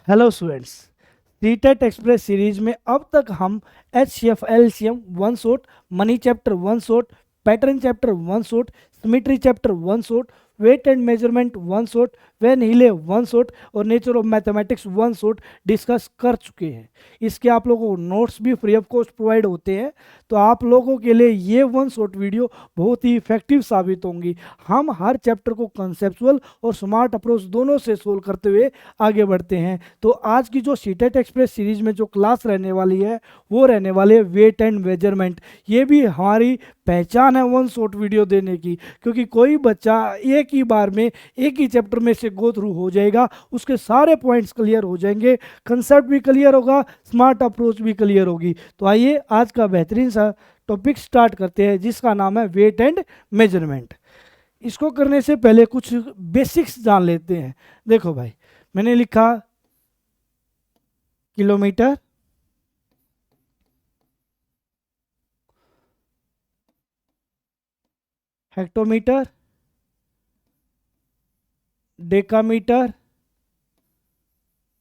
Hello students, CTET express series में अब तक हम HCF LCM one shot, money chapter one shot, pattern chapter one shot, symmetry chapter one shot, weight and measurement one shot, वैन हिले one shot और nature of mathematics one shot discuss कर चुके हैं। इसके आप लोगों को नोट्स भी फ्री ऑफ कॉस्ट प्रोवाइड होते हैं, तो आप लोगों के लिए ये वन शॉट वीडियो बहुत ही इफेक्टिव साबित होंगी। हम हर चैप्टर को कंसेप्चुअल और स्मार्ट अप्रोच दोनों से सोल्व करते हुए आगे बढ़ते हैं। तो आज की जो सीटेट एक्सप्रेस सीरीज में जो क्लास रहने वाली है वो रहने वाली है वेट एंड मेजरमेंट। ये भी हमारी पहचान है वन शॉट वीडियो देने की, क्योंकि कोई बच्चा एक ही बार में एक ही चैप्टर में से गो थ्रू हो जाएगा, उसके सारे पॉइंट्स क्लियर हो जाएंगे, कंसेप्ट भी क्लियर होगा, स्मार्ट अप्रोच भी क्लियर होगी। तो आइए आज का बेहतरीन सा टॉपिक स्टार्ट करते हैं, जिसका नाम है वेट एंड मेजरमेंट। इसको करने से पहले कुछ बेसिक्स जान लेते हैं। देखो भाई, मैंने लिखा kilometre, hectometre, decametre,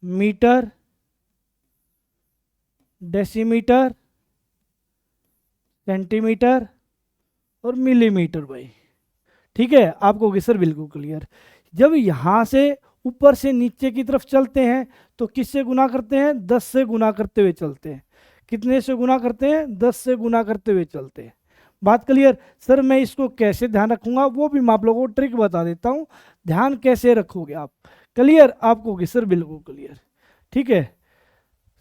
metre, decimetre, centimetre और मिलीमीटर। भाई ठीक है, आपको होगी सर बिल्कुल क्लियर। जब यहाँ से ऊपर से नीचे की तरफ चलते हैं तो किससे गुना करते हैं? 10 से गुना करते हुए चलते हैं। कितने से गुना करते हैं? 10 से गुना करते हुए चलते हैं। बात क्लियर? सर मैं इसको कैसे ध्यान रखूंगा वो भी मैं आप लोगों को ट्रिक बता देता हूँ। ध्यान कैसे रखोगे आप? क्लियर? आपको होगी सर बिल्कुल क्लियर। ठीक है,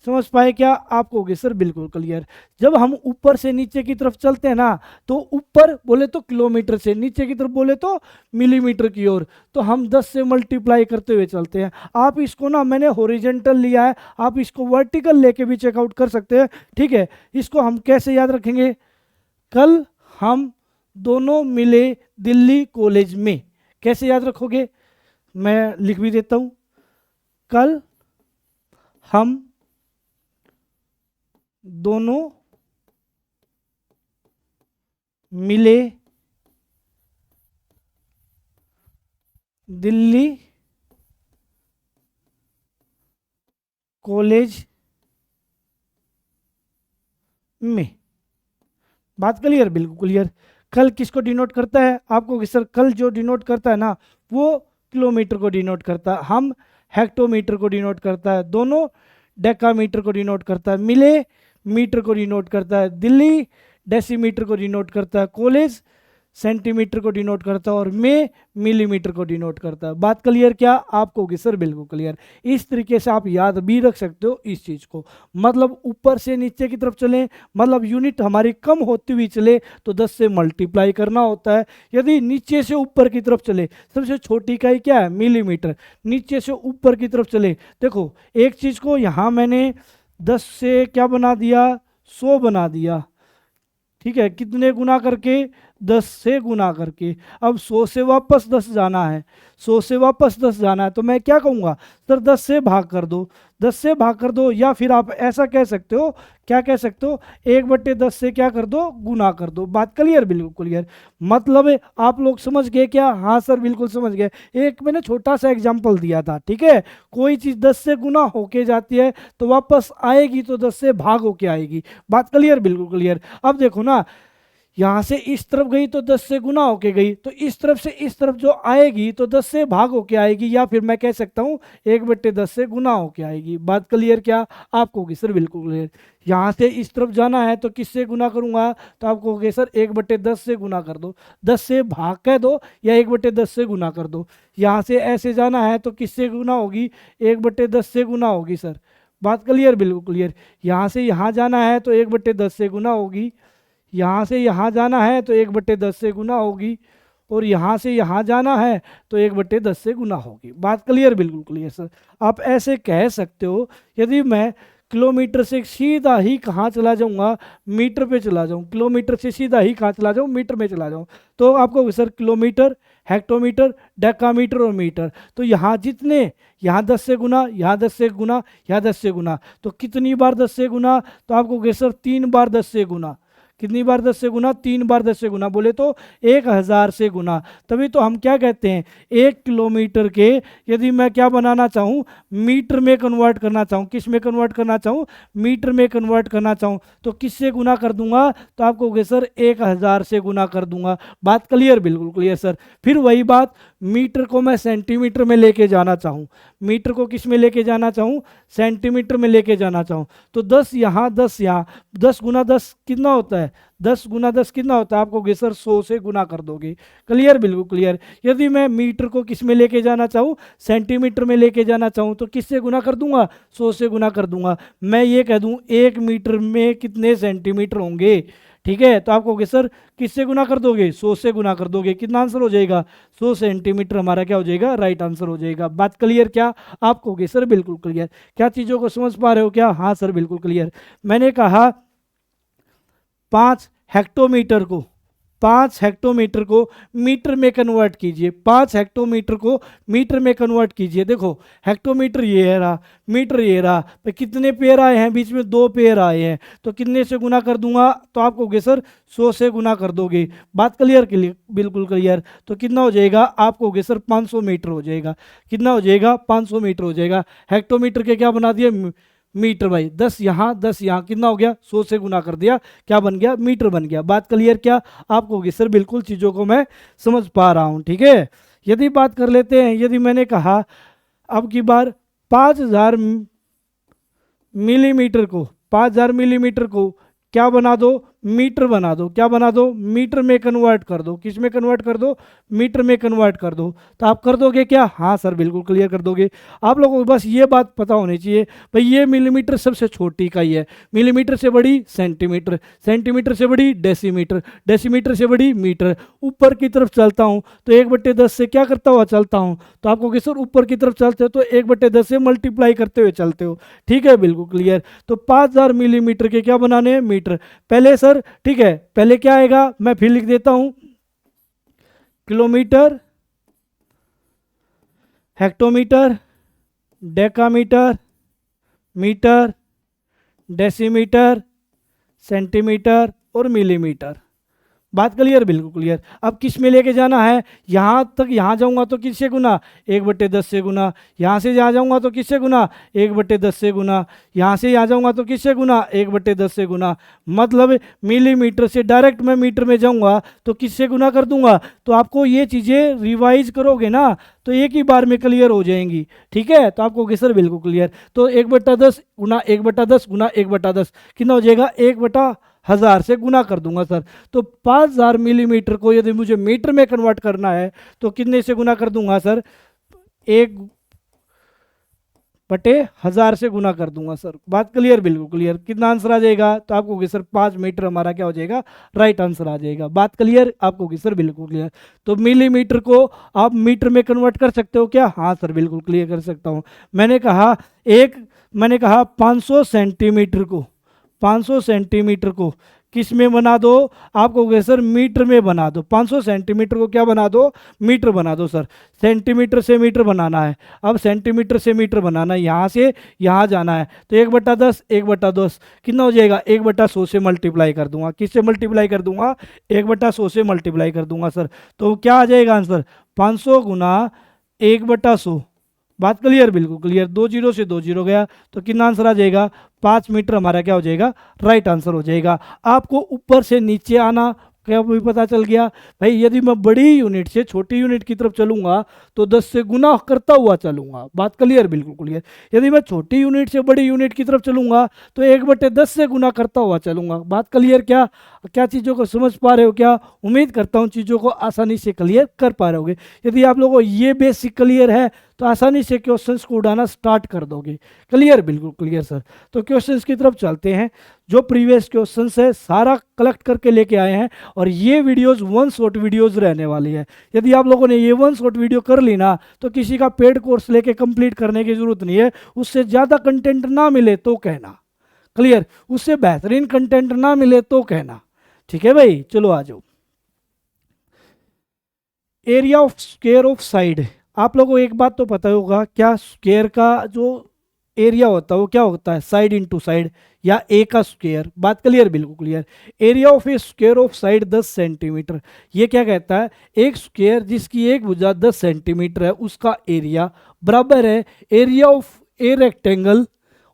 समझ पाए क्या? आपको होगी सर बिल्कुल क्लियर। जब हम ऊपर से नीचे की तरफ चलते हैं ना, तो ऊपर बोले तो किलोमीटर से, नीचे की तरफ बोले तो मिलीमीटर की ओर, तो हम 10 से मल्टीप्लाई करते हुए चलते हैं। आप इसको ना, मैंने हॉरिजेंटल लिया है, आप इसको वर्टिकल लेके भी चेकआउट कर सकते हैं। ठीक है, इसको हम कैसे याद रखेंगे? कल हम दोनों मिले दिल्ली कॉलेज में। कैसे याद रखोगे? मैं लिख भी देता हूं। कल हम दोनों मिले दिल्ली कॉलेज में। बात क्लियर? बिल्कुल क्लियर। कल किसको डिनोट करता है? आपको सर कल जो डिनोट करता है ना, वो किलोमीटर को डिनोट करता है, हम हेक्टोमीटर को डिनोट करता है, दोनों डेकामीटर को डिनोट करता है, मिले मीटर को डिनोट करता है, दिल्ली डेसीमीटर को डिनोट करता है, कॉलेज सेंटीमीटर को डिनोट करता है और में मिलीमीटर को डिनोट करता है। बात क्लियर क्या? आपको होगी सर बिल्कुल क्लियर। इस तरीके से आप याद भी रख सकते हो इस चीज़ को। मतलब ऊपर से नीचे की तरफ चलें, मतलब यूनिट हमारी कम होती हुई चले तो 10 से मल्टीप्लाई करना होता है। यदि नीचे से ऊपर की तरफ चले, सबसे छोटी इकाई क्या है? मिलीमीटर। नीचे से ऊपर की तरफ चले, देखो एक चीज़ को यहाँ मैंने 10 से क्या बना दिया? 100 बना दिया। ठीक है, कितने गुना करके? 10 से गुना करके। अब 100 से वापस 10 जाना है, 100 से वापस 10 जाना है, तो मैं क्या कहूँगा? सर 10 से भाग कर दो, 10 से भाग कर दो, या फिर आप ऐसा कह सकते हो, क्या कह सकते हो? 1/10 से क्या कर दो? गुना कर दो। बात क्लियर? बिल्कुल क्लियर। मतलब आप लोग समझ गए क्या? हाँ सर बिल्कुल समझ गए। एक मैंने छोटा सा एग्जाम्पल दिया था। ठीक है, कोई चीज़ 10 से गुना होके जाती है तो वापस आएगी तो 10 से भाग होके आएगी। बात क्लियर? बिल्कुल क्लियर। अब देखो ना, यहाँ से इस तरफ गई तो 10 से गुना होके गई, तो इस तरफ से इस तरफ जो आएगी तो 10 से भाग होके आएगी, या फिर मैं कह सकता हूँ 1/10 से गुना होके आएगी। बात क्लियर क्या? आपको होगी सर बिल्कुल क्लियर। यहाँ से इस तरफ जाना है तो किससे गुना करूँगा? तो आपको होगी सर 1/10 से गुना कर दो, 10 से भाग कह दो या 1/10 से गुना कर दो। यहाँ से ऐसे जाना है तो किससे गुना होगी? 1/10 से गुना होगी सर। बात क्लियर? बिल्कुल क्लियर। यहाँ से यहाँ जाना है तो 1/10 से गुना होगी, यहाँ से यहाँ जाना है तो 1/10 से गुना होगी, और यहाँ से यहाँ जाना है तो 1/10 से गुना होगी। बात क्लियर? बिल्कुल क्लियर सर। आप ऐसे कह सकते हो, यदि मैं किलोमीटर से सीधा ही कहाँ चला जाऊँगा? मीटर पे चला जाऊँ। किलोमीटर से सीधा ही कहाँ चला जाऊँ? मीटर में चला जाऊँ। तो आपको सर किलोमीटर, हेक्टोमीटर, डेकामीटर और मीटर, तो यहाँ जितने, यहाँ 10 से गुना, यहाँ 10 से गुना, यहाँ 10 से गुना, तो कितनी बार 10 से गुना? तो आपको सर 3 बार 10 से गुना। कितनी बार 10 से गुना, 3 बार 10 से गुना, बोले तो 1000 से गुना। तभी तो हम क्या कहते हैं, 1 किलोमीटर के यदि मैं क्या बनाना चाहूँ, मीटर में कन्वर्ट करना चाहूँ, किस में कन्वर्ट करना चाहूँ, मीटर में कन्वर्ट करना चाहूँ, तो किससे गुना कर दूंगा, तो आप कहोगे सर 1000 से गुना कर दूंगा। बात क्लियर, बिल्कुल क्लियर सर। फिर वही बात, मीटर को मैं सेंटीमीटर में लेके जाना चाहूँ, मीटर को किस में लेके जाना चाहूँ, सेंटीमीटर में लेके जाना चाहूँ, तो 10 यहाँ 10 यहाँ, 10 गुना 10 कितना होता है, 10 गुना 10 कितना होता है, आपको कहोगे सर 100 से गुना कर दोगे। क्लियर, बिल्कुल क्लियर। यदि मैं मीटर को किस में लेके जाना चाहूँ, सेंटीमीटर में लेके जाना चाहूँ, तो किससे गुना कर दूंगा, 100 से गुना कर दूंगा। मैं ये कह दूं 1 मीटर में कितने सेंटीमीटर होंगे, ठीक है, तो आप कहोगे सर किससे गुना कर दोगे, 100 से गुना कर दोगे। कितना आंसर हो जाएगा, 100 सेंटीमीटर हमारा क्या हो जाएगा, राइट आंसर हो जाएगा। बात क्लियर क्या, आप कहोगे सर बिल्कुल क्लियर। क्या चीज़ों को समझ पा रहे हो क्या, हाँ सर बिल्कुल क्लियर। मैंने कहा 5 हेक्टोमीटर को, 5 हेक्टोमीटर को मीटर में कन्वर्ट कीजिए, 5 हेक्टोमीटर को मीटर में कन्वर्ट कीजिए। देखो हेक्टोमीटर ये है रहा, मीटर ये रहा, तो कितने पेयर आए हैं, बीच में 2 पेयर आए हैं, तो कितने से गुना कर दूंगा, तो आप कहोगे सर 100 से गुना कर दोगे। बात क्लियर, क्लियर बिल्कुल क्लियर। तो कितना हो जाएगा, आप कहोगे सर 500 मीटर हो जाएगा। कितना हो जाएगा, 500 मीटर हो जाएगा। हेक्टोमीटर के क्या बना दिए, मीटर भाई, 10 यहाँ 10 यहाँ, कितना हो गया, 100 से गुना कर दिया, क्या बन गया, मीटर बन गया। बात क्लियर क्या, आप कहोगे सर बिल्कुल चीज़ों को मैं समझ पा रहा हूँ, ठीक है। यदि बात कर लेते हैं, यदि मैंने कहा अब की बार 5000 मिलीमीटर को, 5000 मिलीमीटर को क्या बना दो, मीटर बना दो, क्या बना दो, मीटर में कन्वर्ट कर दो। किस में कन्वर्ट कर दो, मीटर में कन्वर्ट कर दो। तो आप कर दोगे क्या, हाँ सर बिल्कुल क्लियर कर दोगे। आप लोगों को बस ये बात पता होनी चाहिए भाई, ये मिलीमीटर सबसे छोटी इकाई है, मिलीमीटर से बड़ी सेंटीमीटर, सेंटीमीटर से बड़ी डेसीमीटर, डेसीमीटर से बड़ी मीटर। ऊपर की तरफ चलता हूँ तो 1/10 से क्या करता हुआ चलता हूँ, तो आपको कि सर ऊपर की तरफ चलते हो तो 1/10 से मल्टीप्लाई करते हुए चलते हो, ठीक है बिल्कुल क्लियर। तो 5000 मिलीमीटर के क्या बनाने हैं, मीटर। पहले सर ठीक है, पहले क्या आएगा, मैं फिर लिख देता हूं, kilometre, hectometre, decametre, metre, decimetre, centimetre और मिलीमीटर। बात क्लियर, बिल्कुल क्लियर। अब किस में लेके जाना है, यहाँ तक, यहाँ जाऊँगा तो किससे गुना, 1/10 से गुना। यहाँ से यहाँ जाऊँगा तो किससे गुना, 1/10 से गुना। यहाँ से यहाँ जाऊँगा तो किससे गुना, 1/10 से गुना। मतलब मिलीमीटर से डायरेक्ट मैं मीटर में जाऊँगा तो किससे गुना कर दूंगा। तो आपको ये चीज़ें रिवाइज करोगे ना तो एक ही बार में क्लियर हो जाएंगी, ठीक है। तो आपको कि सर बिल्कुल क्लियर। तो 1/10 गुना 1/10 गुना 1/10 कितना हो जाएगा, 1/1000 से गुना कर दूंगा सर। तो 5000 मिलीमीटर को यदि मुझे मीटर में कन्वर्ट करना है तो कितने से गुना कर दूंगा सर, 1/1000 से गुना कर दूंगा सर। बात क्लियर, बिल्कुल क्लियर। कितना आंसर आ जाएगा, तो आपको कि सर 5 मीटर हमारा क्या हो जाएगा, राइट आंसर आ जाएगा। बात क्लियर, आपको कि सर बिल्कुल क्लियर। तो मिलीमीटर को आप मीटर में कन्वर्ट कर सकते हो क्या, हाँ सर बिल्कुल क्लियर कर सकता हूँ। मैंने कहा 500 सेंटीमीटर को, 500 सेंटीमीटर को किस में बना दो, आपको कहोगे सर मीटर में बना दो। 500 सेंटीमीटर को क्या बना दो, मीटर बना दो सर। सेंटीमीटर से मीटर बनाना है, अब सेंटीमीटर से मीटर बनाना है, यहाँ से यहाँ जाना है तो 1/10 1/10 कितना हो जाएगा, 1/100 से मल्टीप्लाई कर दूंगा। किससे मल्टीप्लाई कर दूंगा, 1/100 से मल्टीप्लाई कर दूंगा सर। तो क्या आ जाएगा आंसर, 500 गुना 1/100। बात क्लियर, बिल्कुल क्लियर। 2 0 से 2 0 गया तो कितना आंसर आ जाएगा, 5 मीटर हमारा क्या हो जाएगा, राइट आंसर हो जाएगा। आपको ऊपर से नीचे आना क्या भी पता चल गया भाई। यदि मैं बड़ी यूनिट से छोटी यूनिट की तरफ चलूंगा तो 10 से गुना करता हुआ चलूंगा। बात क्लियर, बिल्कुल क्लियर। यदि मैं छोटी यूनिट से बड़ी यूनिट की तरफ चलूंगा तो 1/10 से गुना करता हुआ चलूंगा। बात क्लियर क्या, क्या चीज़ों को समझ पा रहे हो क्या, उम्मीद करता हूँ चीज़ों को आसानी से क्लियर कर पा रहे होगे। यदि आप लोगों को ये बेसिक क्लियर है तो आसानी से क्वेश्चंस को उड़ाना स्टार्ट कर दोगे। क्लियर, बिल्कुल क्लियर सर। तो क्वेश्चंस की तरफ चलते हैं। जो प्रीवियस क्वेश्चंस है सारा कलेक्ट करके लेके आए हैं और ये वीडियोस 1 शॉट वीडियोस रहने वाली है। यदि आप लोगों ने ये 1 शॉट वीडियो कर ली ना तो किसी का पेड कोर्स लेके कंप्लीट करने की जरूरत नहीं है। उससे ज़्यादा कंटेंट ना मिले तो कहना, क्लियर, उससे बेहतरीन कंटेंट ना मिले तो कहना, ठीक है भाई। चलो आ जाओ। Area of square of side, आप लोगों को एक बात तो पता होगा क्या, स्क्वायर का जो एरिया होता है वो क्या होता है, साइड इंटू साइड या ए का स्क्वायर। बात क्लियर, बिल्कुल clear. Area of A square of side 10 centimetre, ये क्या कहता है, एक स्क्वायर जिसकी एक भुजा 10 सेंटीमीटर है उसका एरिया बराबर है area of a rectangle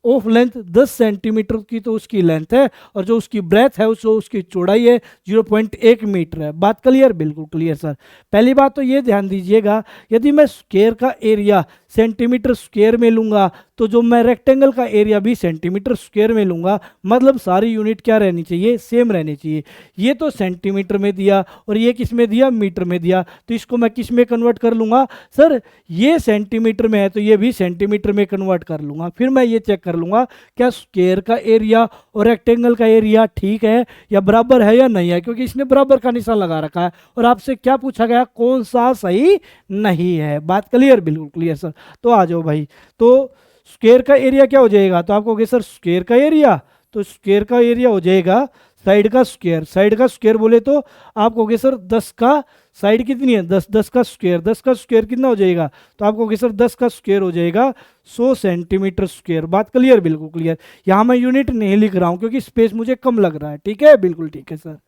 of length 10 centimetre की तो उसकी लेंथ है, और जो उसकी ब्रेथ है उसकी चौड़ाई है 0.1 मीटर है। बात क्लियर, बिल्कुल क्लियर सर। पहली बात तो ये ध्यान दीजिएगा, यदि मैं स्क्वायर का एरिया सेंटीमीटर स्क्वायर में लूंगा तो जो मैं रेक्टेंगल का एरिया भी सेंटीमीटर स्क्वायर में लूंगा, मतलब सारी यूनिट क्या रहनी चाहिए, सेम रहनी चाहिए। ये तो सेंटीमीटर में दिया और ये किस में दिया, मीटर में दिया, तो इसको मैं किस में कन्वर्ट कर लूंगा सर, ये सेंटीमीटर में है तो ये भी सेंटीमीटर में कन्वर्ट कर लूंगा। फिर मैं ये चेक कर लूंगा क्या स्क्वायर का एरिया और रेक्टेंगल का एरिया ठीक है या बराबर है या नहीं है, क्योंकि इसने बराबर का निशान लगा रखा है और आपसे क्या पूछा गया, कौन सा सही नहीं है। बात क्लियर, बिल्कुल क्लियर सर। तो आ जाओ भाई, तो स्क्वायर का एरिया क्या हो जाएगा, तो आपको सर स्क्वायर का एरिया, तो स्क्वायर का एरिया हो जाएगा साइड का स्क्वायर। साइड का स्क्वायर बोले तो आप कहोगे सर 10 का साइड कितनी है, 10, 10 का स्क्वायर, 10 का स्क्वायर कितना हो जाएगा, तो आप कहोगे सर 10 का स्क्वायर हो जाएगा 100 सेंटीमीटर स्क्वायर। बात क्लियर, बिल्कुल क्लियर। यहाँ मैं यूनिट नहीं लिख रहा हूँ क्योंकि स्पेस मुझे कम लग रहा है, ठीक है, बिल्कुल ठीक है सर।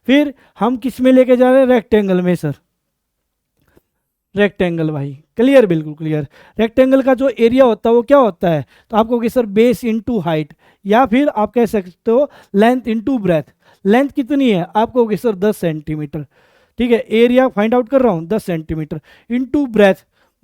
फिर हम किस में लेके जा रहे हैं, रेक्टेंगल में सर, रेक्टेंगल भाई, क्लियर, बिल्कुल क्लियर। रेक्टेंगल का जो एरिया होता है वो क्या होता है, तो आप कहोगे सर बेस इनटू हाइट, या फिर आप कह सकते हो लेंथ इनटू ब्रेथ। लेंथ कितनी है, आप कहोगे सर 10 सेंटीमीटर, ठीक है, एरिया फाइंड आउट कर रहा हूँ 10 सेंटीमीटर इनटू ब्रेथ,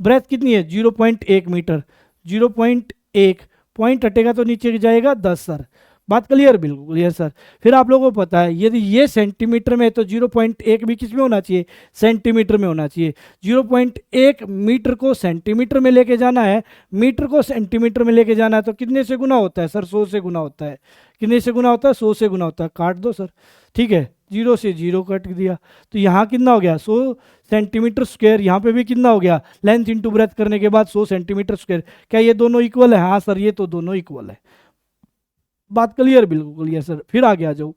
ब्रेथ कितनी है 0.1 मीटर, 0.1 पॉइंट हटेगा तो नीचे जाएगा 10 सर। बात क्लियर, बिल्कुल क्लियर सर। फिर आप लोगों को पता है यदि ये सेंटीमीटर में है तो 0.1 भी किस में होना चाहिए, सेंटीमीटर में होना चाहिए। 0.1 मीटर को सेंटीमीटर में लेके जाना है, मीटर को सेंटीमीटर में लेके जाना है तो कितने से गुना होता है सर, 100 से गुना होता है। कितने से गुना होता है, 100 से गुना होता है। काट दो सर, ठीक है, 0 से 0 कट दिया तो यहाँ कितना हो गया 100 सेंटीमीटर स्क्वायर, यहाँ पे भी कितना हो गया, लेंथ इंटू ब्रेथ करने के बाद 100 सेंटीमीटर स्क्वायर। क्या ये दोनों इक्वल है, हाँ सर ये तो दोनों इक्वल है। बात क्लियर, बिल्कुल क्लियर सर। फिर आगे आ जाओ,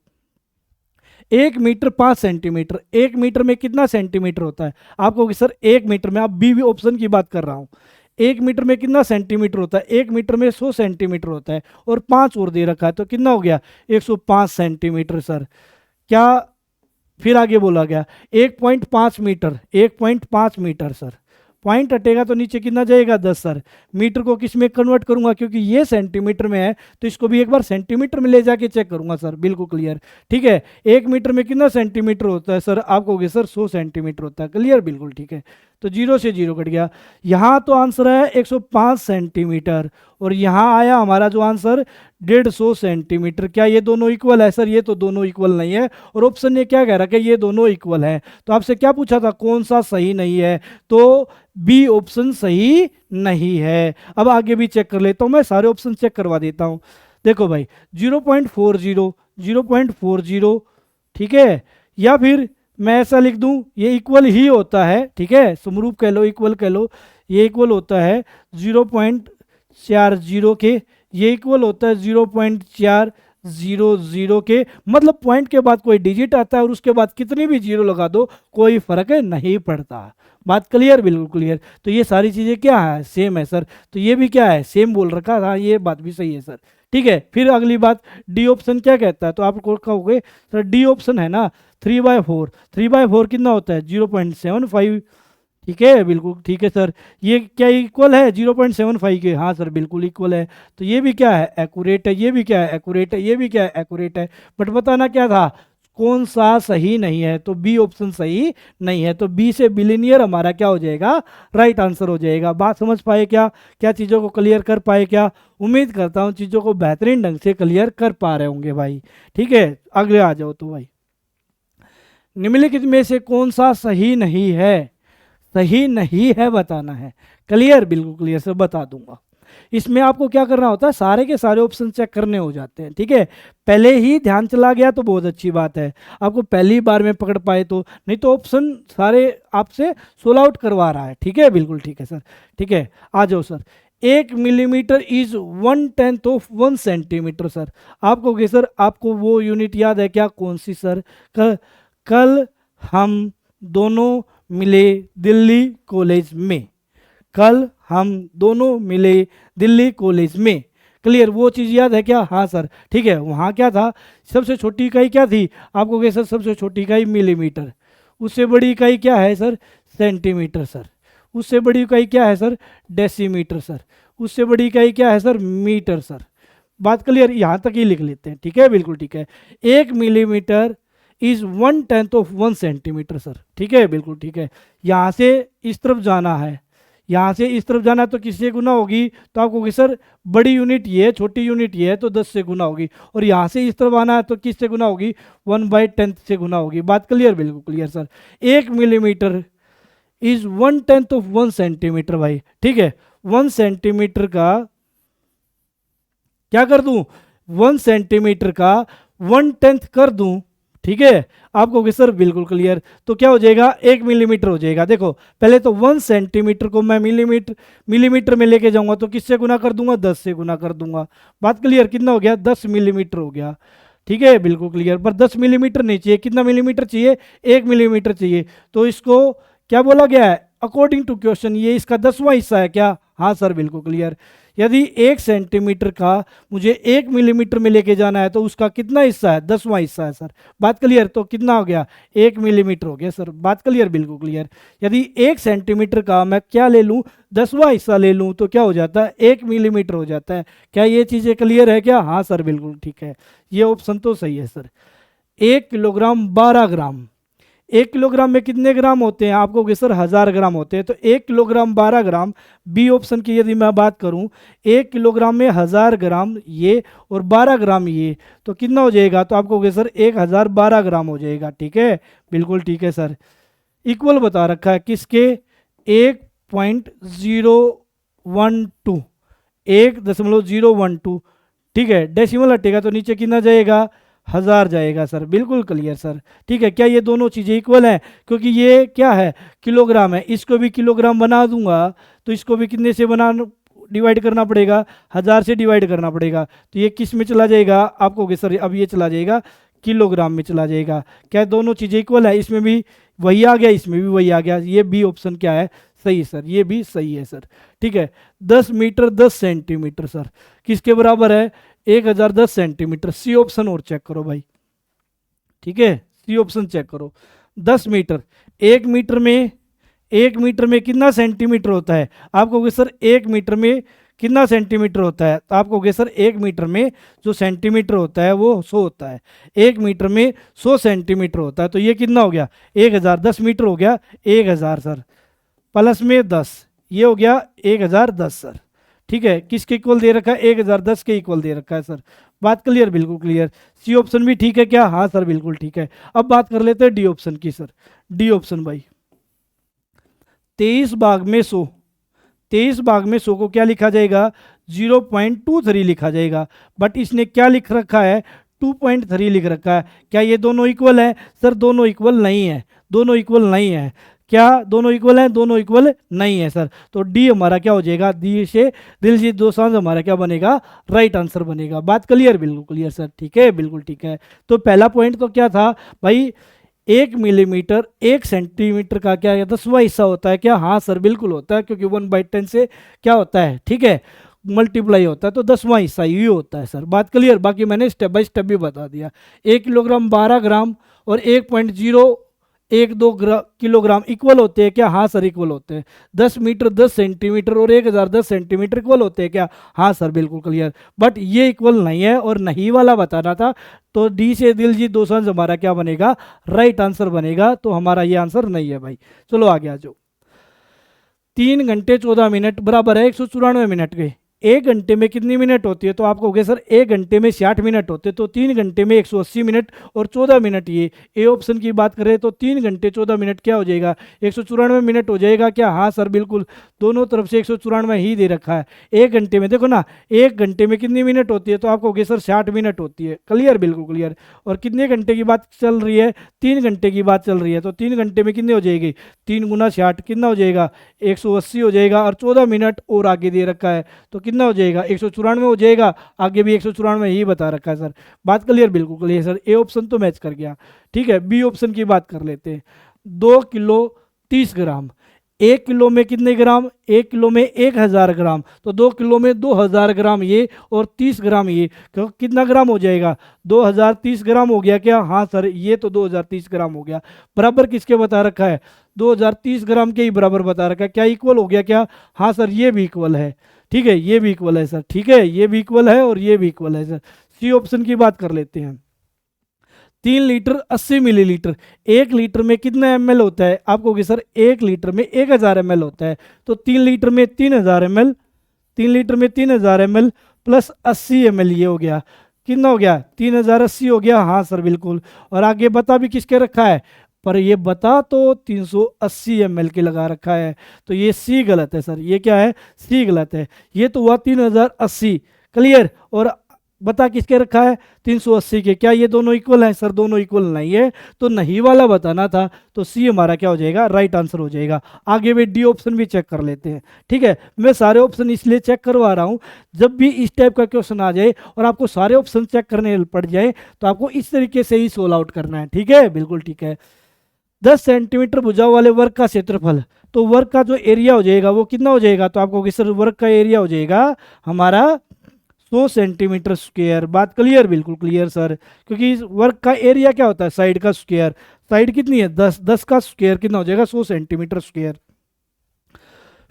1 मीटर 5 सेंटीमीटर, 1 मीटर में कितना सेंटीमीटर होता है, आपको कि सर 1 मीटर में, आप बी ऑप्शन की बात कर रहा हूँ, 1 मीटर में कितना सेंटीमीटर होता है, 1 मीटर में 100 सेंटीमीटर होता है और 5 और दे रखा है तो कितना हो गया 105 सेंटीमीटर सर। क्या फिर आगे बोला गया 1.5 मीटर, 1.5 मीटर सर, पॉइंट हटेगा तो नीचे कितना जाएगा 10 सर। मीटर को किस में कन्वर्ट करूंगा, क्योंकि ये सेंटीमीटर में है तो इसको भी एक बार सेंटीमीटर में ले जाके चेक करूंगा सर, बिल्कुल क्लियर, ठीक है। 1 मीटर में कितना सेंटीमीटर होता है सर, आप कहोगे सर 100 सेंटीमीटर होता है, क्लियर, बिल्कुल ठीक है। तो 0 से 0 कट गया। यहाँ तो आंसर है 105 सेंटीमीटर और यहाँ आया हमारा जो आंसर 150 सेंटीमीटर। क्या ये दोनों इक्वल है सर, ये तो दोनों इक्वल नहीं है और ऑप्शन ने क्या कह रहा है कि ये दोनों इक्वल है। तो आपसे क्या पूछा था कौन सा सही नहीं है, तो बी ऑप्शन सही नहीं है। अब आगे भी चेक कर लेता हूँ, मैं सारे ऑप्शन चेक करवा देता हूँ। देखो भाई 0.40, 0.40, ठीक है, या फिर मैं ऐसा लिख दूं ये इक्वल ही होता है, ठीक है, समरूप कह लो, इक्वल कह लो, ये इक्वल होता है 0.40 के, ये इक्वल होता है 0.400 के, मतलब पॉइंट के बाद कोई डिजिट आता है और उसके बाद कितनी भी जीरो लगा दो कोई फर्क नहीं पड़ता। बात क्लियर, बिल्कुल क्लियर। तो ये सारी चीज़ें क्या है, सेम है सर, तो ये भी क्या है, सेम बोल रखा था, ये बात भी सही है सर, ठीक है। फिर अगली बात डी ऑप्शन क्या कहता है, तो आप कहोगे सर डी ऑप्शन है ना 3/4, 3/4 कितना होता है 0.75, ठीक है, बिल्कुल ठीक है सर। ये क्या इक्वल है 0.75 के, हाँ सर बिल्कुल इक्वल है। तो ये भी क्या है, एक्यूरेट है, ये भी क्या है, एक्यूरेट है, ये भी क्या है, एक्यूरेट है। बट बताना क्या था, कौन सा सही नहीं है, तो बी ऑप्शन सही नहीं है। तो बी से बिलीनियर हमारा क्या हो जाएगा, राइट आंसर हो जाएगा। बात समझ पाए क्या, क्या चीज़ों को क्लियर कर पाए क्या, उम्मीद करता हूँ चीज़ों को बेहतरीन ढंग से क्लियर कर पा रहे होंगे भाई, ठीक है। अगले आ जाओ, तो भाई निम्नलिखित में से कौन सा सही नहीं है, सही नहीं है बताना है, क्लियर, बिल्कुल क्लियर सर, बता दूंगा। इसमें आपको क्या करना होता है, सारे के सारे ऑप्शन चेक करने हो जाते हैं, ठीक है। पहले ही ध्यान चला गया तो बहुत अच्छी बात है, आपको पहली बार में पकड़ पाए तो, नहीं तो ऑप्शन सारे आपसे सोल आउट करवा रहा है, ठीक है, बिल्कुल ठीक है सर, ठीक है। आ जाओ sir, 1 millimetre is 1/10 of 1 centimetre sir. आप कहोगे सर आपको वो यूनिट याद है क्या, कौन सी सर, कल हम दोनों मिले दिल्ली कॉलेज में, कल हम दोनों मिले दिल्ली कॉलेज में। क्लियर, वो चीज़ याद है क्या? हाँ सर, ठीक है। वहाँ क्या था, सबसे छोटी इकाई क्या थी आपको कहे सर? सबसे छोटी इकाई मिलीमीटर। उससे बड़ी इकाई क्या है सर? Centimetre sir. उससे बड़ी इकाई क्या है सर? Decimetre sir. उससे बड़ी इकाई क्या है सर? Metre sir. बात क्लियर, यहाँ तक ही लिख लेते हैं, ठीक है, बिल्कुल ठीक है। 1 millimetre is 1/10 of 1 centimetre sir, ठीक है, बिल्कुल ठीक है। यहाँ से इस तरफ जाना है, यहाँ से इस तरफ जाना है तो किससे गुना होगी? तो आपको होगी सर, बड़ी यूनिट ये है, छोटी यूनिट ये है, तो 10 से गुना होगी। और यहाँ से इस तरफ आना है तो किससे गुना होगी? 1/10 से गुना होगी। बात क्लियर, बिल्कुल clear sir. 1 millimetre is 1/10 of 1 centimetre भाई, ठीक है। 1 सेंटीमीटर का क्या कर दूं? 1 सेंटीमीटर का 1/10 कर दूं, ठीक है। आपको होगी सर बिल्कुल क्लियर। तो क्या हो जाएगा? 1 मिलीमीटर हो जाएगा। देखो पहले तो 1 सेंटीमीटर को मैं मिलीमीटर में लेके जाऊंगा तो किससे गुना कर दूंगा? 10 से गुना कर दूंगा। बात क्लियर, कितना हो गया? 10 मिलीमीटर हो गया, ठीक है, बिल्कुल क्लियर। पर 10 मिलीमीटर नहीं चाहिए, कितना मिलीमीटर चाहिए? 1 मिलीमीटर चाहिए। तो इसको क्या बोला गया है? अकॉर्डिंग टू क्वेश्चन ये इसका 10वां हिस्सा है क्या? हाँ सर, बिल्कुल क्लियर। यदि 1 सेंटीमीटर का मुझे 1 मिलीमीटर में लेके जाना है तो उसका कितना हिस्सा है? 10वां हिस्सा है सर। बात क्लियर, तो कितना हो गया? 1 मिलीमीटर हो गया सर। बात क्लियर, बिल्कुल क्लियर। यदि 1 सेंटीमीटर का मैं क्या ले लूँ? 10वां हिस्सा ले लूँ तो क्या हो जाता है? 1 मिलीमीटर हो जाता है। क्या ये चीज़ें क्लियर है क्या? हाँ सर, बिल्कुल ठीक है, ये ऑप्शन तो सही है सर। 1 किलोग्राम 12 ग्राम। 1 किलोग्राम में कितने ग्राम होते हैं? आपको कहोगे सर 1000 ग्राम होते हैं। तो 1 किलोग्राम 12 ग्राम, बी ऑप्शन की यदि मैं बात करूं, 1 किलोग्राम में 1000 ग्राम ये और 12 ग्राम ये, तो कितना हो जाएगा? तो आपको कहोगे सर 1012 ग्राम हो जाएगा, ठीक है, बिल्कुल ठीक है सर। इक्वल बता रखा है किसके? 1.012, 1.012, ठीक है। डेसिमल हटेगा तो नीचे कितना जाएगा? 1000 जाएगा सर, बिल्कुल क्लियर सर, ठीक है। क्या ये दोनों चीज़ें इक्वल हैं? क्योंकि ये क्या है? किलोग्राम है, इसको भी किलोग्राम बना दूंगा तो इसको भी कितने से बना डिवाइड करना पड़ेगा? 1000 से डिवाइड करना पड़ेगा। तो ये किस में चला जाएगा? आपको होगे सर अब ये चला जाएगा किलोग्राम में चला जाएगा। क्या दोनों चीज़ें इक्वल है? इसमें भी वही आ गया, इसमें भी वही आ गया। ये बी ऑप्शन क्या है? सही सर, ये भी सही है सर, ठीक है। 10 मीटर 10 सेंटीमीटर सर किसके बराबर है? 1010 सेंटीमीटर। सी ऑप्शन और चेक करो भाई, ठीक है, सी ऑप्शन चेक करो। 10 मीटर, 1 मीटर में 1 मीटर में कितना सेंटीमीटर होता है? आपको कहोगे सर 1 मीटर में कितना सेंटीमीटर होता है? तो आपको कहोगे सर 1 मीटर में जो सेंटीमीटर होता है वो 100 होता है। 1 मीटर में 100 सेंटीमीटर होता है। तो ये कितना हो गया? 1000। 10 मीटर हो गया 1000 सर, प्लस में 10, ये हो गया 1010 सर, ठीक है। किसके इक्वल दे रखा है? 1010 के इक्वल दे रखा है सर। बात क्लियर, बिल्कुल क्लियर। सी ऑप्शन भी ठीक है क्या? हाँ सर, बिल्कुल ठीक है। अब बात कर लेते हैं डी ऑप्शन की सर। डी ऑप्शन भाई, 23 भाग में 100, 23 भाग में 100 को क्या लिखा जाएगा? 0.23 लिखा जाएगा। बट इसने क्या लिख रखा है? 2.3 लिख रखा है। क्या ये दोनों इक्वल है? सर दोनों इक्वल नहीं है, दोनों इक्वल नहीं है। क्या दोनों इक्वल हैं? दोनों इक्वल नहीं है सर। तो डी हमारा क्या हो जाएगा? डी से दिलजीत दोसांझ हमारा क्या बनेगा? राइट आंसर बनेगा। बात क्लियर, बिल्कुल क्लियर सर, ठीक है, बिल्कुल ठीक है। तो पहला पॉइंट तो क्या था भाई? 1 मिलीमीटर 1 सेंटीमीटर का क्या 10वां हिस्सा होता है क्या? हाँ सर, बिल्कुल होता है, क्योंकि 1/10 से क्या होता है, ठीक है, मल्टीप्लाई होता है, तो 10वां हिस्सा ही होता है सर। बात क्लियर। बाकी मैंने स्टेप बाय स्टेप भी बता दिया। 1 किलोग्राम 12 ग्राम और 1.012 किलोग्राम इक्वल होते हैं क्या? हाँ सर, इक्वल होते हैं। 10 मीटर 10 सेंटीमीटर और 1010 सेंटीमीटर इक्वल होते हैं क्या? हाँ सर, बिल्कुल क्लियर। बट ये इक्वल नहीं है और नहीं वाला बताना था। तो डी से दिलजीत दोसांझ हमारा क्या बनेगा? राइट आंसर बनेगा। तो हमारा ये आंसर नहीं है भाई। चलो आगे आ जाओ। 3 घंटे 14 मिनट बराबर है 194 मिनट के। 1 घंटे में कितनी मिनट होती है? तो आपको हो गया सर 1 घंटे में 60 मिनट होते हैं। तो 3 घंटे में 180 मिनट और 14 मिनट। ये ए ऑप्शन की बात करें तो 3 घंटे 14 मिनट क्या हो जाएगा? 194 मिनट हो जाएगा क्या? हाँ सर, बिल्कुल, दोनों तरफ से 194 ही दे रखा है। 1 घंटे में देखो ना, 1 घंटे में कितनी मिनट होती है? तो आपको हो गया सर 60 मिनट होती है। क्लियर, बिल्कुल क्लियर। और कितने घंटे की बात चल रही है? 3 घंटे की बात चल रही है। तो 3 घंटे में कितनी हो जाएगी? 3 गुना 60 कितना हो जाएगा? 180 हो जाएगा। और 14 मिनट और आगे दे रखा है तो कितना हो जाएगा? 194 हो जाएगा। आगे भी 194 ही बता रखा है सर। बात क्लियर, बिल्कुल क्लियर सर। ए ऑप्शन तो मैच कर गया, ठीक है। बी ऑप्शन की बात कर लेते हैं। 2 किलो 30 ग्राम। 1 किलो में कितने ग्राम, 1 किलो में 1000 ग्राम, तो 2 किलो में 2000 ग्राम ये और 30 ग्राम ये, कितना ग्राम हो जाएगा, 2030 ग्राम हो गया क्या, हाँ सर ये तो 2030 ग्राम हो गया। बराबर किसके बता रखा है, 2030 ग्राम के ही बराबर बता रखा है, क्या इक्वल हो गया क्या, हाँ सर ये भी इक्वल है, ठीक है ये भी इक्वल है सर, ठीक है ये भी इक्वल है और ये भी इक्वल है सर। सी ऑप्शन की बात कर लेते हैं। 3 लीटर 80 मिलीलीटर, 1 लीटर में कितना ml होता है, आप कहोगे सर 1 लीटर में 1000 ml होता है, तो 3 लीटर में 3000 ml, 3 लीटर में 3000 ml प्लस 80 ml ये हो गया, कितना हो गया 3080 हो गया, हाँ सर बिल्कुल। और आगे बता भी किसके रखा है, पर ये बता तो 380 ml के लगा रखा है, तो ये सी गलत है सर, ये क्या है, सी गलत है, ये तो हुआ 3080, क्लियर। और बता किसके रखा है, 380 के, क्या ये दोनों इक्वल हैं, सर दोनों इक्वल नहीं है, तो नहीं वाला बताना था, तो सी हमारा क्या हो जाएगा, राइट आंसर हो जाएगा। आगे भी डी ऑप्शन भी चेक कर लेते हैं, ठीक है। मैं सारे ऑप्शन इसलिए चेक करवा रहा हूँ, जब भी इस टाइप का क्वेश्चन आ जाए और आपको सारे ऑप्शन चेक करने पड़ जाए तो आपको इस तरीके से ही सोल्व आउट करना है, ठीक है, बिल्कुल ठीक है। 10 सेंटीमीटर भुजाओ वाले वर्ग का क्षेत्रफल, तो वर्ग का जो एरिया हो जाएगा वो कितना हो जाएगा, तो आपको सर वर्ग का एरिया हो जाएगा हमारा 100 सेंटीमीटर स्क्वायर, बात क्लियर, बिल्कुल क्लियर सर, क्योंकि वर्ग का एरिया क्या होता है, साइड का स्क्वायर, साइड कितनी है 10, 10 का स्क्वायर कितना हो जाएगा 100 सेंटीमीटर स्क्वायर।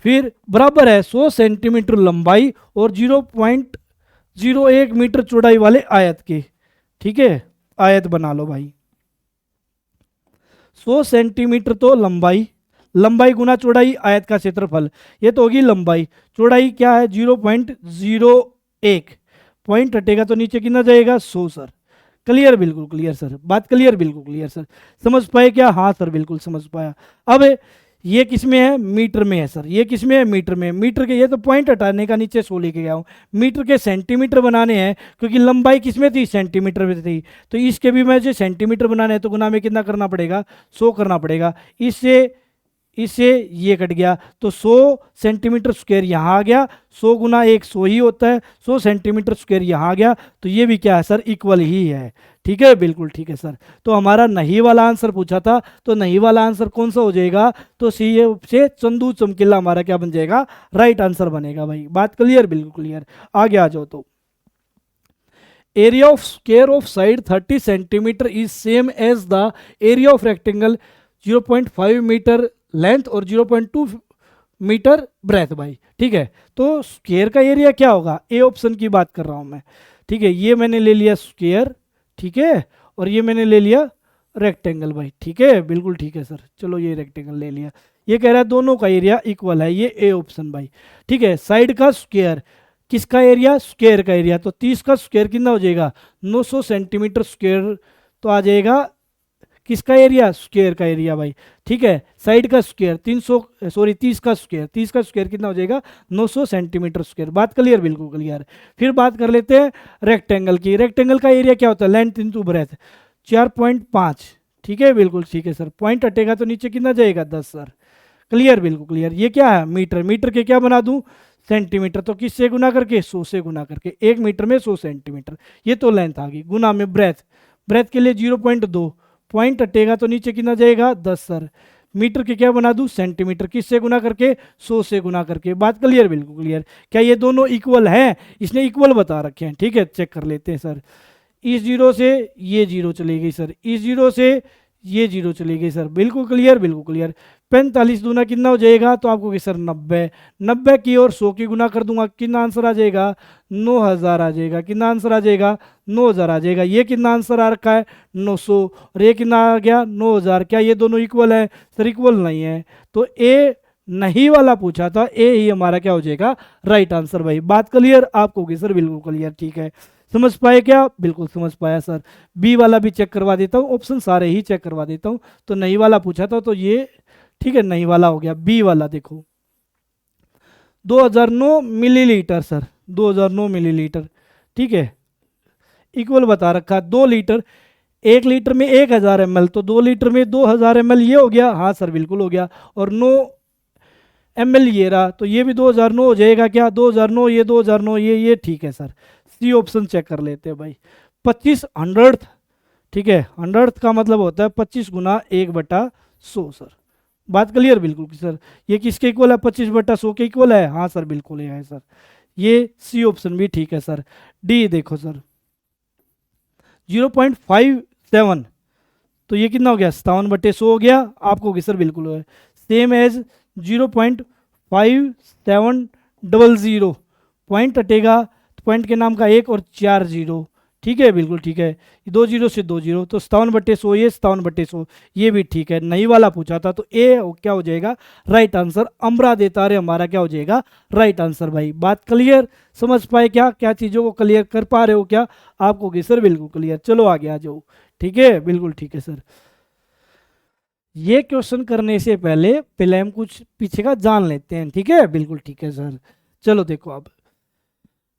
फिर बराबर है 100 सेंटीमीटर लंबाई और 0.01 मीटर चौड़ाई वाले आयत के, ठीक है, आयत बना लो भाई। 100 सेंटीमीटर तो लंबाई, लंबाई गुना चौड़ाई आयत का क्षेत्रफल, ये तो होगी लंबाई, चौड़ाई क्या है 0.01, पॉइंट हटेगा तो नीचे कितना जाएगा 100 सर, क्लियर, बिल्कुल क्लियर सर, बात क्लियर, बिल्कुल क्लियर सर, समझ पाए क्या, हाँ सर बिल्कुल समझ पाया। अब ये किस में है, मीटर में है सर, ये किस में है, मीटर में, मीटर के, ये तो पॉइंट हटाने का नीचे 100 लेके गया हूँ, मीटर के सेंटीमीटर बनाने हैं, क्योंकि लंबाई किस में थी, सेंटीमीटर में थी, तो इसके भी मुझे सेंटीमीटर बनाने हैं, तो गुना में कितना करना पड़ेगा 100 करना पड़ेगा, इससे ये कट गया, तो 100 सेंटीमीटर स्क्वायर यहाँ आ गया, 100 गुना 1 100 ही होता है, 100 सेंटीमीटर स्क्वायर यहाँ आ गया, तो ये भी क्या है सर, इक्वल ही है, ठीक है, बिल्कुल ठीक है सर। तो हमारा नहीं वाला आंसर पूछा था, तो नहीं वाला आंसर कौन सा हो जाएगा, तो सी से चंदू चमकीला हमारा क्या बन जाएगा, राइट आंसर बनेगा भाई, बात क्लियर, बिल्कुल क्लियर। आगे आ जाओ, तो area of square of side 30 centimetre is same as the area of rectangle 0.5 metre length और 0.2 मीटर ब्रेथ भाई, ठीक है। तो स्क्वायर का एरिया क्या होगा, ए ऑप्शन की बात कर रहा हूं मैं, ठीक है, ये मैंने ले लिया स्क्वायर, ठीक है, और ये मैंने ले लिया रेक्टेंगल भाई, ठीक है, बिल्कुल ठीक है सर, चलो ये रेक्टेंगल ले लिया, ये कह रहा है दोनों का एरिया इक्वल है, ये ए ऑप्शन भाई, ठीक है। साइड का स्क्वायर, किसका एरिया, स्क्वायर का एरिया, तो 30 का स्क्वायर कितना हो जाएगा 900 सेंटीमीटर स्क्वायर, तो आ जाएगा किसका एरिया, स्क्वायर का एरिया भाई, ठीक है। साइड का स्क्वायर 30 का स्क्वायर, 30 का स्क्वायर कितना हो जाएगा 900 सेंटीमीटर स्क्वायर, बात क्लियर, बिल्कुल क्लियर। फिर बात कर लेते हैं रेक्टेंगल की, रेक्टेंगल का एरिया क्या होता है, लेंथ इंटू ब्रेथ 4.5, ठीक है, बिल्कुल ठीक है सर, पॉइंट हटेगा तो नीचे कितना जाएगा 10 सर, क्लियर, बिल्कुल क्लियर। ये क्या है मीटर, मीटर के क्या बना दूं सेंटीमीटर, तो किससे गुना करके 100 से गुना करके, 1 मीटर में 100 सेंटीमीटर, ये तो लेंथ आ गई, गुना में ब्रेथ, ब्रेथ के लिए 0.2, पॉइंट हटेगा तो नीचे कितना जाएगा 10 सर, मीटर के क्या बना दूं सेंटीमीटर, किससे गुना करके 100 से गुना करके, बात क्लियर, बिल्कुल क्लियर। क्या ये दोनों इक्वल हैं, इसने इक्वल बता रखे हैं, ठीक है, चेक कर लेते हैं सर। इस जीरो से ये जीरो चली गई सर, इस जीरो से ये जीरो चली गई सर, बिल्कुल क्लियर, बिल्कुल क्लियर। 45 दूना कितना हो जाएगा, तो आपको सर 90, 90 की और 100 की गुना कर दूंगा, कितना आंसर आ जाएगा 9000 आ जाएगा, कितना आंसर आ जाएगा 9000 आ जाएगा। ये कितना आंसर आ रखा है 900, और ये कितना आ गया 9000, क्या ये दोनों इक्वल है, सर इक्वल नहीं है, तो ए नहीं वाला पूछा था, ए ही हमारा क्या हो जाएगा राइट आंसर भाई, बात क्लियर आपको होगी सर, बिल्कुल क्लियर, ठीक है। समझ पाए क्या, बिल्कुल समझ पाया सर। बी वाला भी चेक करवा देता हूँ, ऑप्शन सारे ही चेक करवा देता हूँ, तो नहीं वाला पूछा था तो ये ठीक है नहीं वाला हो गया। बी वाला देखो 2009 मिलीलीटर सर, 2009 मिलीलीटर, ठीक है, इक्वल बता रखा 2 लीटर, 1 लीटर में 1000 ml, तो 2 लीटर में 2000 ml, ये हो गया, हाँ सर बिल्कुल हो गया, और 9 ml ये रहा, तो ये भी 2009 हो जाएगा क्या, 2009 ये 2009 ये ठीक है सर। सी ऑप्शन चेक कर लेते हैं भाई, 25 100th, ठीक है, 100th का मतलब होता है 25 गुना 1/100 सर, बात क्लियर? बिल्कुल सर। ये किसके इक्वल है? 25/100 के इक्वल है। हाँ सर बिल्कुल ये है सर। ये सी ऑप्शन भी ठीक है सर। डी देखो सर 0.57, तो ये कितना हो गया? 57/100 हो गया। आपको होगी सर बिल्कुल है सेम एज 0.5700, पॉइंट हटेगा तो पॉइंट के नाम का 1 और 4 जीरो। ठीक है बिल्कुल ठीक है। 2 जीरो से 2 जीरो, तो 57/100, ये 57/100, ये भी ठीक है। नहीं वाला पूछा था तो ए क्या हो जाएगा? Right answer. अमरा देता रहे हमारा क्या हो जाएगा? राइट आंसर भाई। बात क्लियर? समझ पाए क्या क्या चीज़ों को क्लियर कर पा रहे हो क्या? आपको होगी सर बिल्कुल क्लियर। चलो आगे आ जाओ। ठीक है बिल्कुल ठीक है सर। ये क्वेश्चन करने से पहले हम कुछ पीछे का जान लेते हैं। ठीक है बिल्कुल ठीक है सर। चलो देखो अब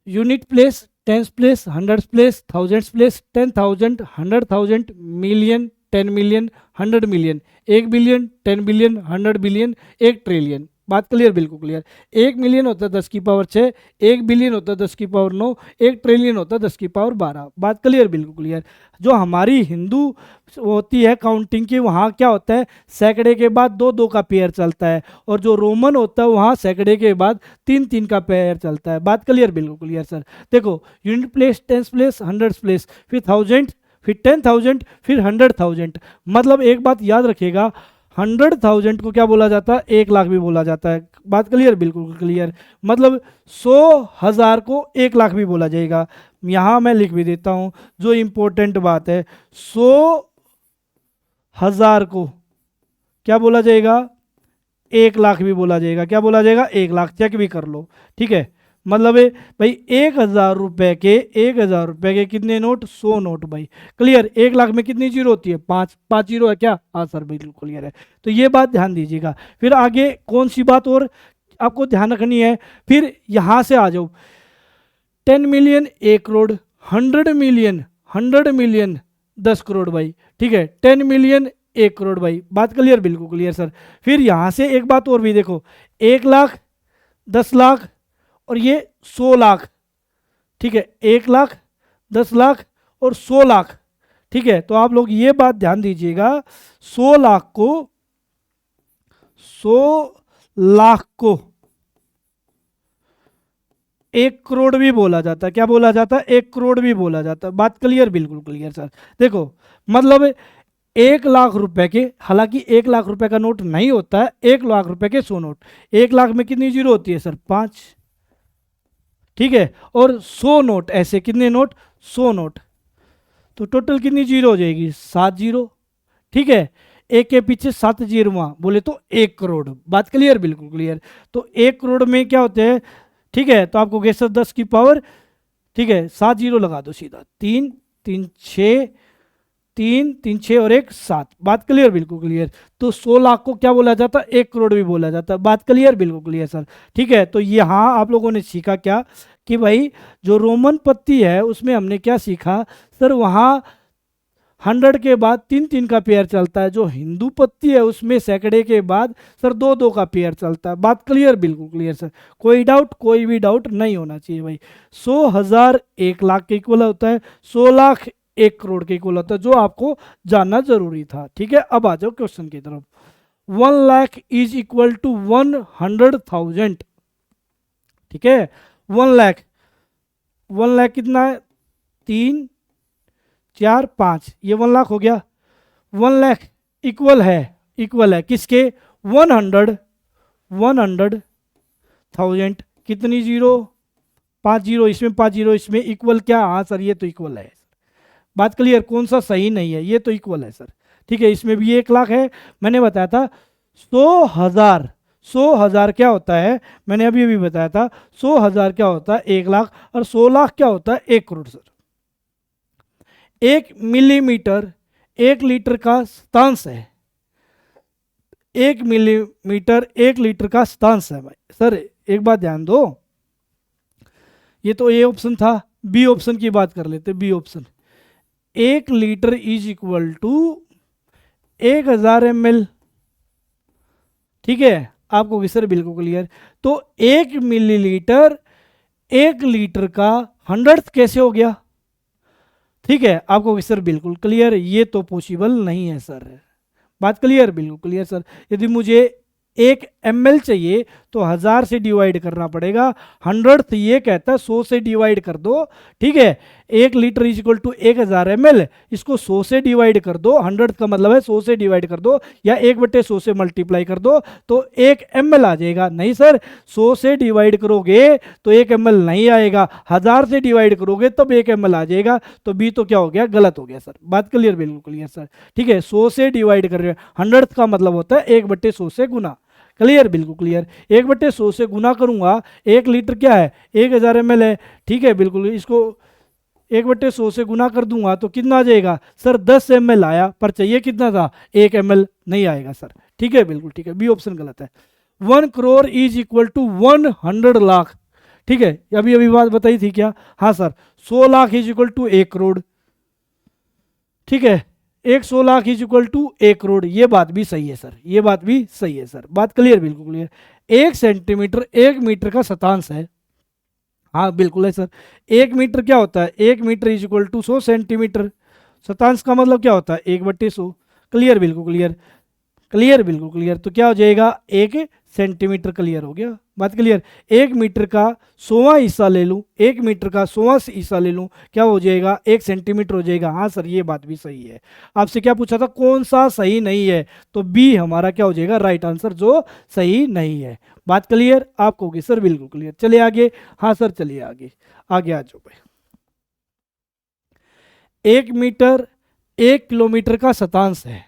unit place, tens place, hundreds place, thousands place, 10,000, 100,000, million, 10 million, 100 million, 1 billion, 10 billion, 100 billion, 1 trillion. बात क्लियर? बिल्कुल क्लियर। 1 मिलियन होता है 10 की पावर 6, 1 बिलियन होता है 10 की पावर 9, 1 ट्रिलियन होता है 10 की पावर 12। बात क्लियर? बिल्कुल क्लियर। जो हमारी हिंदू होती है काउंटिंग की, वहाँ क्या होता है? सैकड़े के बाद 2-2 का पेयर चलता है, और जो रोमन होता है वहाँ सैकड़े के बाद 3-3 का पेयर चलता है। बात क्लियर? बिल्कुल क्लियर सर। देखो unit place, tens place, hundreds place, फिर थाउजेंड, फिर 10,000, फिर 100,000। मतलब एक बात याद रखिएगा, 100,000 को क्या बोला जाता है? 1 लाख भी बोला जाता है। बात क्लियर? बिल्कुल क्लियर। मतलब 100,000 को 1 लाख भी बोला जाएगा। यहाँ मैं लिख भी देता हूँ जो इम्पोर्टेंट बात है, 100,000 को क्या बोला जाएगा? 1 लाख भी बोला जाएगा। क्या बोला जाएगा? 1 लाख। चेक भी कर लो। ठीक है मतलब है भाई 1,000 रुपए के कितने नोट? 100 नोट भाई। क्लियर? 1 लाख में कितनी जीरो होती है? 5 जीरो है क्या? हाँ सर बिल्कुल क्लियर है। तो ये बात ध्यान दीजिएगा। फिर आगे कौन सी बात और आपको ध्यान रखनी है? फिर यहाँ से आ जाओ, 10 मिलियन 1 करोड़, 100 मिलियन 10 करोड़ भाई। ठीक है 10 मिलियन 1 करोड़ भाई। बात क्लियर? बिल्कुल क्लियर सर। फिर यहाँ से एक बात और भी देखो, 1 लाख, 10 लाख और ये 100 लाख। ठीक है 1 लाख, 10 लाख और 100 लाख। ठीक है तो आप लोग ये बात ध्यान दीजिएगा, 100 लाख को 1 करोड़ भी बोला जाता है। क्या बोला जाता है? 1 करोड़ भी बोला जाता है। बात क्लियर? बिल्कुल क्लियर सर। देखो मतलब 1 लाख रुपए के, हालांकि 1 लाख रुपए का नोट नहीं होता है, 1 लाख रुपए के 100 नोट। 1 लाख में कितनी जीरो होती है सर? 5। ठीक है और 100 नोट, ऐसे कितने नोट? 100 नोट, तो टोटल कितनी जीरो हो जाएगी? 7 जीरो। ठीक है एक के पीछे 7 जीरो बोले तो 1 करोड़। बात क्लियर? बिल्कुल क्लियर। तो 1 करोड़ में क्या होते हैं? ठीक है तो आपको गेस 10 की पावर, ठीक है 7 जीरो लगा दो सीधा, 3 3 6, 3 3 6 और 1 7। बात क्लियर? बिल्कुल क्लियर। तो 100 लाख को क्या बोला जाता है? 1 करोड़ भी बोला जाता है। बात क्लियर? बिल्कुल क्लियर सर। ठीक है तो यहाँ आप लोगों ने सीखा क्या कि भाई जो रोमन पत्ती है उसमें हमने क्या सीखा सर? वहाँ 100 के बाद 3-3 का पेयर चलता है। जो हिंदू पत्ती है उसमें सैकड़े के बाद सर 2-2 का पेयर चलता है। बात क्लियर? बिल्कुल क्लियर सर। कोई डाउट? कोई भी डाउट नहीं होना चाहिए भाई। 100,000 1 लाख के इक्वल होता है, 100 लाख 1 करोड़ के इक्वल होता है, जो आपको जानना जरूरी था। ठीक है अब आ जाओ क्वेश्चन की तरफ। 1 लाख इज इक्वल टू 100,000। ठीक है 1 लाख, 1 लाख कितना है? 3 4 5, ये 1 लाख हो गया। 1 लाख इक्वल है किसके? 100,000। कितनी जीरो? 5 जीरो इसमें, 5 जीरो इसमें, इक्वल क्या? हाँ सर ये तो इक्वल है। बात क्लियर? कौन सा सही नहीं है? ये तो इक्वल है सर। ठीक है इसमें भी 1 लाख है। मैंने बताया था 100,000, 100,000 क्या होता है? मैंने अभी अभी बताया था 100,000 क्या होता है? 1 लाख। और 100 लाख क्या होता है? 1 करोड़ सर। 1 मिलीमीटर 1 लीटर का शतांश है। 1 मिलीमीटर 1 लीटर का शतांश है भाई। सर एक बात ध्यान दो, ये तो ए ऑप्शन था। बी ऑप्शन की बात कर लेते। B option, 1 litre is equal to 1000 ml। ठीक है आपको सर बिल्कुल क्लियर। तो 1 मिलीलीटर 1 लीटर का 100th कैसे हो गया? ठीक है आपको सर बिल्कुल क्लियर। ये तो पॉसिबल नहीं है सर। बात क्लियर, बिल्कुल क्लियर सर। यदि मुझे 1 ml चाहिए तो 1000 से डिवाइड करना पड़ेगा। 100th ये कहता है 100 से डिवाइड कर दो, ठीक है। 1 litre is equal to 1000 ml, इसको 100 से डिवाइड कर दो। 100th का मतलब है 100 से डिवाइड कर दो या 1/100 से मल्टीप्लाई कर दो तो 1 ml आ जाएगा। नहीं सर, 100 से डिवाइड करोगे तो 1 ml नहीं आएगा, 1000 से डिवाइड करोगे तब 1 ml आ जाएगा। तो बी तो क्या हो गया, गलत हो गया सर। बात क्लियर, बिल्कुल क्लियर सर, ठीक है। 100 से डिवाइड कर रहे हैं, 100th का मतलब होता है 1/100 से गुना। क्लियर, बिल्कुल क्लियर। 1/100 से गुना करूंगा, 1 लीटर क्या है, 1000 ml है, ठीक है, बिल्कुल। इसको 1/100 से गुना कर दूंगा तो कितना आ जाएगा सर, 10 ml आया, पर चाहिए कितना था, 1 ml नहीं आएगा सर, ठीक है, बिल्कुल ठीक है, बी ऑप्शन गलत है। 1 crore is equal to 100 lakh, ठीक है, अभी अभी बात बताई थी क्या, हाँ sir. 100 lakh is equal to 1 crore, ठीक है। 100 lakh is equal to 1 crore, ये बात भी सही है सर, ये बात भी सही है सर। बात क्लियर, बिल्कुल क्लियर। 1 सेंटीमीटर 1 मीटर का शतांश है, हाँ बिल्कुल है सर। 1 मीटर क्या होता है, 1 metre is equal to 100 centimetre. शतांश का मतलब क्या होता है, 1/100। क्लियर, बिल्कुल क्लियर, क्लियर, बिल्कुल क्लियर। तो क्या हो जाएगा, 1 सेंटीमीटर। क्लियर हो गया, बात क्लियर। 1 मीटर का 100वां हिस्सा ले लूँ, 1 मीटर का 100वां हिस्सा ले लूँ, क्या हो जाएगा, 1 सेंटीमीटर हो जाएगा। हाँ सर, ये बात भी सही है। आपसे क्या पूछा था, कौन सा सही नहीं है, तो बी हमारा क्या हो जाएगा, राइट आंसर, जो सही नहीं है। बात क्लियर आपको होगी सर, बिल्कुल क्लियर। चलिए आगे, हाँ सर चलिए आगे, आगे आ जाओ भाई। 1 मीटर 1 किलोमीटर का शतांश है।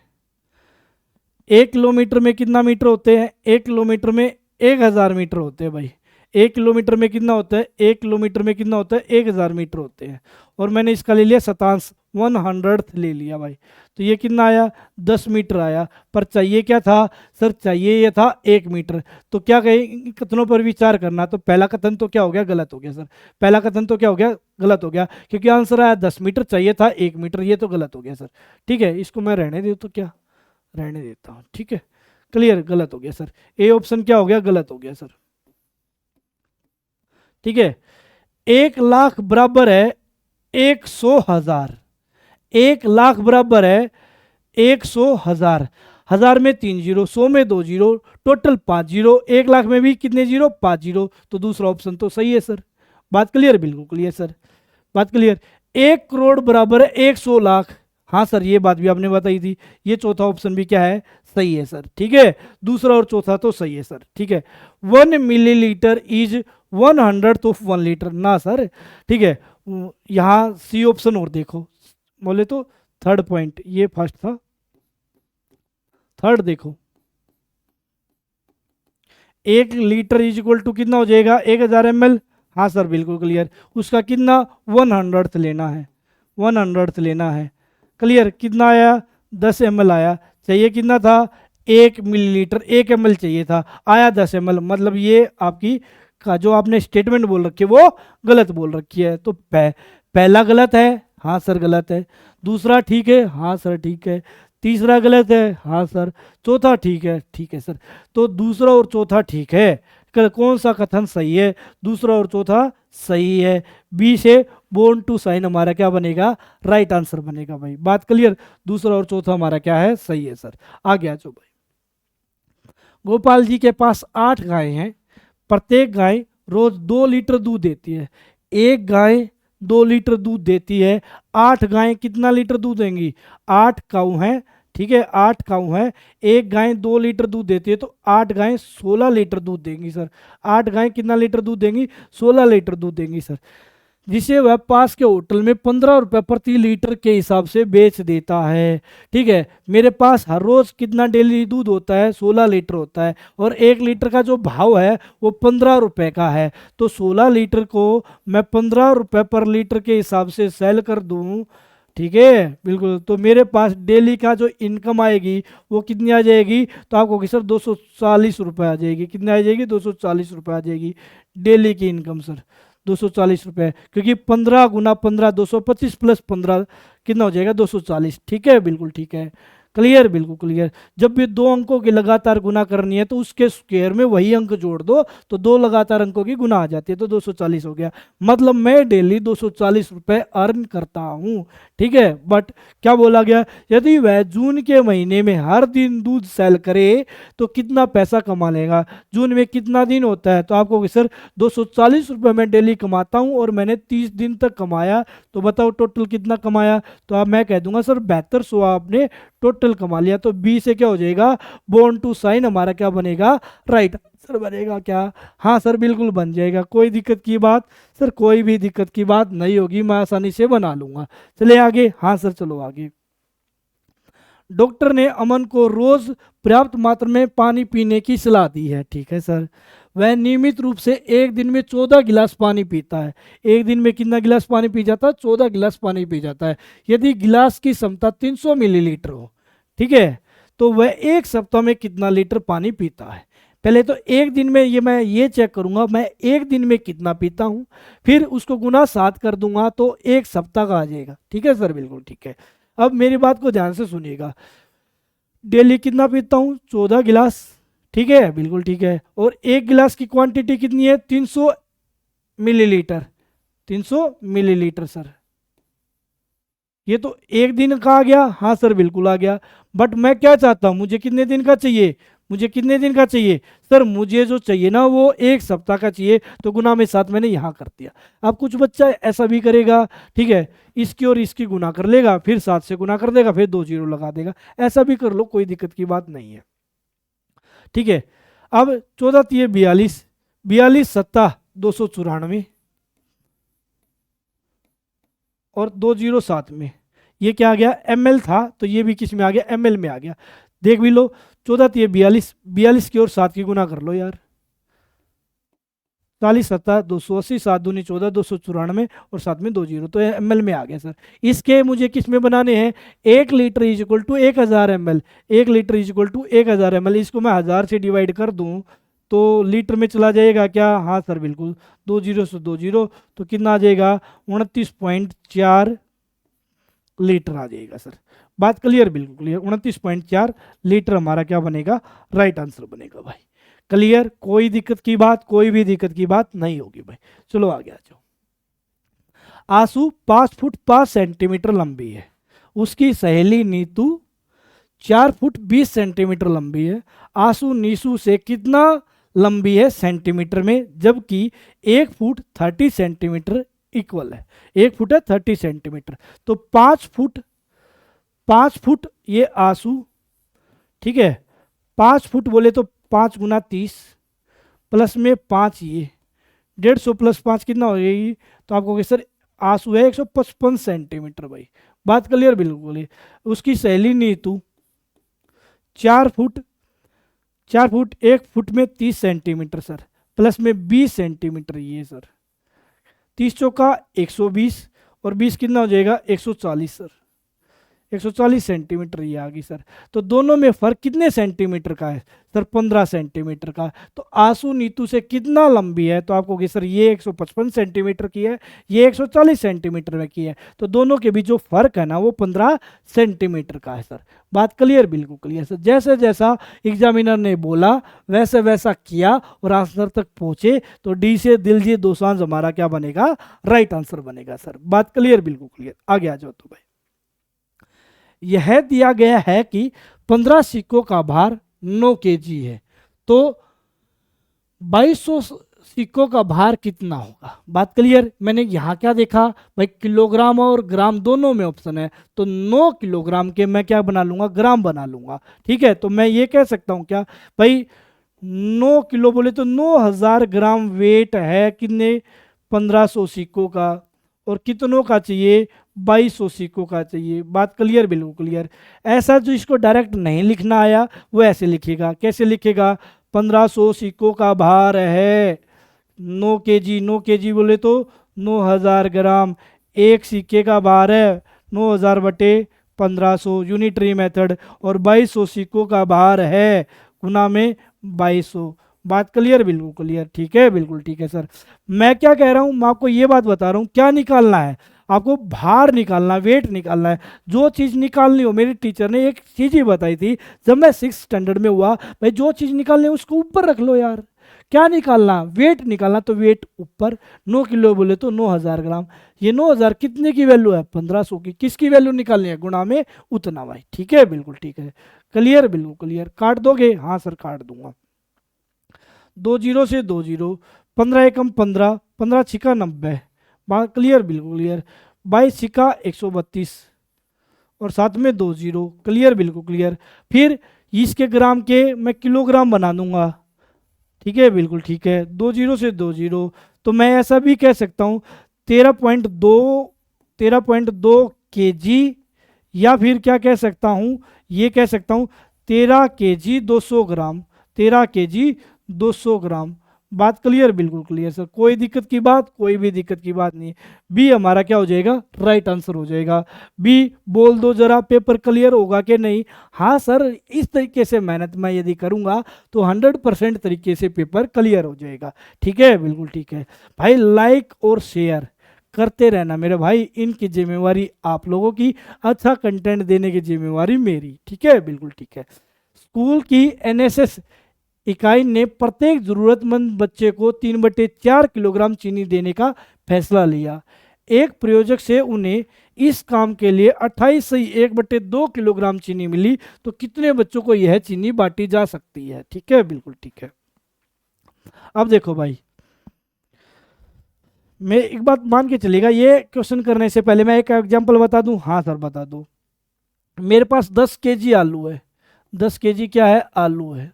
1 किलोमीटर में कितना मीटर होते हैं, 1 किलोमीटर में 1000 मीटर होते हैं भाई। 1 किलोमीटर में कितना होता है, 1 किलोमीटर में कितना होता है, 1000 मीटर होते हैं। और मैंने इसका ले लिया शतांश, 100th ले लिया भाई। तो ये कितना आया, 10 मीटर आया। पर चाहिए क्या था सर, चाहिए ये था 1 मीटर। तो क्या कहें, कथनों पर विचार करना। तो पहला कथन तो क्या हो गया, गलत हो गया सर। पहला कथन तो क्या हो गया, गलत हो गया, क्योंकि आंसर आया 10 मीटर, चाहिए था 1 मीटर, ये तो गलत हो गया सर। ठीक है, इसको मैं रहने दूँ तो क्या, रहने देता हूँ, ठीक है। क्लियर, गलत हो गया सर। ए ऑप्शन क्या हो गया, गलत हो गया सर, ठीक है। 1 लाख बराबर है 100,000, 1 लाख बराबर है 100,000। 1000 में 3 जीरो, 100 में 2 जीरो, टोटल 5 जीरो। 1 लाख में भी कितने जीरो, 5 जीरो। तो दूसरा ऑप्शन तो सही है सर। बात क्लियर, बिल्कुल क्लियर सर, बात क्लियर। 1 करोड़ बराबर है 100 लाख, हाँ सर, ये बात भी आपने बताई थी। ये चौथा ऑप्शन भी क्या है, सही है सर, ठीक है। दूसरा और चौथा तो सही है सर, ठीक है। 1 millilitre is 100th of 1 litre, ना सर, ठीक है। यहाँ सी ऑप्शन और देखो, बोले तो थर्ड पॉइंट, ये फर्स्ट था, थर्ड देखो। 1 लीटर इज इक्वल टू कितना हो जाएगा, 1000 ml, हाँ सर बिल्कुल क्लियर। उसका कितना 100th लेना है, 100th लेना है। क्लियर, कितना आया, 10 ml आया। चाहिए कितना था, 1 मिलीलीटर, 1 ml चाहिए था, आया 10 ml। मतलब ये आपकी का जो आपने स्टेटमेंट बोल रखी है वो गलत बोल रखी है। तो पहला गलत है, हाँ सर गलत है। दूसरा ठीक है, हाँ सर ठीक है। तीसरा गलत है, हाँ सर। चौथा ठीक है, ठीक है सर। तो दूसरा और चौथा ठीक है। कौन सा कथन सही है, दूसरा और चौथा सही है। बी से बोर्न टू साइन हमारा क्या बनेगा, राइट आंसर बनेगा भाई। बात क्लियर, दूसरा और चौथा हमारा क्या है, सही है सर। आगे आ जाओ भाई। गोपाल जी के पास 8 गायें हैं, प्रत्येक गाय रोज 2 लीटर दूध देती है। एक गाय 2 लीटर दूध देती है, 8 गायें कितना लीटर दूध देंगी, 8 काऊ हैं, ठीक है, 8 काऊ हैं। एक गाय 2 लीटर दूध देती है तो 8 गायें 16 लीटर दूध देंगी सर। 8 गायें कितना लीटर दूध देंगी, 16 लीटर दूध देंगी सर, जिसे वह पास के होटल में 15 रुपये प्रति लीटर के हिसाब से बेच देता है। ठीक है, मेरे पास हर रोज़ कितना डेली दूध होता है, 16 लीटर होता है, और 1 लीटर का जो भाव है वो 15 रुपये का है। तो 16 लीटर को मैं 15 रुपये पर लीटर के हिसाब से सेल कर दूँ, ठीक है, बिल्कुल। तो मेरे पास डेली का जो इनकम आएगी वो कितनी आ जाएगी, तो आपको कि सर 240 रुपये आ जाएगी। कितनी आ जाएगी, 240 रुपये आ जाएगी डेली की इनकम सर, 240 रुपये। क्योंकि 15 गुना 15 225 प्लस 15 कितना हो जाएगा, 240। ठीक है, बिल्कुल ठीक है, क्लियर, बिल्कुल क्लियर। जब भी दो अंकों की लगातार गुना करनी है तो उसके स्क्वायर में वही अंक जोड़ दो, तो दो लगातार अंकों की गुना आ जाती है, तो 240 हो गया। मतलब मैं डेली 240 रुपये अर्न करता हूँ, ठीक है। बट क्या बोला गया, यदि वह जून के महीने में हर दिन दूध सेल करे तो कितना पैसा कमा लेगा। जून में कितना दिन होता है, तो आपको कि सर 240 रुपये मैं डेली कमाता हूँ और मैंने 30 दिन तक कमाया, तो बताओ टोटल कितना कमाया। तो अब मैं कह दूंगा सर 7200 आपने टोटल कमा लिया। तो बी से क्या हो जाएगा, बोर्न टू साइन हमारा क्या बनेगा, राइट आंसर बनेगा क्या। हाँ सर बिल्कुल बन जाएगा, कोई दिक्कत की बात, सर कोई भी दिक्कत की बात नहीं होगी, मैं आसानी से बना लूंगा। चले आगे, हाँ सर चलो आगे। डॉक्टर ने अमन को रोज पर्याप्त मात्रा में पानी पीने की सलाह दी है, ठीक है सर। वह नियमित रूप से एक दिन में 14 गिलास पानी पीता है। एक दिन में कितना गिलास पानी पी जाता है, 14 गिलास पानी पी जाता है। यदि गिलास की क्षमता 300 मिलीलीटर हो, ठीक है, तो वह एक सप्ताह में कितना लीटर पानी पीता है। पहले तो एक दिन में ये मैं ये चेक करूंगा मैं एक दिन में कितना पीता हूँ, फिर उसको गुना 7 कर दूंगा तो एक सप्ताह का आ जाएगा, ठीक है सर बिल्कुल ठीक है। अब मेरी बात को ध्यान से सुनिएगा, डेली कितना पीता हूँ, 14 गिलास, ठीक है बिल्कुल ठीक है। और एक गिलास की क्वांटिटी कितनी है, 300 मिलीलीटर, 300 मिलीलीटर सर। ये तो एक दिन का आ गया, हाँ सर बिल्कुल आ गया। बट मैं क्या चाहता हूँ, मुझे कितने दिन का चाहिए, मुझे कितने दिन का चाहिए सर, मुझे जो चाहिए ना वो एक सप्ताह का चाहिए, तो गुना में 7 मैंने यहाँ कर दिया। अब कुछ बच्चा ऐसा भी करेगा, ठीक है, इसकी और इसकी गुना कर लेगा, फिर 7 से गुना कर देगा, फिर 2 जीरो लगा देगा, ऐसा भी कर लो, कोई दिक्कत की बात नहीं है, ठीक है। अब 14 तिये 42, 42 सत्ता 294 और 2 जीरो साथ में, ये क्या आ गया, ml था, तो ये भी किस में आ गया, ml में आ गया। देख भी लो, 14 तिये 42, 42 की और 7 की गुना कर लो यार, 40 सत्ता 280, 7 दूनी 14, 294 और साथ में 2 जीरो, तो ml में आ गया सर। इसके मुझे किस में बनाने हैं, 1 litre is equal to 1000 ml, 1 litre is equal to 1000 ml। इसको मैं 1000 से डिवाइड कर दूं तो लीटर में चला जाएगा क्या, हाँ सर बिल्कुल, 2 जीरो से 2 जीरो, तो कितना आ जाएगा, 29.4 लीटर आ जाएगा सर। बात क्लियर, बिल्कुल क्लियर, 29.4 लीटर हमारा क्या बनेगा, राइट आंसर बनेगा भाई। क्लियर, कोई दिक्कत की बात, कोई भी दिक्कत की बात नहीं होगी भाई। चलो आगे आ जाओ। आंसू 5 फुट 5 सेंटीमीटर लंबी है, उसकी सहेली नीतू 4 फुट 20 सेंटीमीटर लंबी है। आंसू नीसू से कितना लंबी है सेंटीमीटर में, जबकि 1 फुट 30 सेंटीमीटर इक्वल है, 1 फुट है 30 सेंटीमीटर, तो 5 फुट, 5 फुट ये आंसू, ठीक है, 5 फुट बोले तो 5 गुना 30 प्लस में 5 ये 150 प्लस 5 कितना हो जाएगी, तो आपको सर आंसू है 155 सेंटीमीटर भाई। बात क्लियर, बिल्कुल। उसकी सहेली नीतू 4 फुट, 4 फुट 1 फुट में 30 सेंटीमीटर सर, प्लस में 20 सेंटीमीटर ये सर, 30 चौका 120 और 20 कितना हो जाएगा, 140 सर, 140 सेंटीमीटर ये आ गई सर। तो दोनों में फर्क कितने सेंटीमीटर का है सर, 15 सेंटीमीटर का। तो आंसू नीतू से कितना लंबी है, तो आपको कि सर ये 155 सेंटीमीटर की है, ये 140 सेंटीमीटर में की है, तो दोनों के बीच जो फर्क है ना वो 15 सेंटीमीटर का है सर। बात क्लियर, बिल्कुल क्लियर सर। जैसे जैसा एग्जामिनर ने बोला वैसे वैसा किया और आंसर तक पहुंचे, तो डी से दिलजीत दोसांझ हमारा क्या बनेगा, राइट आंसर बनेगा सर। बात क्लियर, बिल्कुल क्लियर। आगे आ जाओ तो भाई, यह दिया गया है कि 15 सिक्कों का भार 9 केजी है, तो 2200 सिक्कों का भार कितना होगा। बात क्लियर। मैंने यहाँ क्या देखा भाई, किलोग्राम और ग्राम दोनों में ऑप्शन है, तो 9 किलोग्राम के मैं क्या बना लूँगा, ग्राम बना लूँगा, ठीक है। तो मैं ये कह सकता हूँ क्या भाई, 9 किलो बोले तो 9000 ग्राम वेट है कितने, 1500 सिक्कों का, और कितनों का चाहिए, 2200 सिक्कों का चाहिए। बात क्लियर, बिल्कुल क्लियर। ऐसा जो इसको डायरेक्ट नहीं लिखना आया वो ऐसे लिखेगा, कैसे लिखेगा, 1500 सिक्कों का भार है 9 केजी, 9 केजी बोले तो 9000 ग्राम, एक सिक्के का भार है 9000 बटे 1500 यूनिटरी मेथड, और 2200 सिक्कों का भार है गुना में 2200। बात क्लियर, बिल्कुल क्लियर, ठीक है, बिल्कुल ठीक है सर। मैं क्या कह रहा हूँ, मैं आपको ये बात बता रहा हूँ, क्या निकालना है, आपको भार निकालना, वेट निकालना है। जो चीज़ निकालनी हो, मेरी टीचर ने एक चीज़ ही बताई थी जब मैं 6 स्टैंडर्ड में हुआ, भाई जो चीज़ निकालनी है उसको ऊपर रख लो यार। क्या निकालना, वेट निकालना, तो वेट ऊपर। 9 किलो बोले तो 9,000 ग्राम। ये 9,000 कितने की वैल्यू है, 1,500 की। किसकी वैल्यू निकालनी है, गुणा में उतना भाई। ठीक है, बिल्कुल ठीक है, क्लियर, बिल्कुल क्लियर। काट दोगे, हाँ सर काट दूंगा। 2 जीरो से 2 जीरो, 15 एकम 15, 15 छिका 90, बात क्लियर, बिल्कुल क्लियर। 22 छिका 132 और साथ में 2 जीरो, क्लियर, बिल्कुल क्लियर। फिर इसके ग्राम के मैं किलोग्राम बना दूंगा। ठीक है, बिल्कुल ठीक है। 2 जीरो से 2 जीरो, तो मैं ऐसा भी कह सकता हूँ 13.2 या फिर क्या कह सकता हूँ, ये कह सकता हूँ 13 kg 200 ग्राम, 13 kg 200 ग्राम। बात क्लियर, बिल्कुल क्लियर सर, कोई दिक्कत की बात, कोई भी दिक्कत की बात नहीं। बी हमारा क्या हो जाएगा, राइट आंसर हो जाएगा। बी बोल दो जरा, पेपर क्लियर होगा कि नहीं। हाँ सर, इस तरीके से मेहनत मैं यदि करूँगा तो 100% तरीके से पेपर क्लियर हो जाएगा। ठीक है, बिल्कुल ठीक है भाई। लाइक और शेयर करते रहना मेरे भाई, इनकी जिम्मेवारी आप लोगों की, अच्छा कंटेंट देने की जिम्मेवारी मेरी। ठीक है, बिल्कुल ठीक है। स्कूल की एनएसएस इकाई ने प्रत्येक जरूरतमंद बच्चे को 3/4 किलोग्राम चीनी देने का फैसला लिया। एक प्रयोजक से उन्हें इस काम के लिए 28 से 1/2 किलोग्राम चीनी मिली, तो कितने बच्चों को यह चीनी बांटी जा सकती है। ठीक है, बिल्कुल ठीक है। अब देखो भाई, मैं एक बात मान के चलेगा, ये क्वेश्चन करने से पहले मैं एक एग्जांपल बता दूं। हाँ सर बता दूं। मेरे पास 10 kg आलू है, 10 kg क्या है, आलू है,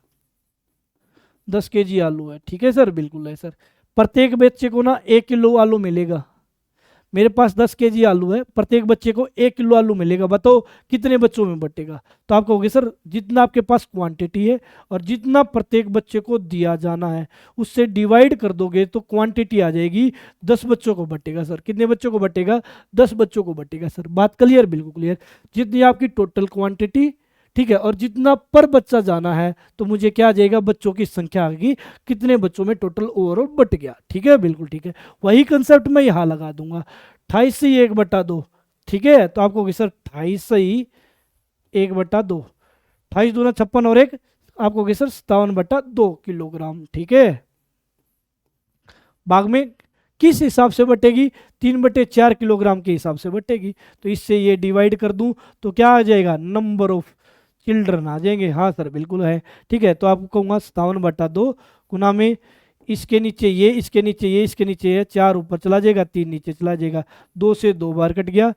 10 kg आलू है। ठीक है सर, बिल्कुल है सर। प्रत्येक बच्चे को ना 1 किलो आलू मिलेगा। मेरे पास 10 kg आलू है, प्रत्येक बच्चे को 1 किलो आलू मिलेगा। बताओ कितने बच्चों में बटेगा। तो आप कहोगे सर जितना आपके पास क्वांटिटी है और जितना प्रत्येक बच्चे को दिया जाना है उससे डिवाइड कर दोगे तो क्वांटिटी आ जाएगी। 10 बच्चों को बटेगा सर, कितने बच्चों को बटेगा, 10 बच्चों को बटेगा सर। बात क्लियर, बिल्कुल क्लियर। जितनी आपकी टोटल क्वांटिटी, ठीक है, और जितना पर बच्चा जाना है तो मुझे क्या आ जाएगा, बच्चों की संख्या आ गई, कितने बच्चों में टोटल ओवरऑल बट गया। ठीक है, बिल्कुल ठीक है। वही कंसेप्ट मैं यहाँ लगा दूंगा, 28 से 1/2। ठीक है, तो आपको सर 28 से 1/2, 28 दूना 56 और एक, आपको सर 57/2 किलोग्राम। ठीक है, भाग में किस हिसाब से बटेगी, 3/4 किलोग्राम के हिसाब से बटेगी। तो इससे ये डिवाइड कर दूं तो क्या आ जाएगा, नंबर ऑफ चिल्ड्रन आ जाएंगे। हाँ सर बिल्कुल है। ठीक है, तो आपको कहूँगा 57/2 गुना में इसके नीचे ये, इसके नीचे ये, इसके नीचे ये, 4 ऊपर चला जाएगा, 3 नीचे चला जाएगा, 2 से 2 बार कट गया,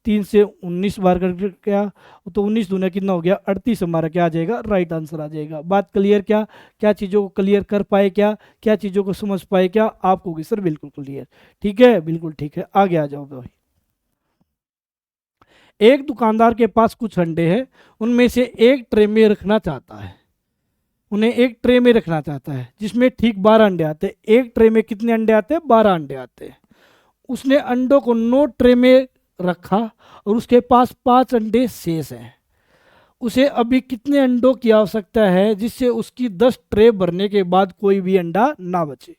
3 से 19 बार कट गया, तो 19 दूना कितना हो गया, 38 हमारा क्या आ जाएगा, राइट आंसर आ जाएगा। बात क्लियर, क्या क्या चीज़ों को क्लियर कर पाए, क्या क्या चीज़ों को समझ पाए, क्या आपको होगी सर, बिल्कुल क्लियर। ठीक है, बिल्कुल ठीक है, आगे आ जाओ भाई। एक दुकानदार के पास कुछ अंडे हैं, उनमें से एक ट्रे में रखना चाहता है, उन्हें एक ट्रे में रखना चाहता है जिसमें ठीक 12 अंडे आते हैं। एक ट्रे में कितने अंडे आते हैं, 12 अंडे आते हैं। उसने अंडों को 9 ट्रे में रखा और उसके पास 5 अंडे शेष हैं। उसे अभी कितने अंडों की आवश्यकता है जिससे उसकी 10 ट्रे भरने के बाद कोई भी अंडा ना बचे।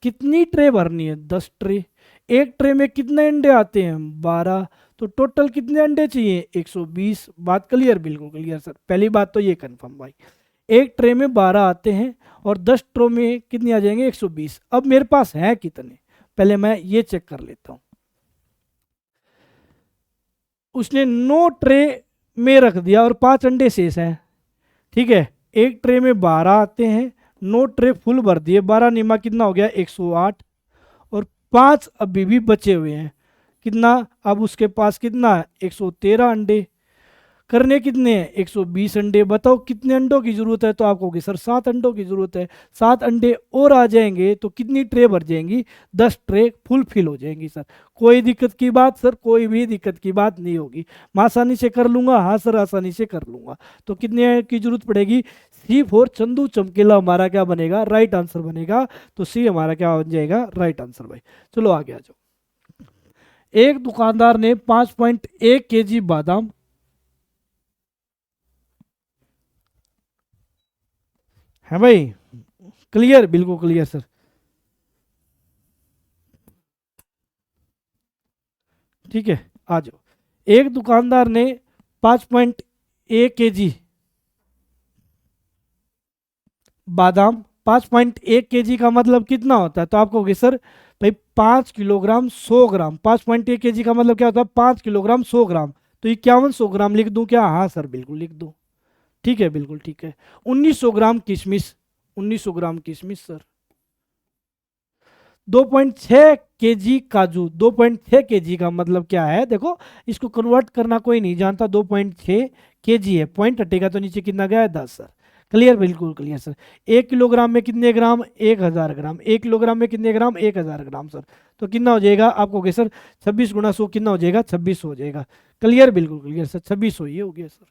कितनी ट्रे भरनी है, 10 ट्रे। एक ट्रे में कितने अंडे आते हैं, 12। तो टोटल कितने अंडे चाहिए, 120। बात क्लियर, बिल्कुल क्लियर सर। पहली बात तो ये कंफर्म भाई, एक ट्रे में 12 आते हैं और 10 ट्रो में कितने आ जाएंगे, 120। अब मेरे पास है कितने, पहले मैं ये चेक कर लेता हूँ। उसने 9 ट्रे में रख दिया और 5 अंडे शेष हैं। ठीक है, एक ट्रे में 12 आते हैं, 9 ट्रे फुल भर दिए, 12 निमा कितना हो गया, 108, और 5 अभी भी बचे हुए हैं। कितना, अब उसके पास कितना है, 113 अंडे। करने कितने हैं, 120 अंडे। बताओ कितने अंडों की जरूरत है, तो आप कहोगे सर 7 अंडों की जरूरत है। 7 अंडे और आ जाएंगे तो कितनी ट्रे भर जाएंगी, 10 ट्रे फुल फिल हो जाएंगी सर। कोई दिक्कत की बात सर, कोई भी दिक्कत की बात नहीं होगी, मैं आसानी से कर लूंगा। हाँ सर आसानी से कर लूंगा। तो कितने की जरूरत पड़ेगी, सी फॉर चंदू चमकेला हमारा क्या बनेगा, राइट आंसर बनेगा। तो सी हमारा क्या बन जाएगा, राइट आंसर भाई। चलो आगे आ जाओ। एक दुकानदार ने 5.1 kg बादाम, है भाई, क्लियर, बिल्कुल क्लियर सर। ठीक है, आ जाओ। एक दुकानदार ने 5.1 kg बादाम, 5.1 kg का मतलब कितना होता है? तो आपको कहोगे सर भाई 5 किलोग्राम 100 ग्राम, 5.1 kg का मतलब क्या होता है? 5 किलोग्राम 100 ग्राम, तो 5100 ग्राम लिख दूं क्या? हाँ सर बिल्कुल लिख दो। ठीक है, बिल्कुल ठीक है। 1900 ग्राम किशमिश, 1900 ग्राम किशमिश सर। 2.6 केजी काजू, 2.6 केजी का मतलब क्या है? देखो इसको कन्वर्ट करना कोई नहीं जानता, 2.6 केजी है, पॉइंट हटेगा तो नीचे कितना गया है? 10 सर। क्लियर, बिल्कुल क्लियर सर। 1 किलोग्राम में कितने ग्राम? 1000 ग्राम। 1 किलोग्राम में कितने ग्राम? 1000 ग्राम सर। तो कितना हो जाएगा आपको? के सर 26 गुना 100 कितना हो जाएगा? 2600 हो जाएगा। क्लियर, बिल्कुल क्लियर सर, 2600 ये हो गया सर।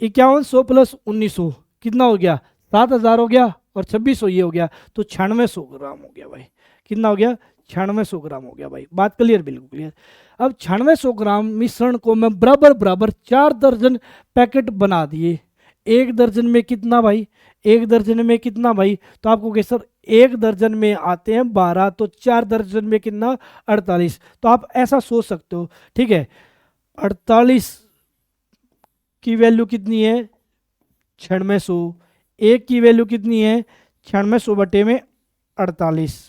5100 प्लस 1900 कितना हो गया? 7000 हो गया, और 2600 ये हो गया, तो 9600 ग्राम हो गया भाई। कितना हो गया? 9600 ग्राम हो गया भाई। बात क्लियर, बिल्कुल क्लियर। अब 9600 ग्राम मिश्रण को मैं बराबर बराबर 4 दर्जन पैकेट बना दिए। एक दर्जन में कितना भाई? एक दर्जन में कितना भाई? तो आपको कहे सर एक दर्जन में आते हैं 12, तो 4 दर्जन में कितना? 48। तो आप ऐसा सोच सकते हो, ठीक है, 48 की वैल्यू कितनी है? 9600। एक की वैल्यू कितनी है? 9600 बटे में 48।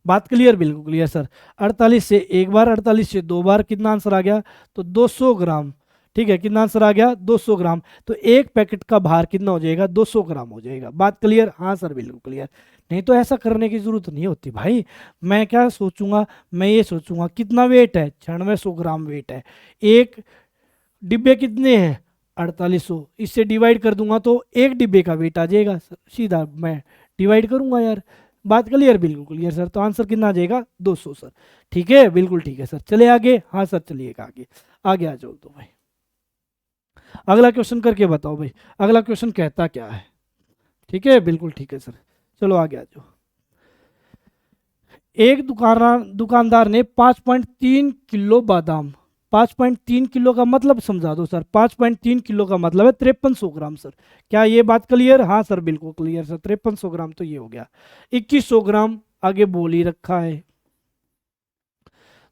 बात क्लियर, बिल्कुल क्लियर सर। 48 से एक बार, 48 से दो बार, कितना आंसर आ गया? तो 200 ग्राम। ठीक है, कितना आंसर आ गया? 200 ग्राम। तो एक पैकेट का भार कितना हो जाएगा? 200 ग्राम हो जाएगा। बात क्लियर? हाँ सर बिल्कुल क्लियर। नहीं तो ऐसा करने की जरूरत नहीं होती भाई। मैं क्या सोचूंगा? मैं ये सोचूंगा कितना वेट है? 9600 ग्राम वेट है। एक डिब्बे कितने हैं? 4800। इससे डिवाइड कर दूंगा तो एक डिब्बे का वेट आ जाएगा सर। सीधा मैं डिवाइड करूंगा यार। बात क्लियर, बिल्कुल क्लियर सर। तो आंसर कितना आ जाएगा? 200 सर। ठीक है, बिल्कुल ठीक है सर। चले आगे। हाँ सर चलिएगा आगे। आगे आ जाओ तो भाई, अगला क्वेश्चन करके बताओ भाई, अगला क्वेश्चन कहता क्या है? ठीक है, बिल्कुल ठीक है सर। चलो आगे आ जाओ। एक दुकानदार ने 5.3 किलो बादाम, 5.3 किलो का मतलब समझा दो सर। 5.3 किलो का मतलब है 5300 ग्राम सर। क्या ये बात क्लियर? हाँ सर बिल्कुल क्लियर सर। 5300 ग्राम तो ये हो गया। 2100 ग्राम आगे बोल ही रखा है।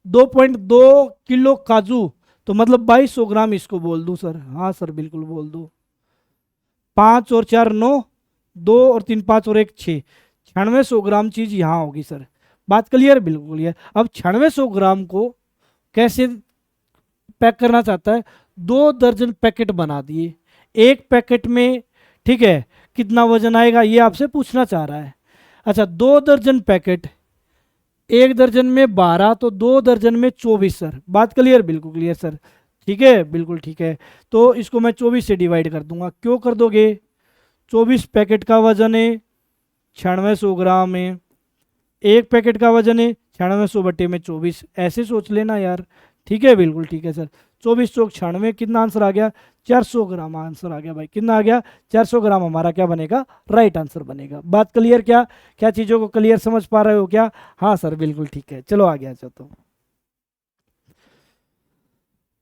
2.2 किलो काजू, तो मतलब 2200 ग्राम इसको बोल दूं सर? हाँ सर बिल्कुल बोल दो। 5 और 4 9, 2 और 3 5 और 1 6, 9600 ग्राम चीज यहाँ होगी सर। बात क्लियर, बिल्कुल क्लियर। अब 9600 ग्राम को कैसे पैक करना चाहता है? 2 दर्जन पैकेट बना दिए। एक पैकेट में, ठीक है, कितना वजन आएगा ये आपसे पूछना चाह रहा है। अच्छा, 2 दर्जन पैकेट, एक दर्जन में 12, तो 2 दर्जन में 24 सर। बात क्लियर, बिल्कुल क्लियर सर। ठीक है, बिल्कुल ठीक है। तो इसको मैं 24 से डिवाइड कर दूंगा। क्यों कर दोगे? 24 पैकेट का वजन है 9600 ग्राम है, एक पैकेट का वजन है 9600 बटे में 24, ऐसे सोच लेना यार। ठीक है, बिल्कुल ठीक है सर। 24 चौक 96, कितना आंसर आ गया? 400 ग्राम आंसर आ गया भाई। कितना आ गया? 400 ग्राम हमारा क्या बनेगा? राइट आंसर बनेगा। बात क्लियर? क्या क्या चीज़ों को क्लियर समझ पा रहे हो क्या? हाँ सर बिल्कुल ठीक है। चलो आगे आ जाता हूँ।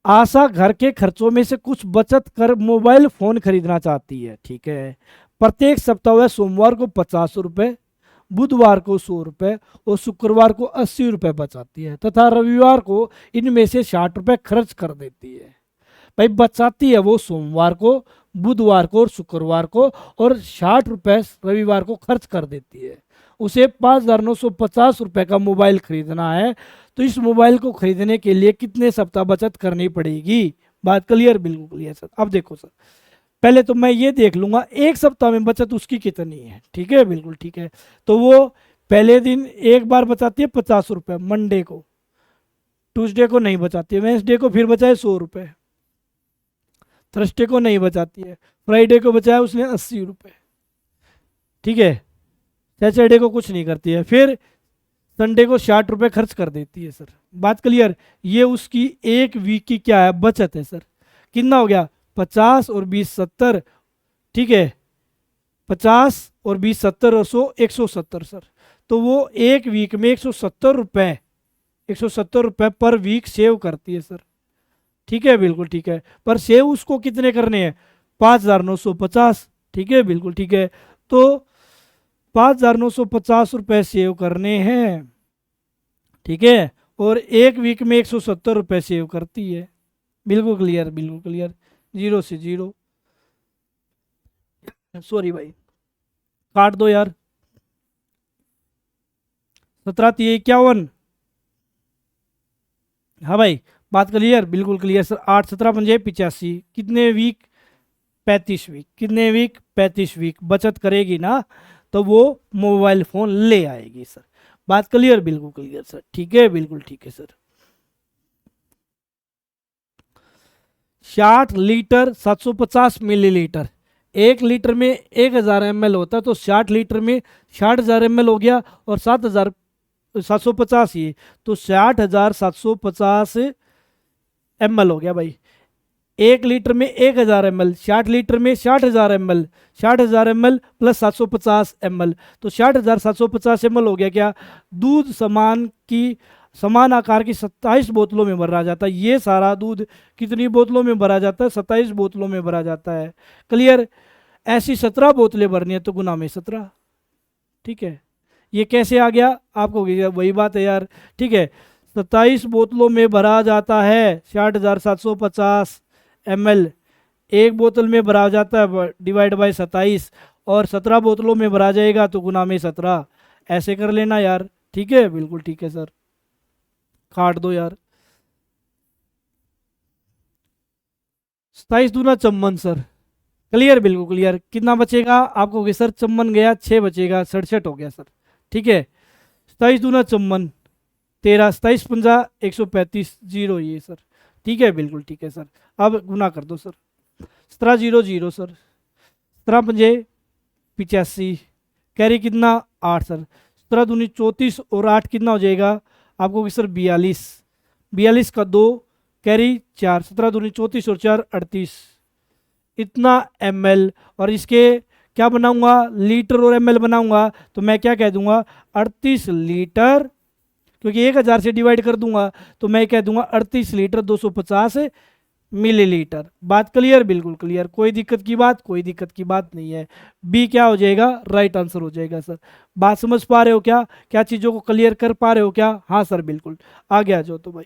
आशा घर के खर्चों में से कुछ बचत कर मोबाइल फोन खरीदना चाहती है। ठीक है, प्रत्येक सप्ताह वह सोमवार को 50 रुपये, बुधवार को 100 रुपये और शुक्रवार को 80 रुपये बचाती है, तथा रविवार को इनमें से 60 रुपये खर्च कर देती है। भाई बचाती है वो सोमवार को, बुधवार को और शुक्रवार को, और 60 रुपये रविवार को खर्च कर देती है। उसे 5950 रुपये का मोबाइल खरीदना है, तो इस मोबाइल को खरीदने के लिए कितने सप्ताह बचत करनी पड़ेगी? बात क्लियर, बिल्कुल क्लियर सर। अब देखो सर, पहले तो मैं ये देख लूंगा एक सप्ताह में बचत उसकी कितनी है। ठीक है, बिल्कुल ठीक है। तो वो पहले दिन एक बार बचाती है 50 रुपये, मंडे को, ट्यूसडे को नहीं बचाती है, वेंसडे को फिर बचाए 100 रुपये, थर्सडे को नहीं बचाती है, फ्राइडे को बचाया उसने 80 रुपये। ठीक है, सैटरडे को कुछ नहीं करती है, फिर संडे को 60 रुपये खर्च कर देती है सर। बात क्लियर? ये उसकी एक वीक की क्या है? बचत है सर। कितना हो गया? 50 और 20 70। ठीक है, 50 और 20 70 और 100 170 सर। तो वो एक वीक में 170 रुपये, 170 रुपये पर वीक सेव करती है सर। ठीक है, बिल्कुल ठीक है। पर सेव उसको कितने करने हैं? 5950। ठीक है, बिल्कुल ठीक है। तो 5,950 रुपये सेव करने हैं, ठीक है, और एक वीक में 170 रुपये सेव करती है। बिल्कुल क्लियर, बिल्कुल क्लियर। 0 से 0, सॉरी भाई, काट दो यार। 17×3 = 51। हाँ भाई, बात क्लियर, बिल्कुल क्लियर सर। 8×17 = 85। कितने वीक? 35 वीक। कितने वीक? 35 वीक बचत करेगी ना, तो वो मोबाइल फ़ोन ले आएगी सर। बात क्लियर, बिल्कुल क्लियर सर। ठीक है, बिल्कुल ठीक है सर। 60 लीटर 750 मिलीलीटर, 1 लीटर में 1000 ml होता, तो 60 लीटर में 60,000 ml हो गया, और 7,750 ये, तो 60,750 ml हो गया भाई। 1 लीटर में 1000 ml, 60 लीटर में 60,000 ml, 60,000 ml प्लस 750 ml, तो 60,750 ml हो गया क्या? दूध समान आकार की 27 बोतलों में भरा जाता है। ये सारा दूध कितनी बोतलों में भरा जाता है? 27 बोतलों में भरा जाता है। क्लियर? ऐसी 17 बोतलें भरनी है तो गुना में 17। ठीक है, ये कैसे आ गया आपको? वही बात है यार। ठीक है, 27 बोतलों में भरा जाता है 60,750 ml, एक बोतल में भरा जाता है डिवाइड बाय 27, और 17 बोतलों में भरा जाएगा तो गुना में 17। ऐसे कर लेना यार। ठीक है, बिल्कुल ठीक है सर। काट दो यार। 27×2 = 54 सर। क्लियर, बिल्कुल क्लियर। कितना बचेगा आपको? कि सर 54 गया, 6 बचेगा, 67 हो गया सर। ठीक है, 27×2 = 54, 13, 27×5 = 135, 0 ये सर। ठीक है, बिल्कुल ठीक है सर। अब गुना कर दो सर। 17×0 सर, 17×5 = 85, कैरी कितना? 8 सर। 17×2 = 34, और 8 कितना हो जाएगा आपको? कि सर 42, 42 का 2, कैरी 4, 17×2 = 34 और 4 = 38, इतना ml। और इसके क्या बनाऊंगा? लीटर और ml बनाऊंगा, तो मैं क्या कह दूंगा? 38 लीटर, क्योंकि 1000 से डिवाइड कर दूंगा, तो मैं कह दूंगा 38 लीटर 250 मिलीलीटर। बात क्लियर, बिल्कुल क्लियर। कोई दिक्कत की बात? कोई दिक्कत की बात नहीं है। बी क्या हो जाएगा? राइट आंसर हो जाएगा सर। बात समझ पा रहे हो क्या? क्या चीज़ों को क्लियर कर पा रहे हो क्या? हाँ सर, बिल्कुल। आगे आ जाओ तो भाई।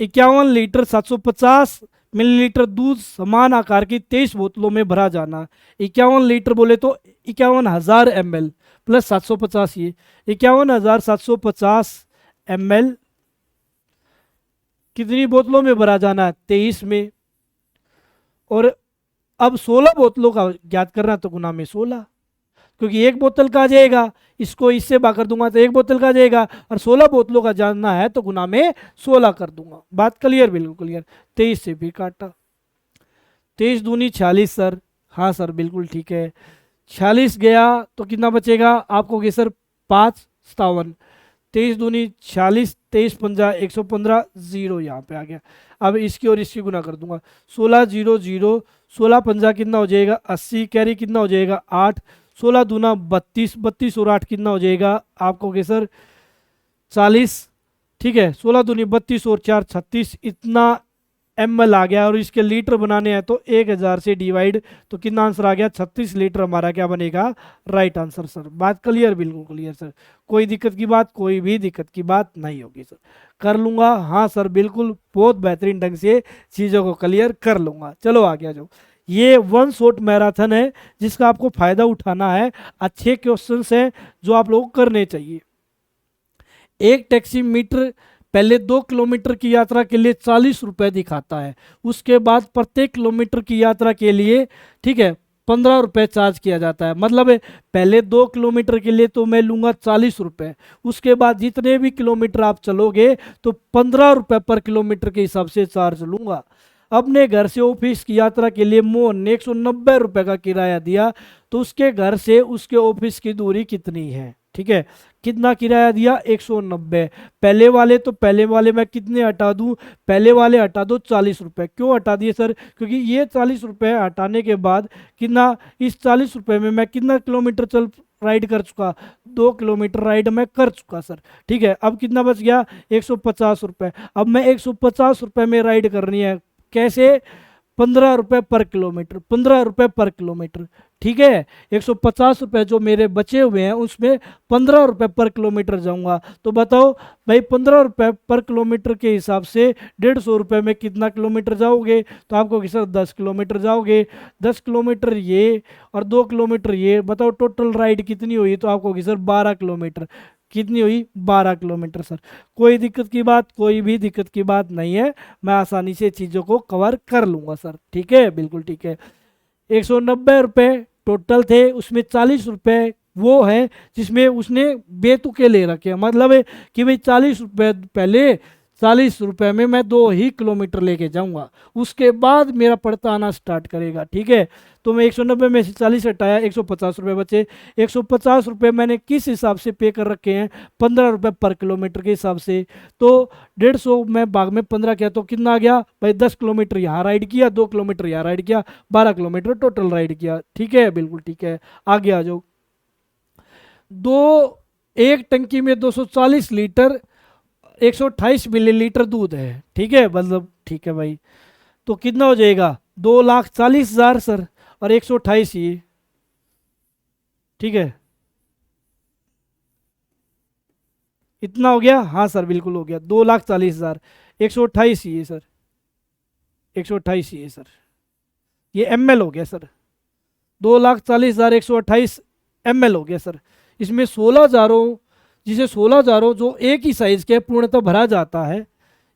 51 लीटर 750 मिलीलीटर दूध समान आकार की 23 बोतलों में भरा जाना। 51 लीटर बोले तो 51,000 ml प्लस 750, ये 51,750 ml कितनी बोतलों में भरा जाना है? 23 में। और अब 16 बोतलों का ज्ञात करना, तो गुना में 16, क्योंकि एक बोतल का आ जाएगा, इसको इससे भाग कर दूंगा तो एक बोतल का आ जाएगा, और 16 बोतलों का जानना है तो गुना में 16 कर दूंगा। बात क्लियर, बिल्कुल क्लियर। 23 से भी काटा। 23×2 = 46 सर। हाँ सर, बिल्कुल ठीक है। 46 गया तो कितना बचेगा आपको? कि सर 5, 57। 23×2 = 46, 23×5 = 115, 0 यहाँ पे आ गया। अब इसकी और इसकी गुना कर दूंगा। 16×0 16×5 कितना हो जाएगा? 80, कैरी कितना हो जाएगा? 8, 16×2 = 32, 32 और 8 कितना हो जाएगा आपको? कि सर 40। ठीक है, 16×2 = 32 और 4 36, इतना ml आ गया। और इसके लीटर बनाने हैं तो 1000 से डिवाइड, तो कितना आंसर आ गया? 36 लीटर हमारा क्या बनेगा? Right answer sir. बात क्लियर, बिल्कुल क्लियर सर। कोई दिक्कत की बात? कोई भी दिक्कत की बात नहीं होगी सर। कर लूँगा, हाँ सर, बिल्कुल बहुत बेहतरीन ढंग से चीज़ों को क्लियर कर लूँगा। चलो आगे आ जाओ। ये 1 शॉट मैराथन है जिसका आपको फ़ायदा उठाना है। अच्छे क्वेश्चंस हैं जो आप लोगों को करने चाहिए। एक टैक्सी मीटर पहले 2 किलोमीटर की यात्रा के लिए 40 रुपये दिखाता है, उसके बाद प्रत्येक किलोमीटर की यात्रा के लिए, ठीक है, 15 रुपये चार्ज किया जाता है। मतलब पहले 2 किलोमीटर के लिए तो मैं लूँगा 40 रुपये, उसके बाद जितने भी किलोमीटर आप चलोगे तो 15 रुपये पर किलोमीटर के हिसाब से चार्ज लूँगा। अपने घर से ऑफिस की यात्रा के लिए मोहन ने 190 रुपये का किराया दिया, तो उसके घर से उसके ऑफिस की दूरी कितनी है? ठीक है, कितना किराया दिया? 190। पहले वाले मैं कितने हटा दूं? पहले वाले हटा दो 40 रुपये। क्यों हटा दिए सर? क्योंकि ये 40 रुपये हटाने के बाद कितना, इस 40 रुपये में मैं कितना किलोमीटर राइड कर चुका? 2 किलोमीटर राइड मैं कर चुका सर। ठीक है, अब कितना बच गया? 150 रुपये। अब मैं 150 रुपये में राइड करनी है। कैसे? 15 रुपये पर किलोमीटर, 15 रुपये पर किलोमीटर। ठीक है। 150 रुपये जो मेरे बचे हुए हैं उसमें 15 रुपये पर किलोमीटर जाऊंगा। तो बताओ भाई 15 रुपये पर किलोमीटर के हिसाब से 150 रुपये में कितना किलोमीटर जाओगे? तो आपको कि सर 10 किलोमीटर जाओगे। 10 किलोमीटर ये और 2 किलोमीटर ये, बताओ टोटल राइड कितनी हुई? तो आपको कि सर 12 किलोमीटर। कितनी हुई? 12 किलोमीटर सर। कोई दिक्कत की बात, कोई भी दिक्कत की बात नहीं है, मैं आसानी से चीज़ों को कवर कर लूँगा सर। ठीक है, बिल्कुल ठीक है। 190 रुपये टोटल थे, उसमें 40 रुपये वो है जिसमें उसने बेतुके ले रखे हैं, मतलब है कि भाई 40 रुपये पहले, 40 रुपये में मैं 2 ही किलोमीटर लेके जाऊंगा, उसके बाद मेरा पड़ता आना स्टार्ट करेगा। ठीक है, तो मैं 190 में से 40 हटाया, 150 रुपये बचे। 150 रुपये मैंने किस हिसाब से पे कर रखे हैं? 15 रुपये पर किलोमीटर के हिसाब से। तो 150 में भाग में 15 किया तो कितना आ गया भाई? 10 किलोमीटर यहाँ राइड किया, 2 किलोमीटर यहाँ राइड किया, 12 किलोमीटर टोटल राइड किया। ठीक है, बिल्कुल ठीक है। आगे आ जाओ। एक टंकी में 240 लीटर 128 मिलीलीटर दूध है। ठीक है, मतलब ठीक है भाई। तो कितना हो जाएगा? 2,40,000 सर, और 128 ये। ठीक है, इतना हो गया? हाँ सर बिल्कुल हो गया, 2,40,000। 128 ये सर, 128 ये सर, ये ml हो गया सर। 2,40,000 128 ml हो गया सर। इसमें 16 जारों, जिसे 16 जारों जो एक ही साइज के पूर्णतः भरा जाता है,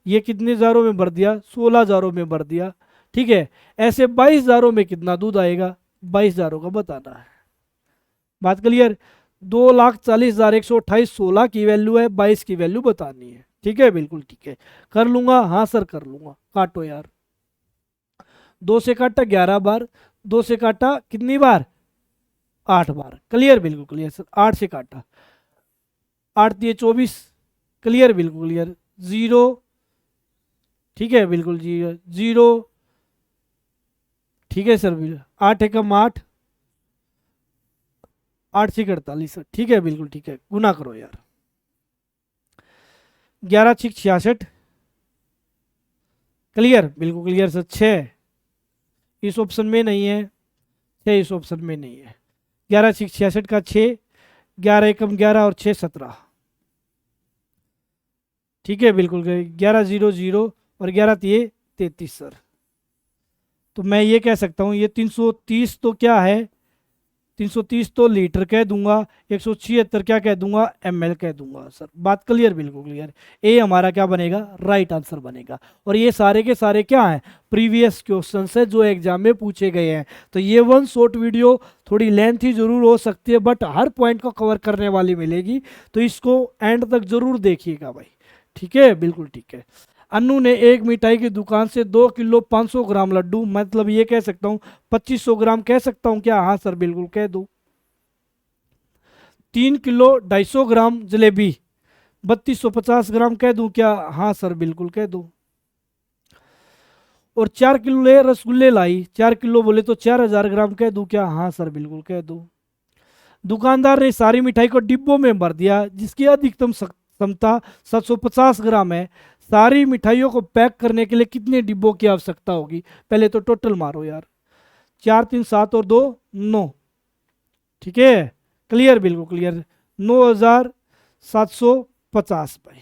ये कितने जारों में भर दिया? 16 जारों में भर दिया। ठीक है, ऐसे 22 जारों में कितना दूध आएगा? 22 जारों का बताना है। बात क्लियर? 2,40,000 128 16 की वैल्यू है, 22 की वैल्यू बतानी है। ठीक है, बिल्कुल ठीक है। कर लूंगा? हाँ सर कर लूंगा। काटो यार, 2 से काटा 11 बार, 2 से काटा कितनी बार? 8 बार। क्लियर? बिल्कुल क्लियर सर। 8 से काटा, 8 दिए 24। क्लियर? बिल्कुल क्लियर। 0। ठीक है, बिल्कुल जी 0। ठीक है सर, 8 एकम 8, 8 छः 48 सर। ठीक है, बिल्कुल ठीक है। गुना करो यार, 11 छः 66। क्लियर? बिल्कुल क्लियर सर। 6 इस ऑप्शन में नहीं है, 6 इस ऑप्शन में नहीं है। 11 छः 66 का 6, 11 एकम 11 और 6 17। ठीक है, बिल्कुल 11 0 0 और 11 तिये 33 सर। तो मैं ये कह सकता हूँ ये 330 तो क्या है? 330 तो लीटर कह दूंगा, 176 क्या कह दूंगा? ml कह दूंगा सर। बात क्लियर? बिल्कुल क्लियर। ए हमारा क्या बनेगा? राइट आंसर बनेगा। और ये सारे के सारे क्या हैं? प्रीवियस क्वेश्चंस है जो एग्जाम में पूछे गए हैं। तो ये वन शॉर्ट वीडियो थोड़ी लेंथी जरूर हो सकती है, बट हर पॉइंट को कवर करने वाली मिलेगी, तो इसको एंड तक जरूर देखिएगा भाई। ठीक है, बिल्कुल ठीक है। अन्नू ने एक मिठाई की दुकान से 2 किलो 500 ग्राम लड्डू, मतलब ये कह सकता हूँ 2500 ग्राम कह सकता हूँ क्या? हाँ सर बिल्कुल कह दो। 3 किलो 250 ग्राम जलेबी, 3250 ग्राम कह दूं क्या? हाँ सर बिल्कुल कह दो। और 4 किलो ले रसगुल्ले लाई, 4 किलो बोले तो 4000 ग्राम कह दूं क्या? हाँ सर बिल्कुल कह दो। दुकानदार ने सारी मिठाई को डिब्बों में भर दिया जिसकी अधिकतम क्षमता 750 ग्राम है। सारी मिठाइयों को पैक करने के लिए कितने डिब्बों की आवश्यकता होगी? पहले तो टोटल मारो यार, 4 3 7 और 2 9। ठीक है, क्लियर? बिल्कुल क्लियर। 9,750 भाई,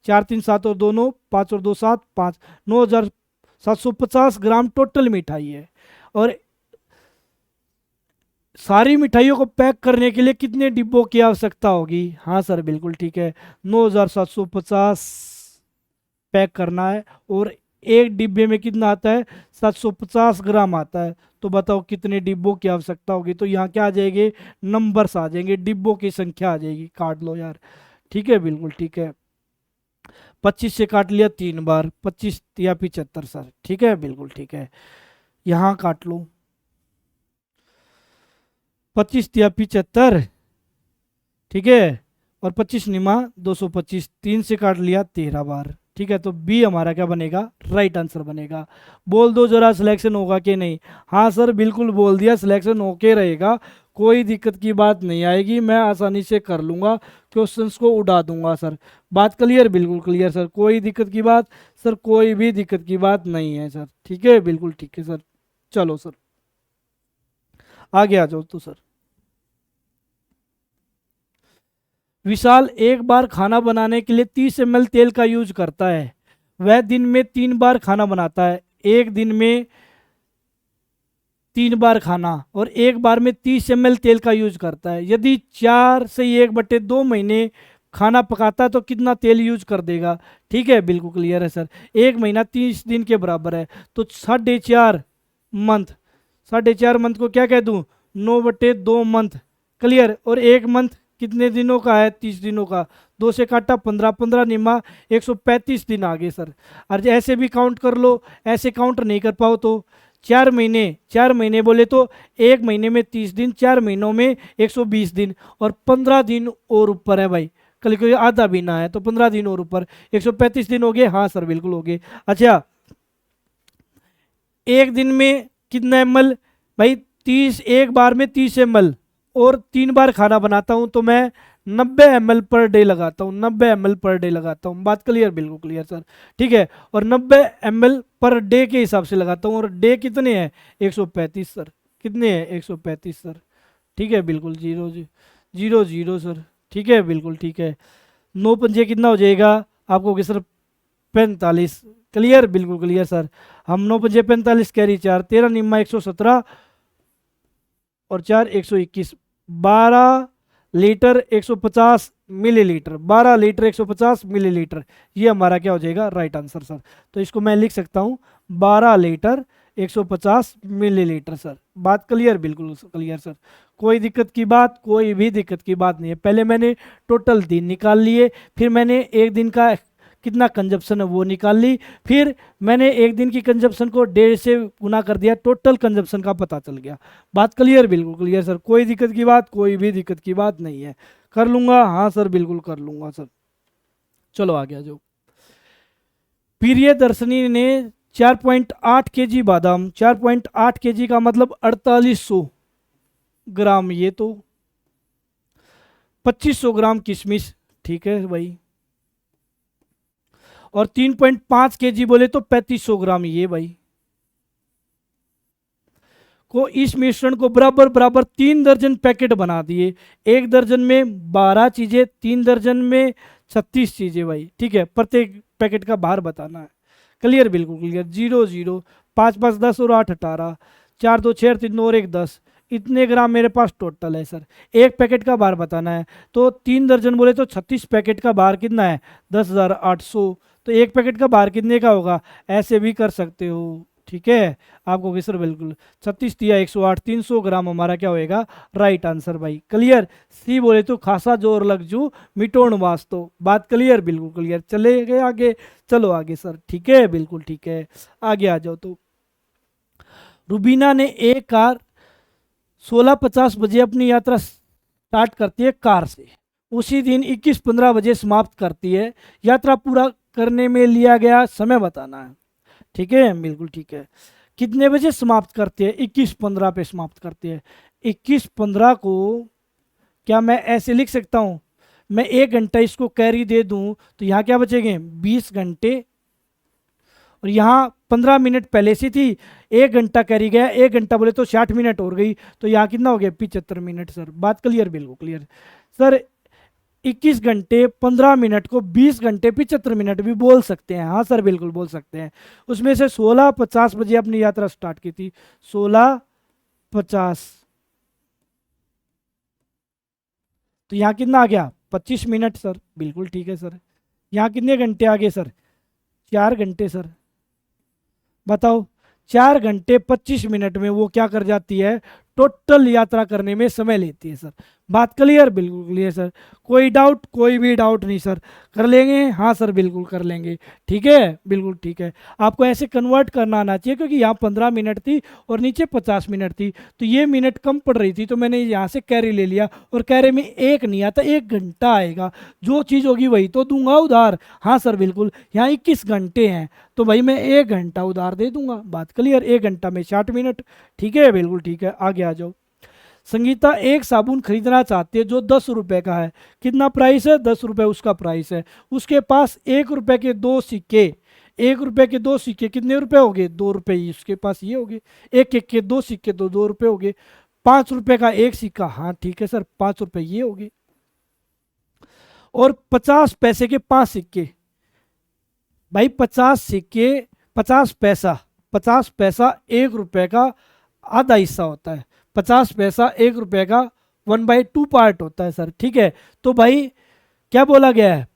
4 3 7 और 2 9, 5 और 2 7 5, 9,750 ग्राम टोटल मिठाई है। और सारी मिठाइयों को पैक करने के लिए कितने डिब्बों की आवश्यकता होगी? हाँ सर बिल्कुल ठीक है, 9,750 पैक करना है। और एक डिब्बे में कितना आता है? 750 ग्राम आता है। तो बताओ कितने डिब्बों की आवश्यकता होगी? तो यहाँ क्या आ जाएंगे? नंबर्स आ जाएंगे, डिब्बों की संख्या आ जाएगी। काट लो यार। ठीक है, बिल्कुल ठीक है। 25 से काट लिया 3 बार, 25 या 75 सर। ठीक है, बिल्कुल ठीक है। यहाँ काट लो, 25 या 75। ठीक है, और 25 निमा 225, 3 से काट लिया 13 बार। ठीक है, तो बी हमारा क्या बनेगा? राइट आंसर बनेगा। बोल दो जरा, सिलेक्शन होगा कि नहीं? हाँ सर बिल्कुल बोल दिया, सिलेक्शन होके रहेगा, कोई दिक्कत की बात नहीं आएगी, मैं आसानी से कर लूँगा, क्वेश्चंस को उड़ा दूंगा सर। बात क्लियर? बिल्कुल क्लियर सर, कोई दिक्कत की बात सर, कोई भी दिक्कत की बात नहीं है सर। ठीक है, बिल्कुल ठीक है सर। चलो सर, आगे आ जाओ तो सर। विशाल एक बार खाना बनाने के लिए 30 ml तेल का यूज करता है। वह दिन में 3 बार खाना बनाता है। एक दिन में 3 बार खाना और एक बार में 30 ml तेल का यूज करता है। यदि 4/1/2 महीने खाना पकाता है तो कितना तेल यूज कर देगा? ठीक है, बिल्कुल क्लियर है सर। एक महीना 30 दिन के बराबर है, तो 4.5 मंथ, 4.5 मंथ को क्या कह दूं? 9/2 मंथ। क्लियर। और एक मंथ कितने दिनों का है? 30 दिनों का। 2 से काटा 15, 15 निमा 135 दिन आ गए सर। और ऐसे भी काउंट कर लो, ऐसे काउंट नहीं कर पाओ तो 4 महीने, 4 महीने बोले तो एक महीने में 30 दिन, 4 महीनों में 120 दिन, और 15 दिन और ऊपर है भाई। कल को आधा भी ना है तो 15 दिन और ऊपर 135 दिन हो गए। हाँ सर बिल्कुल हो गए। अच्छा, एक दिन में कितना ml? भाई 30, एक बार में 30 ml, और 3 बार खाना बनाता हूं तो मैं 90 ml पर डे लगाता हूँ, 90 ml पर डे लगाता हूँ। बात क्लियर? बिल्कुल क्लियर सर। ठीक है, और 90 ml पर डे के हिसाब से लगाता हूँ। और डे कितने हैं? 135 सर। कितने हैं? 135 सर। ठीक है, बिल्कुल 0 0 सर। ठीक है, बिल्कुल ठीक है। 9 पंजे कितना हो जाएगा आपको कि सर? 45। क्लियर? बिल्कुल क्लियर सर। हम 9 पंजे 45, कैरी 4, 13 निम्मा 117, और 4 121, 12 लीटर 150 मिलीलीटर, 12 लीटर 150 मिलीलीटर। ये हमारा क्या हो जाएगा? Right answer sir. तो इसको मैं लिख सकता हूँ 12 लीटर 150 मिलीलीटर सर। बात क्लियर? बिल्कुल क्लियर सर। कोई दिक्कत की बात? कोई भी दिक्कत की बात नहीं है। पहले मैंने टोटल दिन निकाल लिए, फिर मैंने एक दिन का कितना कंजप्शन है वो निकाल ली, फिर मैंने एक दिन की कंजप्शन को 1.5 से गुना कर दिया, टोटल कंजप्शन का पता चल गया। बात क्लियर? बिल्कुल क्लियर सर। कोई दिक्कत की बात? कोई भी दिक्कत की बात नहीं है। कर लूंगा? हाँ सर बिल्कुल कर लूंगा सर। चलो आगे आ जाओ। प्रियदर्शनी ने 4.8 केजी बादाम, 4.8 केजी का मतलब 4800 ग्राम, ये तो 2500 ग्राम किशमिश, ठीक है भाई, और 3.5 केजी बोले तो 3500 ग्राम, ये भाई, को इस मिश्रण को बराबर बराबर 3 दर्जन पैकेट बना दिए। 1 दर्जन में 12 चीजें, 3 दर्जन में 36 चीजें भाई। ठीक है, प्रत्येक पैकेट का भार बताना है। क्लियर? बिल्कुल क्लियर। 0 0, 5 5 10 और 8 18, 4 2 6 3 और 1 10, इतने ग्राम मेरे पास टोटल है सर। एक पैकेट का भार बताना है, तो 3 दर्जन बोले तो 36 पैकेट का भार कितना है? 10,800। तो एक पैकेट का भार कितने का होगा? ऐसे भी कर सकते हो। ठीक है, आपको कि सर बिल्कुल 36 दिया 108, 300 ग्राम हमारा क्या होएगा? राइट आंसर भाई। क्लियर? सी बोले तो खासा जोर लग जू मिटोण वास्तो। बात क्लियर? बिल्कुल क्लियर। चले गए आगे? चलो आगे सर। ठीक है, बिल्कुल ठीक है। आगे आ जाओ। तो रुबीना ने एक कार 16:50 बजे अपनी यात्रा स्टार्ट करती है कार से, उसी दिन 21:15 बजे समाप्त करती है। यात्रा पूरा करने में लिया गया समय बताना है। ठीक है, बिल्कुल ठीक है। कितने बजे समाप्त करते हैं? 21:15 पे समाप्त करते हैं। 21:15 को क्या मैं ऐसे लिख सकता हूँ? मैं 1 घंटा इसको कैरी दे दूं तो यहाँ क्या बचेंगे? 20 घंटे, और यहाँ 15 मिनट पहले से थी, 1 घंटा कैरी गया, 1 घंटा बोले तो 60 मिनट और गई, तो यहाँ कितना हो गया? 75 मिनट सर। बात क्लियर? बिल्कुल क्लियर सर। 21 घंटे 15 मिनट को 20 घंटे 75 मिनट भी बोल सकते हैं। हाँ सर बिल्कुल बोल सकते हैं। उसमें से 16:50 बजे अपनी यात्रा स्टार्ट की थी, 16:50, तो यहाँ कितना आ गया? 25 मिनट सर। बिल्कुल ठीक है सर। यहाँ कितने घंटे आ गए सर? 4 घंटे सर। बताओ, 4 घंटे 25 मिनट में वो क्या कर जाती है? टोटल यात्रा करने में समय लेती है सर। बात क्लियर? बिल्कुल क्लियर सर। कोई डाउट? कोई भी डाउट नहीं सर। कर लेंगे? हाँ सर बिल्कुल कर लेंगे। ठीक है, बिल्कुल ठीक है। आपको ऐसे कन्वर्ट करना आना चाहिए, क्योंकि यहाँ 15 मिनट थी और नीचे 50 मिनट थी, तो ये मिनट कम पड़ रही थी, तो मैंने यहाँ से कैरी ले लिया, और कैरी में एक नहीं आता, 1 घंटा आएगा। जो चीज़ होगी वही तो दूंगा उधार। हाँ सर बिल्कुल। यहाँ 21 घंटे हैं तो भाई मैं 1 घंटा उधार दे दूंगा। बात क्लियर? 1 घंटा में 60 मिनट। ठीक है, बिल्कुल ठीक है। आगे आ जाओ। संगीता एक साबुन खरीदना चाहती है जो 10 रुपए का है। कितना प्राइस है? 10 रुपए उसका प्राइस है। उसके पास 1 रुपए के 2 सिक्के, 1 रुपए के 2 सिक्के कितने रुपए हो गए? 2 रुपए ही उसके पास ये हो गए। एक एक के 2 सिक्के तो 2 रुपए हो गए। ₹5 का एक सिक्का, हाँ ठीक है सर, ₹5 ये होगी। और 50 पैसे के 5 सिक्के, भाई 50 सिक्के, 50 पैसा, 50 पैसा ₹1 का आधा हिस्सा होता है, 50 पैसा ₹1 का 1/2 पार्ट होता है सर, ठीक है। तो भाई क्या बोला गया है,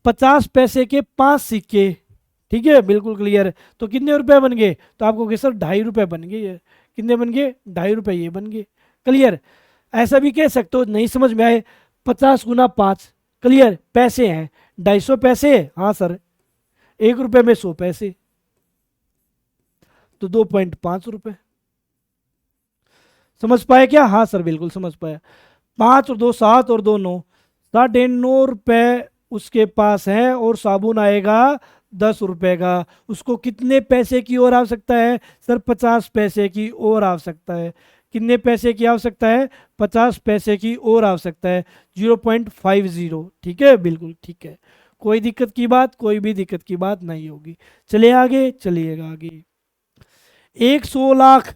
50 पैसे के 5 सिक्के, ठीक है, बिल्कुल क्लियर है। तो कितने रुपए बन गए, तो आपको कहे सर ₹2.5 बन गए, ये कितने बन गए, ₹2.5 ये बन गए, क्लियर। ऐसा भी कह सकते हो, नहीं समझ में आए, 50 गुना 5, क्लियर, पैसे हैं 250 पैसे, हाँ सर, ₹1 में 100 पैसे, तो ₹2.5। समझ पाए क्या, हाँ सर बिल्कुल समझ पाया। 5 और 2 7 और 2 9, ₹9.5 उसके पास है, और साबुन आएगा ₹10 का। उसको कितने पैसे की और आवश्यकता है सर, 50 पैसे की और आवश्यकता है। कितने पैसे की आवश्यकता है, 50 पैसे की और आवश्यकता है, 0.50, ठीक है, बिल्कुल ठीक है। कोई दिक्कत की बात, कोई भी दिक्कत की बात नहीं होगी। चलिए आगे, चलिएगा आगे। 100 लाख,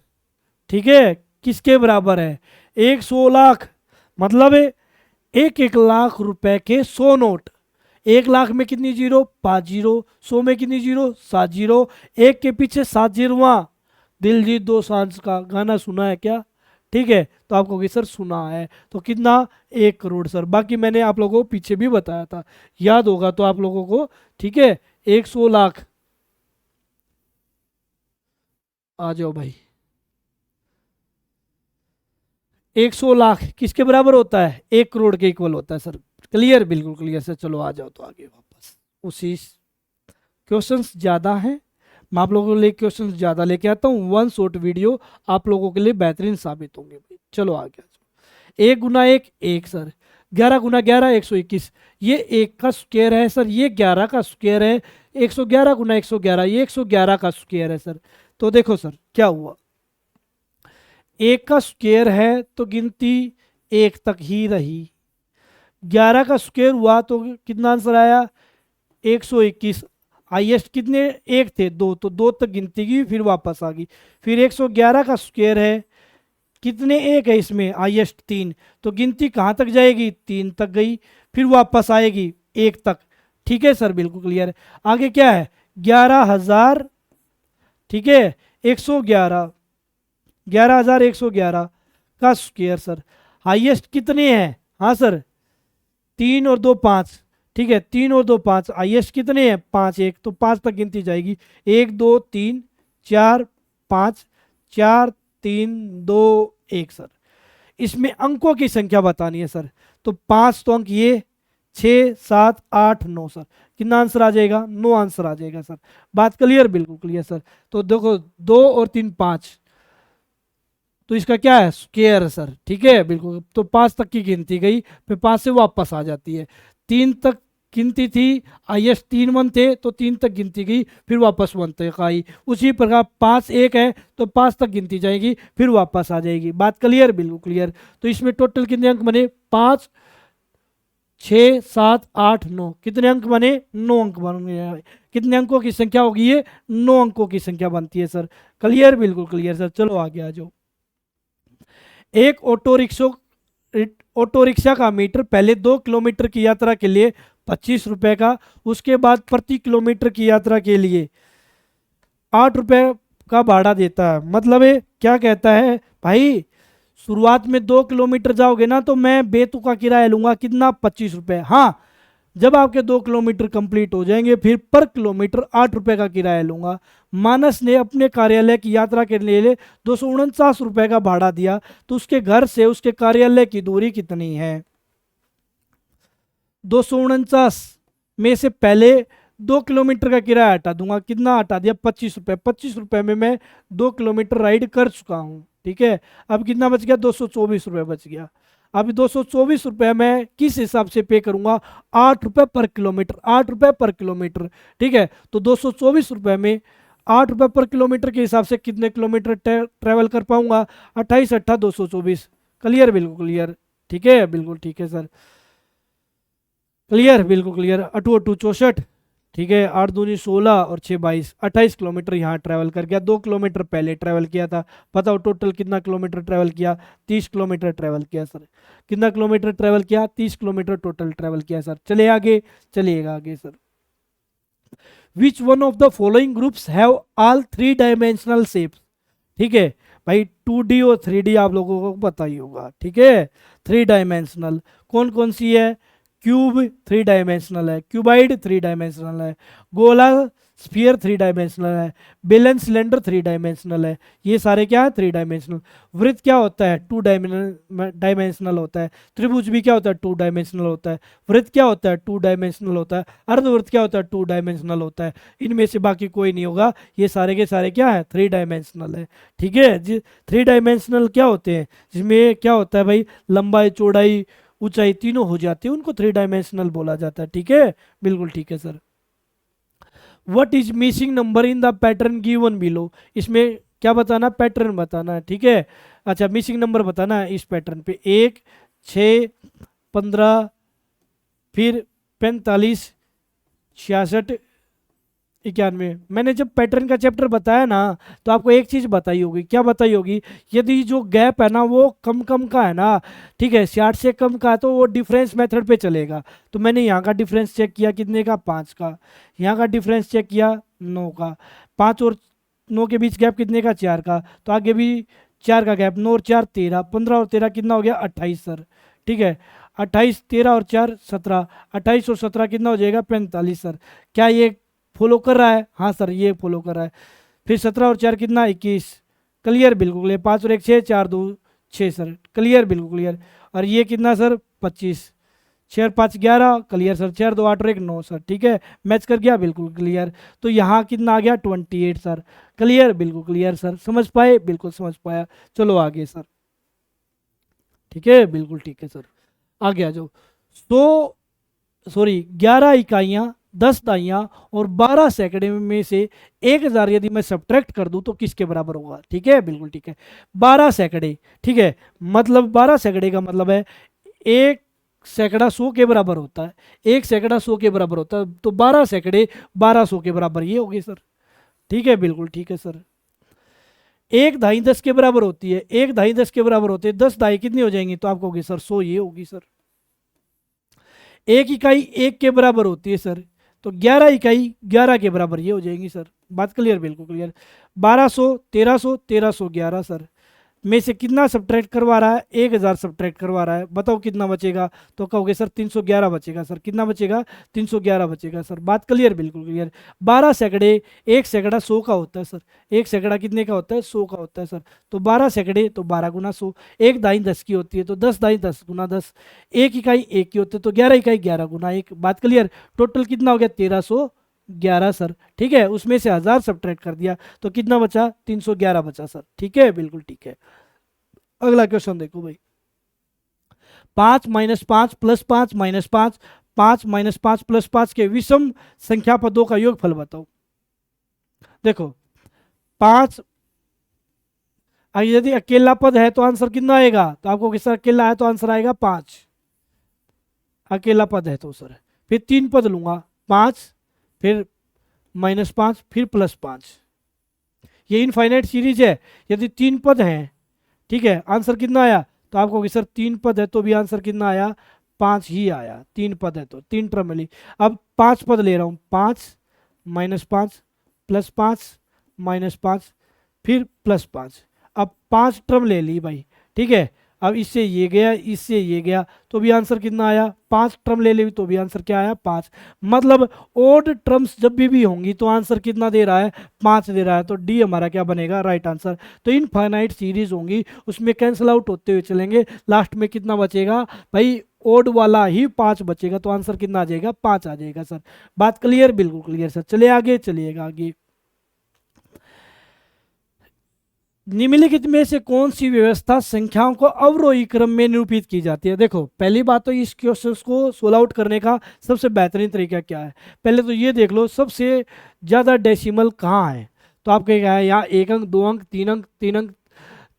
ठीक है, किसके बराबर है, 100 लाख मतलब 1,00,000 रुपए के 100 नोट। 1 लाख में कितनी जीरो, 5 जीरो, 100 में कितनी जीरो, 7 जीरो, एक के पीछे 7 जीरोवा। दिलजीत दोसांझ का गाना सुना है क्या, ठीक है, तो आपको कि सर सुना है, तो कितना, 1 करोड़ सर। बाकी मैंने आप लोगों को पीछे भी बताया था, याद होगा तो आप लोगों को, ठीक है। 100 लाख, आ जाओ भाई, 100 लाख किसके बराबर होता है, 1 करोड़ के इक्वल होता है सर, क्लियर, बिल्कुल क्लियर सर। चलो आ जाओ तो आगे वापस, उसी क्वेश्चंस ज़्यादा हैं, मैं आप लोगों के लिए क्वेश्चंस ज़्यादा लेके आता हूँ, 1 शॉर्ट वीडियो आप लोगों के लिए बेहतरीन साबित होंगे भाई। चलो आगे, 1 गुना 1 1 सर, 11 गुना 11 121, ये 1 का स्क्वायर है सर, ये 11 का स्क्वायर है, 111 गुना 111, ये 111 का स्क्वायर है सर। तो देखो सर क्या हुआ, 1 का स्क्वायर है तो गिनती 1 तक ही रही, 11 का स्क्वायर हुआ तो कितना आंसर आया, 121। हाईएस्ट कितने, 1 थे, 2, तो 2 तक गिनती की, फिर वापस आ गई। फिर 111 का स्क्वायर है, कितने 1 है इसमें, हाईएस्ट 3, तो गिनती कहाँ तक जाएगी, 3 तक गई, फिर वापस आएगी 1 तक, ठीक है सर, बिल्कुल क्लियर है। आगे क्या है, 11,000, ठीक है, 111, 11,111 का स्क्वायर सर। हाईएस्ट कितने हैं, हाँ सर, 3 और 2 5, ठीक है, 3 और 2 5, हाईएस्ट कितने हैं, 5 1, तो 5 तक गिनती जाएगी, 1 2 3 4 5, 4 3 2 1 सर। इसमें अंकों की संख्या बतानी है सर, तो 5 तो अंक ये, 6 7 8 9 सर, कितना आंसर आ जाएगा, 9 आंसर आ जाएगा सर। बात क्लियर, बिल्कुल क्लियर सर। तो देखो 2 और 3 5, तो इसका क्या है, स्क्वायर सर, ठीक है, बिल्कुल। तो 5 तक की गिनती गई, फिर 5 से वापस आ जाती है, 3 तक गिनती थी, हाईएस्ट 3 1 थे, तो 3 तक गिनती गई, फिर वापस 1 तक आई। उसी प्रकार 5 1 है तो 5 तक गिनती जाएगी, फिर वापस आ जाएगी। बात क्लियर, बिल्कुल क्लियर। तो इसमें टोटल कितने अंक बने, 5 6 7 8 9, कितने अंक बने, 9 अंक बन गए। कितने अंकों की संख्या होगी ये, 9 अंकों की संख्या बनती है सर, क्लियर, बिल्कुल क्लियर सर। चलो आगे आ जाओ। एक ऑटो रिक्शा का मीटर पहले 2 किलोमीटर की यात्रा के लिए 25 रुपए का, उसके बाद प्रति किलोमीटर की यात्रा के लिए 8 रुपए का भाड़ा देता है। मतलब ये क्या कहता है भाई, शुरुआत में 2 किलोमीटर जाओगे ना तो मैं बेतुका किराया लूंगा, कितना, 25 रुपए। हाँ, जब आपके 2 किलोमीटर कंप्लीट हो जाएंगे फिर पर किलोमीटर 8 रुपए का किराया लूंगा। मानस ने अपने कार्यालय की यात्रा के लिए 249 रुपए का भाड़ा दिया, तो उसके घर से उसके कार्यालय की दूरी कितनी है। 249 में से पहले 2 किलोमीटर का किराया हटा दूंगा, कितना हटा दिया, 25 रुपये। 25 रुपये में मैं 2 किलोमीटर राइड कर चुका हूँ, ठीक है। अब कितना बच गया, 224 रुपये बच गया। अब 224 रुपये मैं किस हिसाब से पे करूंगा, 8 रुपये पर किलोमीटर, 8 रुपये पर किलोमीटर, ठीक है। तो 224 रुपये में 8 रुपये पर किलोमीटर के हिसाब से कितने किलोमीटर ट्रैवल कर पाऊंगा, 28 8 224, क्लियर, बिल्कुल क्लियर, ठीक है, बिल्कुल ठीक है सर, क्लियर, बिल्कुल क्लियर। 8 8 64, ठीक है, 8 दूनी 16 और 6 22, 28 किलोमीटर यहाँ ट्रैवल कर गया। 2 किलोमीटर पहले ट्रैवल किया था। बताओ टोटल कितना किलोमीटर ट्रैवल किया? 30 किलोमीटर ट्रैवल किया सर। कितना किलोमीटर ट्रैवल किया? 30 किलोमीटर टोटल ट्रैवल किया सर। चलिए आगे, चलिएगा आगे sir. Which one of the following groups have all 3 dimensional shapes? ठीक है भाई, 2D और 3D आप लोगों को पता ही होगा। ठीक है, 3 डायमेंशनल कौन कौन सी है? क्यूब 3 डायमेंशनल है, क्यूबाइड 3 डायमेंशनल है, गोला स्फीयर 3 डायमेंशनल है, बैलेंस सिलेंडर 3 डायमेंशनल है। ये सारे क्या है? 3 डायमेंशनल। वृत्त क्या होता है? 2 डायमेंशनल होता है। त्रिभुज भी क्या होता है? 2 डायमेंशनल होता है। वृत्त क्या होता है? 2 डायमेंशनल होता है। अर्धवृत्त क्या होता है? 2 डायमेंशनल होता है। इनमें से बाकी कोई नहीं होगा। ये सारे के सारे क्या है? 3 डायमेंशनल है। ठीक है जी। 3 डायमेंशनल क्या होते हैं? जिसमें क्या होता है भाई? लंबाई, चौड़ाई, ऊंचाई तीनों हो जाती है, उनको 3 डायमेंशनल बोला जाता है। ठीक है, बिल्कुल ठीक है sir. What is missing number in the pattern given below? इसमें क्या बताना? पैटर्न बताना है। ठीक है, अच्छा मिसिंग नंबर बताना है इस पैटर्न पे। 1, 6, 15, फिर 45, 66, 91। मैंने जब पैटर्न का चैप्टर बताया ना, तो आपको एक चीज़ बताई होगी। क्या बताई होगी? यदि जो गैप है ना वो कम कम का है ना, ठीक है, 60 से कम का है, तो वो डिफरेंस मेथड पे चलेगा। तो मैंने यहाँ का डिफरेंस चेक किया कितने का? 5 का। यहाँ का डिफरेंस चेक किया 9 का। 5 और 9 के बीच गैप कितने का? 4 का। तो आगे भी 4 का गैप, 9 और 4 13, 15 और 13 कितना हो गया? 28 सर। ठीक है, 28, 13 और 4 17, 28 और 17 कितना हो जाएगा? 45 सर। क्या ये फॉलो कर रहा है? हाँ सर, ये फॉलो कर रहा है। फिर 17 और 4 कितना? 21। क्लियर, बिल्कुल क्लियर। 5 और 1 6, 4 2 6 सर। क्लियर, बिल्कुल क्लियर। और ये कितना सर? 25। 6 और 5 11। Clear sir. 4 2 8 और 1 9 सर। ठीक है, मैच कर गया, बिल्कुल क्लियर। तो यहाँ कितना आ गया? 28 सर। क्लियर, बिल्कुल क्लियर सर। समझ पाए? बिल्कुल समझ पाया। चलो आगे सर। ठीक है, बिल्कुल ठीक है सर। आगे आ जाओ। 11 इकाइयाँ, 10 दाइयाँ और 12 सैकड़े में से 1000 यदि मैं सब्ट्रैक्ट कर दूं तो किसके बराबर होगा? ठीक है, बिल्कुल ठीक है। 12 सैकड़े, ठीक है, मतलब 12 सैकड़े का मतलब है 1 सैकड़ा 100 के बराबर होता है। 1 सैकड़ा 100 के बराबर होता है, तो 12 सैकड़े 1200 के बराबर ये होगी सर। ठीक है, बिल्कुल ठीक है सर। 1 दाई 10 के बराबर होती है, 1 दाई 10 के बराबर होते हैं, 10 दाई कितनी हो जाएंगी? तो आपको होगी सर 100, ये होगी सर। 1 इकाई 1 के बराबर होती है सर, तो 11 इकाई 11 के बराबर ये हो जाएंगी सर। बात क्लियर? बिल्कुल क्लियर। 1200, 1300, 1311 सर में से कितना सब्ट्रैक्ट करवा रहा है? 1000 सब्ट्रैक्ट करवा रहा है। बताओ कितना बचेगा? तो कहोगे सर 311 बचेगा सर। कितना बचेगा? 311 बचेगा सर। बात क्लियर? बिल्कुल क्लियर। 12 सैकड़े, 1 सैकड़ा 100 का होता है सर। 1 सैकड़ा कितने का होता है? 100 का होता है सर। तो 12 सैकड़े तो 12 गुना 100। 1 दाई 10 की होती है, तो 10 दाई 10 गुना 10। 1 इकाई 1 की होती है, तो 11 इकाई 11 गुना 1। बात क्लियर? टोटल कितना हो गया? 1311 सर। ठीक है, उसमें से 1000 सब्ट्रैक्ट कर दिया तो कितना बचा? 311 बचा सर। ठीक है, बिल्कुल ठीक है। अगला क्वेश्चन देखो भाई। 5 - 5 + 5 - 5, 5 - 5 + 5 के विषम संख्या पदों का योगफल बताओ। देखो 5, यदि अकेला पद है तो आंसर कितना आएगा? तो आपको किस अकेला है तो आंसर आएगा 5, अकेला पद है तो सर। फिर 3 पद लूंगा, 5, फिर -5, फिर +5। ये इनफाइनाइट सीरीज है। यदि 3 पद हैं, ठीक है, आंसर कितना आया? तो आपको कि सर 3 पद है तो भी आंसर कितना आया? 5 ही आया। 3 पद है तो 3 टर्म मिली। अब 5 पद ले रहा हूँ, 5 -5 +5 -5 फिर +5। अब 5 टर्म ले ली भाई, ठीक है। अब इससे ये गया, इससे ये गया, तो भी आंसर कितना आया? 5 टर्म ले ली तो भी आंसर क्या आया? 5। मतलब ओड टर्म्स जब भी होंगी तो आंसर कितना दे रहा है? 5 दे रहा है। तो डी हमारा क्या बनेगा? Right answer. तो इनफाइनाइट सीरीज होंगी, उसमें कैंसिल आउट होते हुए चलेंगे, लास्ट में कितना बचेगा भाई? ओड वाला ही 5 बचेगा। तो आंसर कितना आ जाएगा? 5 आ जाएगा सर। बात क्लियर? बिल्कुल क्लियर सर। चलिए आगे, चलिएगा आगे। निम्नलिखित में से कौन सी व्यवस्था संख्याओं को अवरोही क्रम में निरूपित की जाती है? देखो पहली बात तो इस क्वेश्चन को सोल्व आउट करने का सबसे बेहतरीन तरीका क्या है? पहले तो ये देख लो सबसे ज़्यादा डेसिमल कहाँ है। तो आपके क्या है? यहाँ 1 अंक, 2 अंक, 3 अंक, 3 अंक,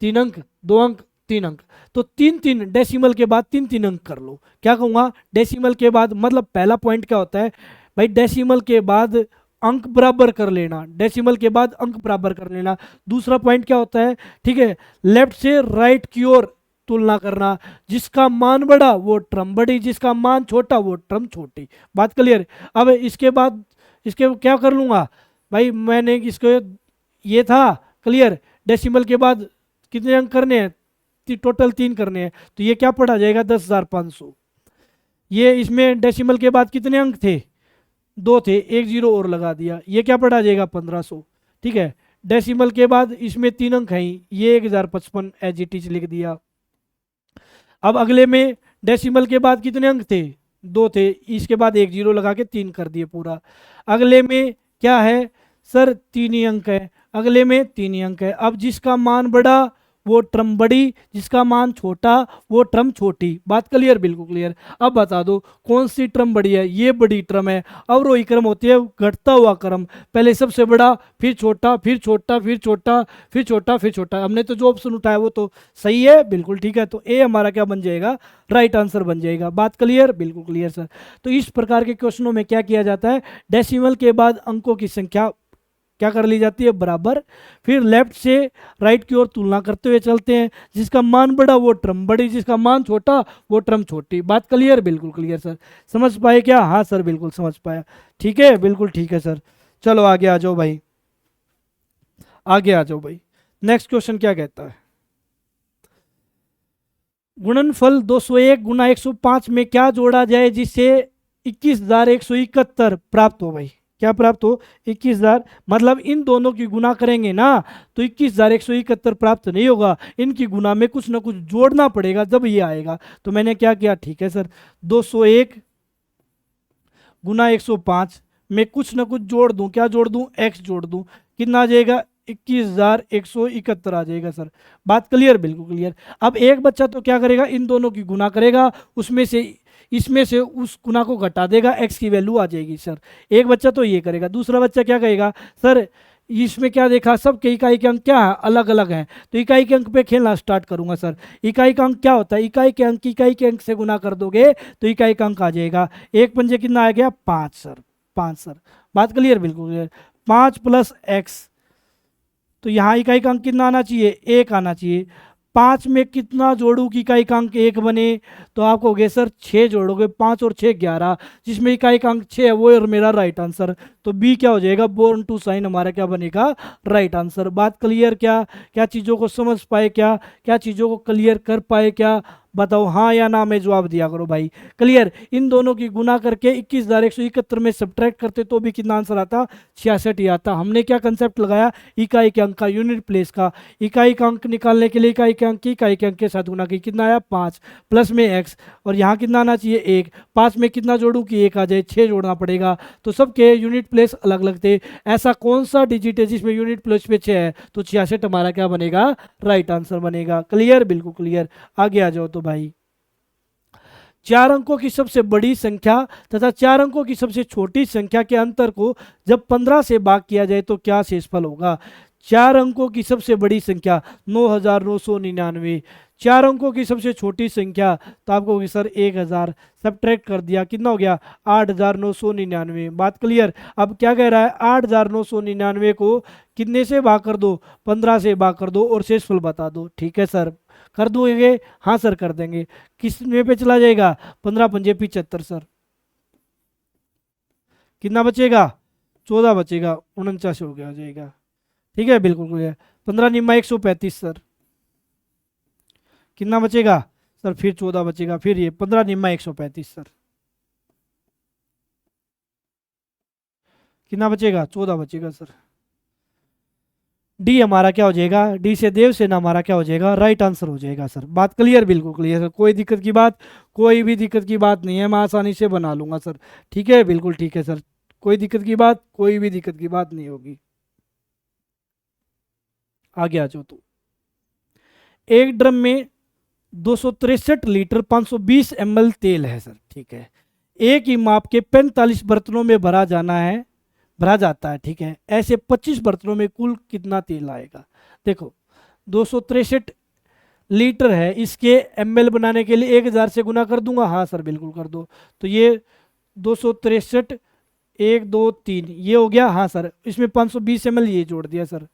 3 अंक, 2 अंक, 3 अंक। तो 3 डेसिमल के बाद 3 अंक कर लो। क्या कहूँगा? डेसिमल के बाद मतलब पहला पॉइंट क्या होता है? भाई डेसिमल के बाद अंक बराबर कर लेना, डेसिमल के बाद अंक बराबर कर लेना। दूसरा पॉइंट क्या होता है, ठीक है, लेफ्ट से राइट की ओर तुलना करना, जिसका मान बड़ा वो टर्म बड़ी, जिसका मान छोटा वो टर्म छोटी। बात क्लियर। अब इसके बाद इसके क्या कर लूँगा भाई, मैंने इसको ये था क्लियर, डेसिमल के बाद कितने अंक करने हैं, टोटल 3 करने हैं, तो ये क्या पड़ा जाएगा 10,500। ये इसमें डेसिमल के बाद कितने अंक थे, 2 थे, एक जीरो और लगा दिया, ये क्या पड़ा जाएगा 1500। ठीक है, डेसिमल के बाद इसमें 3 अंक हैं, ये 1055 एज इट इज लिख दिया। अब अगले में डेसिमल के बाद कितने अंक थे, 2 थे, इसके बाद एक जीरो लगा के 3 कर दिए पूरा। अगले में क्या है सर, 3 ही अंक है, अगले में 3 ही अंक है। अब जिसका मान बड़ा वो टर्म बड़ी, जिसका मान छोटा वो टर्म छोटी। बात क्लियर, बिल्कुल क्लियर। अब बता दो कौन सी टर्म बड़ी है, ये बड़ी टर्म है। अवरोही क्रम होती है घटता हुआ क्रम, पहले सबसे बड़ा, फिर छोटा, फिर छोटा, फिर छोटा, फिर छोटा, फिर छोटा। हमने तो जो ऑप्शन उठाया वो तो सही है, बिल्कुल ठीक है। तो ए हमारा क्या बन जाएगा, राइट आंसर बन जाएगा। बात क्लियर, बिल्कुल क्लियर सर। तो इस प्रकार के क्वेश्चनों में क्या किया जाता है, डेसिमल के बाद अंकों की संख्या क्या कर ली जाती है, बराबर, फिर लेफ्ट से राइट की ओर तुलना करते हुए चलते हैं, जिसका मान बड़ा वो टर्म बड़ी, जिसका मान छोटा वो टर्म छोटी। बात क्लियर, बिल्कुल क्लियर सर। समझ पाए क्या, हाँ सर बिल्कुल समझ पाया, ठीक है, बिल्कुल ठीक है सर। चलो आगे आ जाओ भाई, आगे आ जाओ भाई। नेक्स्ट क्वेश्चन क्या कहता है, गुणनफल 201 गुना 105 में क्या जोड़ा जाए जिससे 21,171 प्राप्त हो। भाई क्या प्राप्त हो, 21,000, मतलब इन दोनों की गुना करेंगे ना तो 21,171 प्राप्त नहीं होगा, इनकी गुना में कुछ ना कुछ जोड़ना पड़ेगा जब ये आएगा। तो मैंने क्या किया, ठीक है सर, 201 गुना 105 में कुछ ना कुछ जोड़ दूं, क्या जोड़ दूं, x जोड़ दूं, कितना आ जाएगा, 21,171 आ जाएगा सर। बात क्लियर, बिल्कुल क्लियर। अब एक बच्चा तो क्या करेगा, इन दोनों की गुना करेगा, उसमें से इसमें से उस गुना को घटा देगा, x की वैल्यू आ जाएगी सर। एक बच्चा तो ये करेगा, दूसरा बच्चा क्या कहेगा, सर इसमें क्या देखा, सबके इकाई के अंक क्या है, अलग अलग हैं, तो इकाई के अंक पे खेलना स्टार्ट करूंगा सर। इकाई का अंक क्या होता है, इकाई के अंक से गुना कर दोगे तो इकाई का अंक आ जाएगा। एक पंजे कितना आ गया, 5 सर, 5 सर। बात क्लियर, बिल्कुल क्लियर। 5 प्लस x, तो यहाँ इकाई का अंक कितना आना चाहिए, 1 आना चाहिए। 5 में कितना जोड़ू कि इकाई का अंक 1 बने, तो आप कहोगे सर 6 जोड़ोगे, 5 और 6 11, जिसमें इकाई का अंक 6 है, वो मेरा राइट आंसर। तो बी क्या हो जाएगा, बोर्न टू साइन हमारा क्या बनेगा, राइट आंसर। बात क्लियर, क्या क्या चीज़ों को समझ पाए, क्या क्या चीज़ों को क्लियर कर पाए, क्या बताओ, हाँ या ना में जवाब दिया करो भाई। क्लियर। इन दोनों की गुना करके 21,171 में सब्ट्रैक्ट करते तो भी कितना आंसर आता, 66 ही आता। हमने क्या कंसेप्ट लगाया, इकाई के अंक का, यूनिट प्लेस का। इकाई का अंक निकालने के लिए इकाई के अंक के साथ गुना की, कितना आया 5 प्लस में x, और यहाँ कितना आना चाहिए 1। 5 में कितना जोड़ूँ कि 1 आ जाए, 6 जोड़ना पड़ेगा। तो सबके यूनिट प्लेस अलग अलग थे। ऐसा कौन सा डिजिट है जिसमें यूनिट प्लेस पे 6 है, तो 66 हमारा क्या बनेगा, राइट आंसर बनेगा। क्लियर, बिल्कुल क्लियर। आगे आ जाओ तो भाई, 4 अंकों की सबसे बड़ी संख्या तथा 4 अंकों की सबसे छोटी संख्या के अंतर को जब 15 से भाग किया जाए तो क्या शेषफल होगा। 4 अंकों की सबसे बड़ी संख्या 9,999, 4 अंकों की सबसे छोटी संख्या, तो आपको होगी सर 1,000, सब्ट्रैक्ट कर दिया, कितना हो गया 8,999। बात क्लियर। अब क्या कह रहा है, 8,999 को कितने से भाग कर दो, 15 से भाग कर दो और शेषफल बता दो। ठीक है सर, कर दोगे, हाँ सर कर देंगे। किस में पे चला जाएगा, 15 पंजे 75 सर, कितना बचेगा, 14 बचेगा, 49 हो गया जाएगा। ठीक है, बिल्कुल क्लियर। 15 निम्मा 135 सर, कितना बचेगा सर, फिर 14 बचेगा, फिर ये 15 निम्मा 135 सर, कितना बचेगा, 14 बचेगा सर। डी हमारा क्या हो जाएगा, डी से देवसेना हमारा क्या हो जाएगा, राइट आंसर हो जाएगा सर। बात क्लियर, बिल्कुल क्लियर सर, कोई दिक्कत की बात, कोई भी दिक्कत की बात नहीं है, मैं आसानी से बना लूंगा सर। ठीक है, बिल्कुल ठीक है सर, कोई दिक्कत की बात, कोई भी दिक्कत की बात नहीं होगी। आगे आ जाओ तो, एक ड्रम में 263 लीटर 520 ml तेल है सर। ठीक है, एक ही माप के 45 बर्तनों में भरा जाता है। ठीक है, ऐसे 25 बर्तनों में कुल कितना तेल आएगा। देखो 263 लीटर है, इसके ml बनाने के लिए 1,000 से गुना कर दूंगा, हाँ सर बिल्कुल कर दो। तो ये 263 1 2 3 ये हो गया, हाँ सर इसमें 520 ml ये जोड़ दिया सर,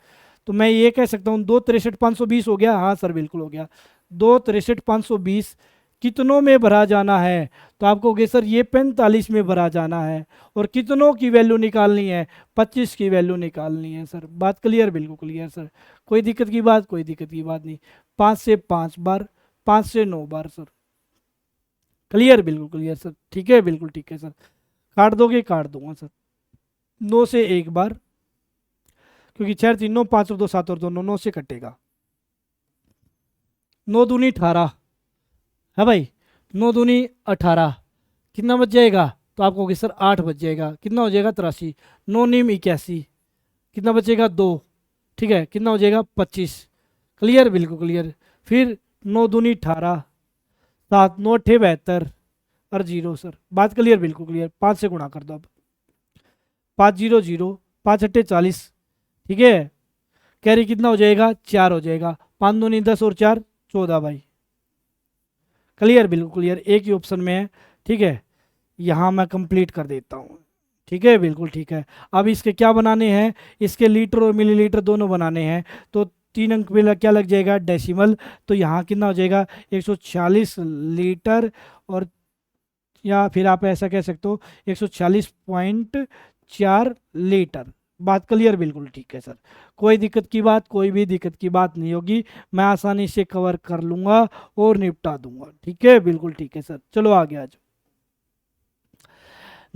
तो मैं ये कह सकता हूँ 2 63 520 हो गया, हाँ सर बिल्कुल हो गया। 2 63 520 कितनों में भरा जाना है, तो आपको कहोगे सर ये 45 में भरा जाना है, और कितनों की वैल्यू निकालनी है, 25 की वैल्यू निकालनी है सर। बात क्लियर, बिल्कुल क्लियर सर, कोई दिक्कत की बात, कोई दिक्कत की बात नहीं। 5 से 5 बार, 5 से 9 बार सर, क्लियर, बिल्कुल क्लियर सर, ठीक है बिल्कुल ठीक है सर। काट दोगे, काट दूंगा सर। 9 से 1 बार, क्योंकि 4 3 9, 5 और 2 7 और 2 9, 9 से कटेगा। 9 दूनी 18 है भाई, 9 दूनी 18, कितना बच जाएगा, तो आपको कहोगे सर 8 बच जाएगा, कितना हो जाएगा 83, 9 नीम 81, कितना बचेगा 2, ठीक है, कितना हो जाएगा 25, क्लियर बिल्कुल क्लियर। फिर 9 दूनी 18, 7 9 8 72 और 0 सर, बात क्लियर बिल्कुल क्लियर। 5 से गुणा कर दो अब, 5 0 0, 5 8 40, ठीक है, कैरी कितना हो जाएगा 4 हो जाएगा, 5 दूनी 10 और 4 14 भाई, क्लियर बिल्कुल क्लियर, एक ही ऑप्शन में है, ठीक है। यहाँ मैं कंप्लीट कर देता हूँ, ठीक है बिल्कुल ठीक है। अब इसके क्या बनाने हैं, इसके लीटर और मिलीलीटर दोनों बनाने हैं, तो 3 अंक में क्या लग जाएगा डेसिमल, तो यहाँ कितना हो जाएगा 146 लीटर, और या फिर आप ऐसा कह सकते हो 146.4 लीटर। बात क्लियर, बिल्कुल ठीक है सर, कोई दिक्कत की बात, कोई भी दिक्कत की बात नहीं होगी, मैं आसानी से कवर कर लूँगा और निपटा दूंगा, ठीक है बिल्कुल ठीक है सर। चलो आगे आ जाओ।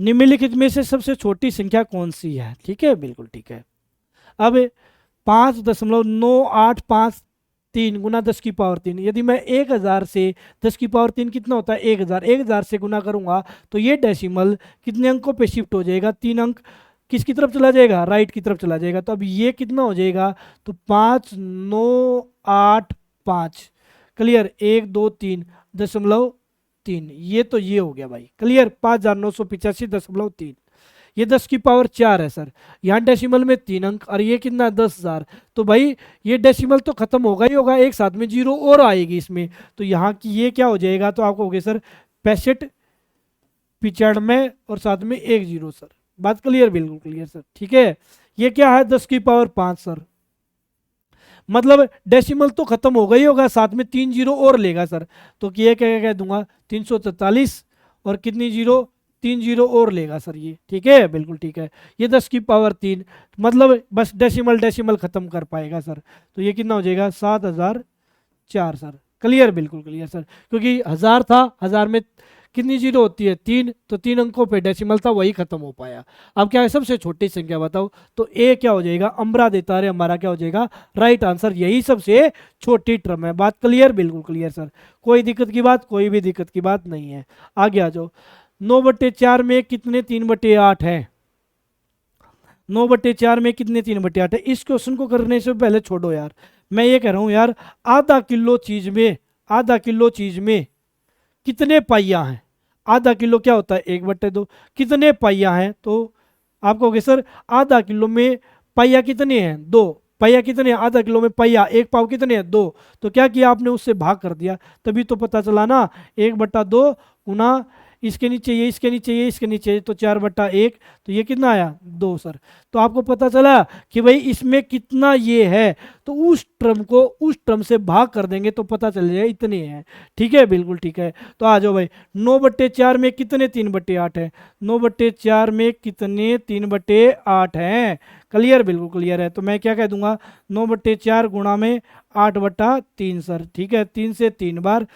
निम्नलिखित में से सबसे छोटी संख्या कौन सी है, ठीक है बिल्कुल ठीक है। अब 5.9853 गुना 10 की पावर 3, यदि मैं 1000 से 10 की पावर 3 कितना होता है 1000, 1000 से गुना करूंगा तो ये डेसिमल कितने अंकों पे शिफ्ट हो जाएगा, 3 अंक किसकी तरफ चला जाएगा, राइट की तरफ चला जाएगा। तो अब ये कितना हो जाएगा, तो 5985, क्लियर, 1 2 3.3, ये तो ये हो गया भाई, क्लियर, 5985.3, ये 10 की पावर 4 है सर, यहाँ डेसिमल में 3 अंक, और ये कितना 10,000, तो भाई ये डेसिमल तो खत्म होगा ही होगा, एक साथ में जीरो और आएगी इसमें, तो यहाँ की ये क्या हो जाएगा, तो आपको हो गया सर 65 95 और साथ में 1 जीरो सर। बात क्लियर, बिल्कुल क्लियर सर, ठीक है। ये क्या है 10 की पावर 5 सर, मतलब डेसिमल तो खत्म होगा ही होगा, साथ में 3 जीरो और लेगा सर, तो ये क्या कह दूंगा 343, और कितनी जीरो 3 जीरो और लेगा सर ये, ठीक है बिल्कुल ठीक है। ये 10 की पावर 3, मतलब बस डेसिमल डेसिमल खत्म कर पाएगा सर, तो ये कितना हो जाएगा 7004 सर, क्लियर बिल्कुल क्लियर सर, क्योंकि 1000 था, 1000 में कितनी जीरो होती है 3, तो 3 अंकों पे डेसिमल था वही खत्म हो पाया। अब क्या है सबसे छोटी संख्या बताओ, तो ए क्या हो जाएगा, अमरा देता रहे हमारा क्या हो जाएगा राइट आंसर, यही सबसे छोटी टर्म है। बात क्लियर, बिल्कुल क्लियर सर, कोई दिक्कत की बात, कोई भी दिक्कत की बात नहीं है। आगे आ जाओ। 9/4 में कितने 3/8 है, 9/4 में कितने 3/8 है। इस क्वेश्चन को करने से पहले छोड़ो यार, मैं ये कह रहा हूँ यार, आधा किलो चीज में, आधा किलो चीज में कितने पाइया हैं, आधा किलो क्या होता है 1/2, कितने पाइया हैं, तो आप कहोगे सर आधा किलो में पाइया कितने हैं 2, पाइया कितने हैं आधा किलो में पाइया, 1 पाव कितने हैं 2, तो क्या किया आपने उससे भाग कर दिया, तभी तो पता चला ना 1/2 गुना इसके नीचे ये, इसके नीचे ये, इसके नीचे ये, तो 4/1, तो ये कितना आया 2 सर। तो आपको पता चला कि भाई इसमें कितना ये है, तो उस टर्म को उस टर्म से भाग कर देंगे तो पता चल जाएगा इतने हैं, ठीक है बिल्कुल ठीक है। तो आ जाओ भाई, 9/4 में कितने 3/8 है, 9/4 में कितने 3/8 हैं, क्लियर बिल्कुल क्लियर है। तो मैं क्या कह दूंगा 9/4 गुणा में 8/3 सर, ठीक है, 3 से 3 बार,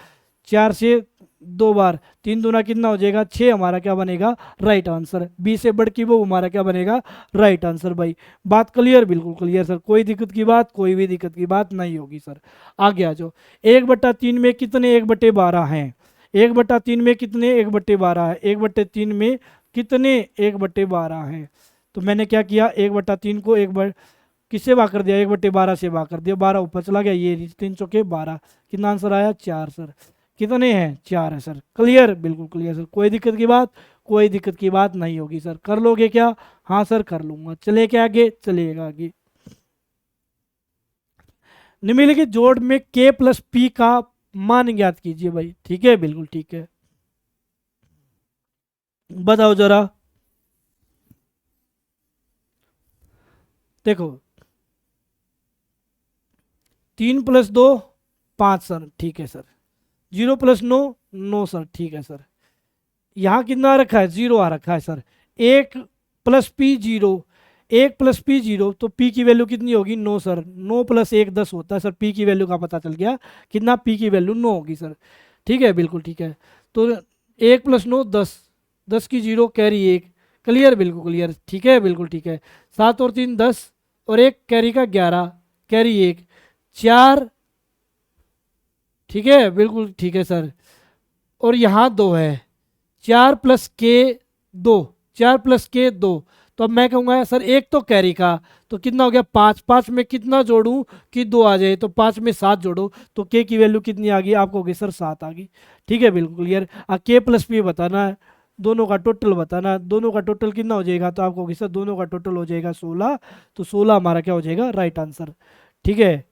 4 से 2 बार, 3 दूना कितना हो जाएगा 6, हमारा क्या बनेगा राइट आंसर। बी से बढ़ की वो हमारा क्या बनेगा राइट आंसर भाई। बात क्लियर, बिल्कुल क्लियर सर, कोई दिक्कत की बात, कोई भी दिक्कत की बात नहीं होगी सर। आगे आ जाओ। 1/3 में कितने 1/12 हैं, 1/3 में कितने 1/12 है, 1/3 में कितने 1/12 हैं। तो मैंने क्या किया 1/3 को किससे भाग कर दिया 1/12 से भाग कर दिया, 12 ऊपर चला गया, ये 3 चौके 12, कितना आंसर आया 4 सर। कितने हैं 4 है सर, क्लियर बिल्कुल क्लियर सर, कोई दिक्कत की बात, कोई दिक्कत की बात नहीं होगी सर। कर लोगे क्या, हाँ सर कर लूंगा। चले क्या आगे, चलिएगा आगे। निम्नलिखित जोड़ में k प्लस p का मान ज्ञात कीजिए भाई, ठीक है बिल्कुल ठीक है, बताओ जरा। देखो 3 + 2 5 सर, ठीक है सर। 0 + 9 9 सर, ठीक है सर। यहाँ कितना आ रखा है, 0 आ रखा है सर। 1 + P 0, 1 + P 0, तो P की वैल्यू कितनी होगी, 9 सर। 9 + 1 10 होता है सर। P की वैल्यू का पता चल गया, कितना, P की वैल्यू 9 होगी सर। ठीक है, बिल्कुल ठीक है। तो 1 + 9 10, 10 की 0 कैरी 1, क्लियर, बिल्कुल क्लियर, ठीक है, बिल्कुल ठीक है। 7 और 3 10, और एक कैरी का 11, कैरी 1 4, ठीक है, बिल्कुल ठीक है सर। और यहाँ 2 है, 4 + K 2, 4 + K 2, तो अब मैं कहूँगा सर एक तो कैरी का, तो कितना हो गया 5, 5 में कितना जोड़ूं कि 2 आ जाए, तो 5 में 7 जोड़ो, तो के की वैल्यू कितनी आ गई, आपको होगी सर 7 आ गई। ठीक है, बिल्कुल क्लियर। K + P बताना है, दोनों का टोटल बताना है, दोनों का टोटल कितना हो जाएगा, तो आपको होगी सर दोनों का टोटल हो जाएगा 16, तो 16 हमारा क्या हो जाएगा, राइट आंसर। ठीक है,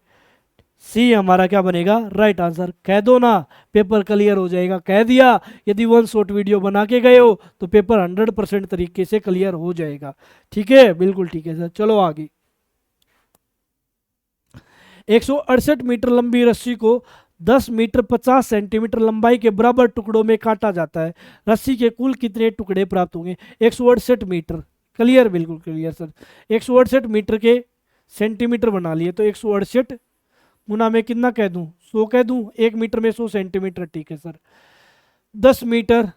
सी हमारा क्या बनेगा, राइट आंसर। कह दो ना, पेपर क्लियर हो जाएगा। कह दिया, यदि वन शॉट वीडियो बना के गए हो तो पेपर 100% तरीके से क्लियर हो जाएगा। ठीक है, बिल्कुल ठीक है सर। चलो आगे। 168 मीटर लंबी रस्सी को 10 मीटर 50 सेंटीमीटर लंबाई के बराबर टुकड़ों में काटा जाता है, रस्सी के कुल कितने टुकड़े प्राप्त होंगे। 168 मीटर, क्लियर, बिल्कुल क्लियर सर। 168 मीटर के सेंटीमीटर बना लिए, तो 168 गुना में कितना कह दूं, 100 कह दूं, 1 मीटर में 100 सेंटीमीटर, ठीक है सर। 10 मीटर,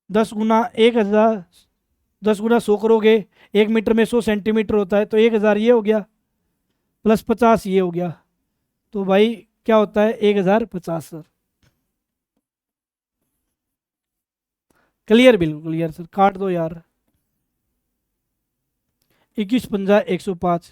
10 गुना 1000, 10 गुना 100 करोगे, 1 मीटर में 100 सेंटीमीटर होता है, तो 1000 ये हो गया, प्लस 50 ये हो गया, तो भाई क्या होता है, 1050 सर। क्लियर, बिल्कुल क्लियर सर। काट दो यार। 21 × 5 = 105,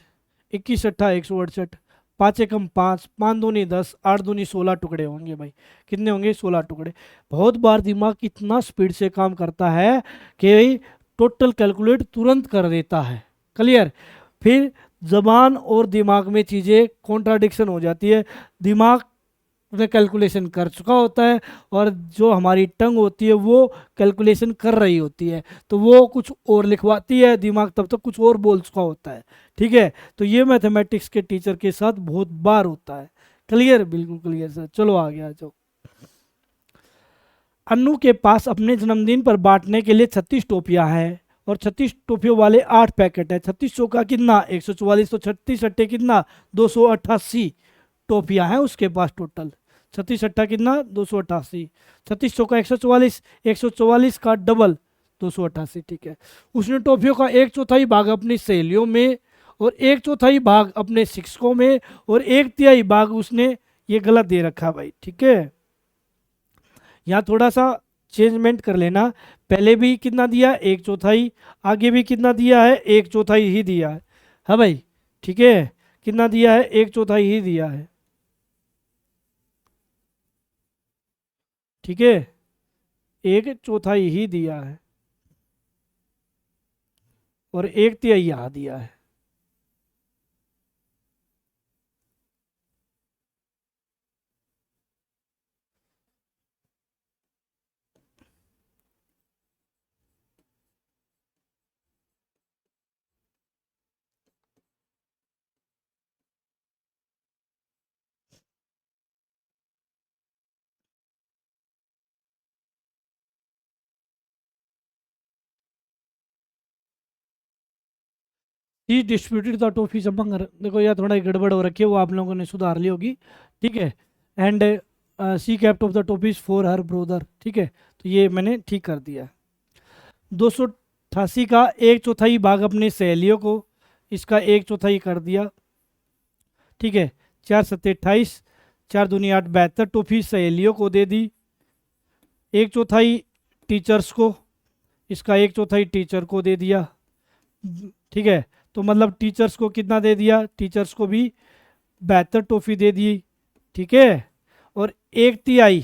21 × 8 = 168, 5 × 1 = 5, 5 दूनी 10, 8 दूनी 16 टुकड़े होंगे भाई। कितने होंगे, 16 टुकड़े। बहुत बार दिमाग इतना स्पीड से काम करता है कि टोटल कैलकुलेट तुरंत कर देता है। क्लियर। फिर जबान और दिमाग में चीज़ें कॉन्ट्राडिक्शन हो जाती है। दिमाग में कैलकुलेशन कर चुका होता है, और जो हमारी टंग होती है वो कैलकुलेशन कर रही होती है, तो वो कुछ और लिखवाती है, दिमाग तब तक कुछ और बोल चुका होता है। ठीक है, तो ये मैथमेटिक्स के टीचर के साथ बहुत बार होता है। क्लियर, बिल्कुल क्लियर सर। चलो आगे आ जाओ। अन्नू के पास अपने जन्मदिन पर बांटने के लिए 36 टोपियां हैं, और 36 टोपियों वाले 8 पैकेट है। 36 चौका कितना, 144, तो 36 अट्टे कितना, 288 टोपियां हैं उसके पास टोटल। 36 अट्ठा कितना, 288, 36 चौका 144, 144 का डबल 288, ठीक है। उसने टोपियों का 1/4 भाग अपनी सहेलियों में, और 1/4 भाग अपने शिक्षकों में, और 1/3 भाग उसने, ये गलत दे रखा भाई। ठीक है, यहाँ थोड़ा सा चेंजमेंट कर लेना। पहले भी कितना दिया, 1/4, आगे भी कितना दिया है, 1/4 ही दिया है। हाँ भाई, ठीक है, कितना दिया है, 1/4 ही दिया है। ठीक है, 1/4 ही दिया है, और 1/3 यहाँ दिया है। ही डिस्प्यूटेड द टॉफी समंग, देखो यार थोड़ा गड़बड़ हो रखी है, वो आप लोगों ने सुधार ली होगी। ठीक है, and she kept of the toffees for her brother. ठीक है, तो ये मैंने ठीक कर दिया। 288 का 1/4 भाग अपनी सहेलियों को, इसका 1/4 कर दिया। ठीक है, 4×7 = 28, 4×2 = 8, 72 टॉफी सहेलियों को दे दी। 1/4 टीचर्स को, इसका 1/4 टीचर को दे दिया। ठीक है, तो मतलब टीचर्स को कितना दे दिया, टीचर्स को भी 72 टॉफी दे दी। ठीक है, और 1/3,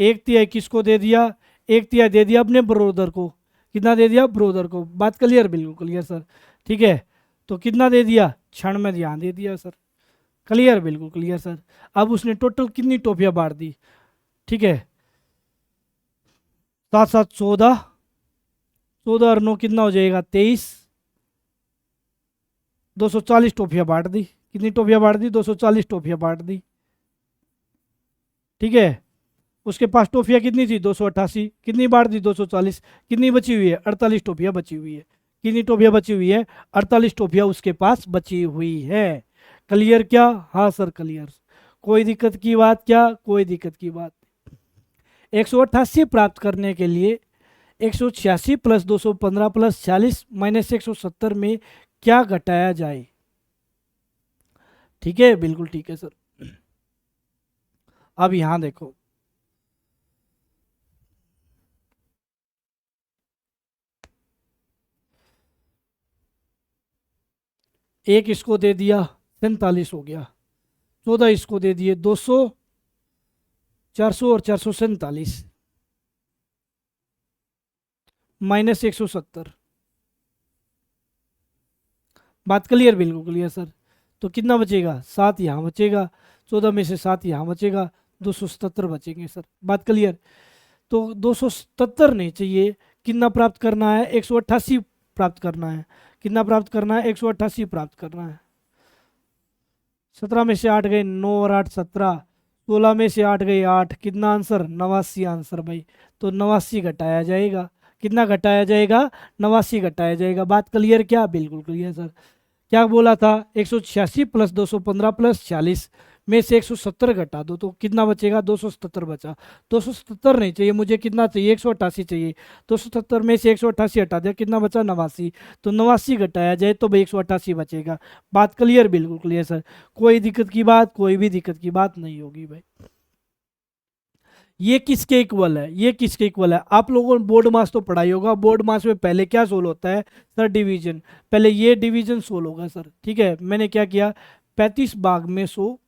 1/3 किसको दे दिया, 1/3 दे दिया अपने ब्रोदर को। कितना दे दिया, ब्रोदर को। बात क्लियर, बिल्कुल क्लियर सर। ठीक है, तो कितना दे दिया, क्षण में ध्यान दे दिया सर। क्लियर, बिल्कुल क्लियर सर। अब उसने टोटल कितनी टोपियां बांट दी। ठीक है, 7 7 14, 14 और 9 कितना हो जाएगा, 23, 240 टॉफियाँ बांट दी। कितनी टॉफियाँ बांट दी? 240 टॉफियाँ बांट दी। ठीक है, उसके पास टॉफियाँ कितनी थी? 288। कितनी बांट दी? 240। कितनी बची हुई है? 48 टॉफियाँ बची हुई है। कितनी टॉफियाँ बची हुई है? 48 टॉफियाँ उसके पास बची हुई है। क्लियर क्या? हाँ सर क्लियर। कोई दिक्कत की बात? क्या कोई दिक्कत की बात? 188 प्राप्त करने के लिए 186 प्लस 215 प्लस 40 माइनस 170 में क्या घटाया जाए? ठीक है, बिल्कुल ठीक है सर। अब यहां देखो, एक इसको दे दिया 47 हो गया, 14 इसको दे दिए 200, 400 और 447 माइनस 170। बात क्लियर? बिल्कुल क्लियर सर। तो कितना बचेगा? 7 यहाँ बचेगा, 14 में से 7 यहाँ बचेगा, 277 बचेंगे सर। बात क्लियर? तो 277 नहीं चाहिए, कितना प्राप्त करना है? 188 प्राप्त करना है। कितना प्राप्त करना है? 188 प्राप्त करना है। 17 में से 8 गए 9 और 8 17, 16 में से 8 गए 8, कितना आंसर? 89 आंसर भाई। तो 89 घटाया जाएगा। कितना घटाया जाएगा? 89 घटाया जाएगा। बात क्लियर क्या? बिल्कुल क्लियर सर। क्या बोला था? 186 प्लस 215 प्लस 40 में से 170 घटा दो तो कितना बचेगा? 277 बचा। 277 नहीं चाहिए मुझे, कितना चाहिए? 188 चाहिए। 277 में से 188 हटा दिया, कितना बचा? 89। तो 89 घटाया जाए तो भाई 188 बचेगा। बात क्लियर? बिल्कुल क्लियर सर। कोई दिक्कत की बात? कोई भी दिक्कत की बात नहीं होगी भाई। ये किसके इक्वल है? ये किसके इक्वल है? आप लोगों ने बोर्ड मास तो पढ़ाई होगा। बोर्ड मास में पहले क्या सोल्व होता है सर? डिवीजन। पहले ये डिवीजन सोल्व होगा सर। ठीक है, मैंने क्या किया? 35 भाग में 100।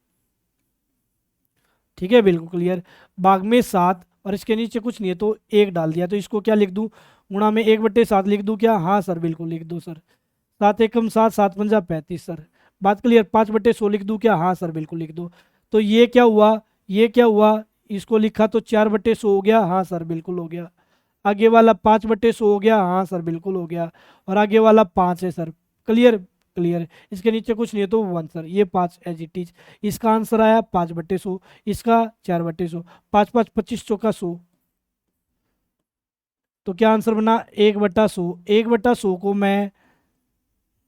ठीक है, बिल्कुल क्लियर। भाग में 7 और इसके नीचे कुछ नहीं है तो 1 डाल दिया। तो इसको क्या लिख दूं? गुणा में 1/7 लिख दूं क्या? हाँ सर बिल्कुल लिख दो सर। 7 एकम 7, 7 पंजा 35 सर। बात क्लियर? 5/100 लिख दूं क्या? हाँ सर बिल्कुल लिख दो। तो ये क्या हुआ? ये क्या हुआ? इसको लिखा तो 4/100 हो गया। हाँ सर बिल्कुल हो गया। आगे वाला 5/100 हो गया। हाँ सर बिल्कुल हो गया। और आगे वाला 5 है सर। क्लियर? क्लियर। इसके नीचे कुछ नहीं है तो 1 सर। ये 5 एज इट इज। इसका आंसर आया 5/100, इसका 4/100। 5 5 25 चौका 100। तो क्या आंसर बना? 1/100। 1/100 को मैं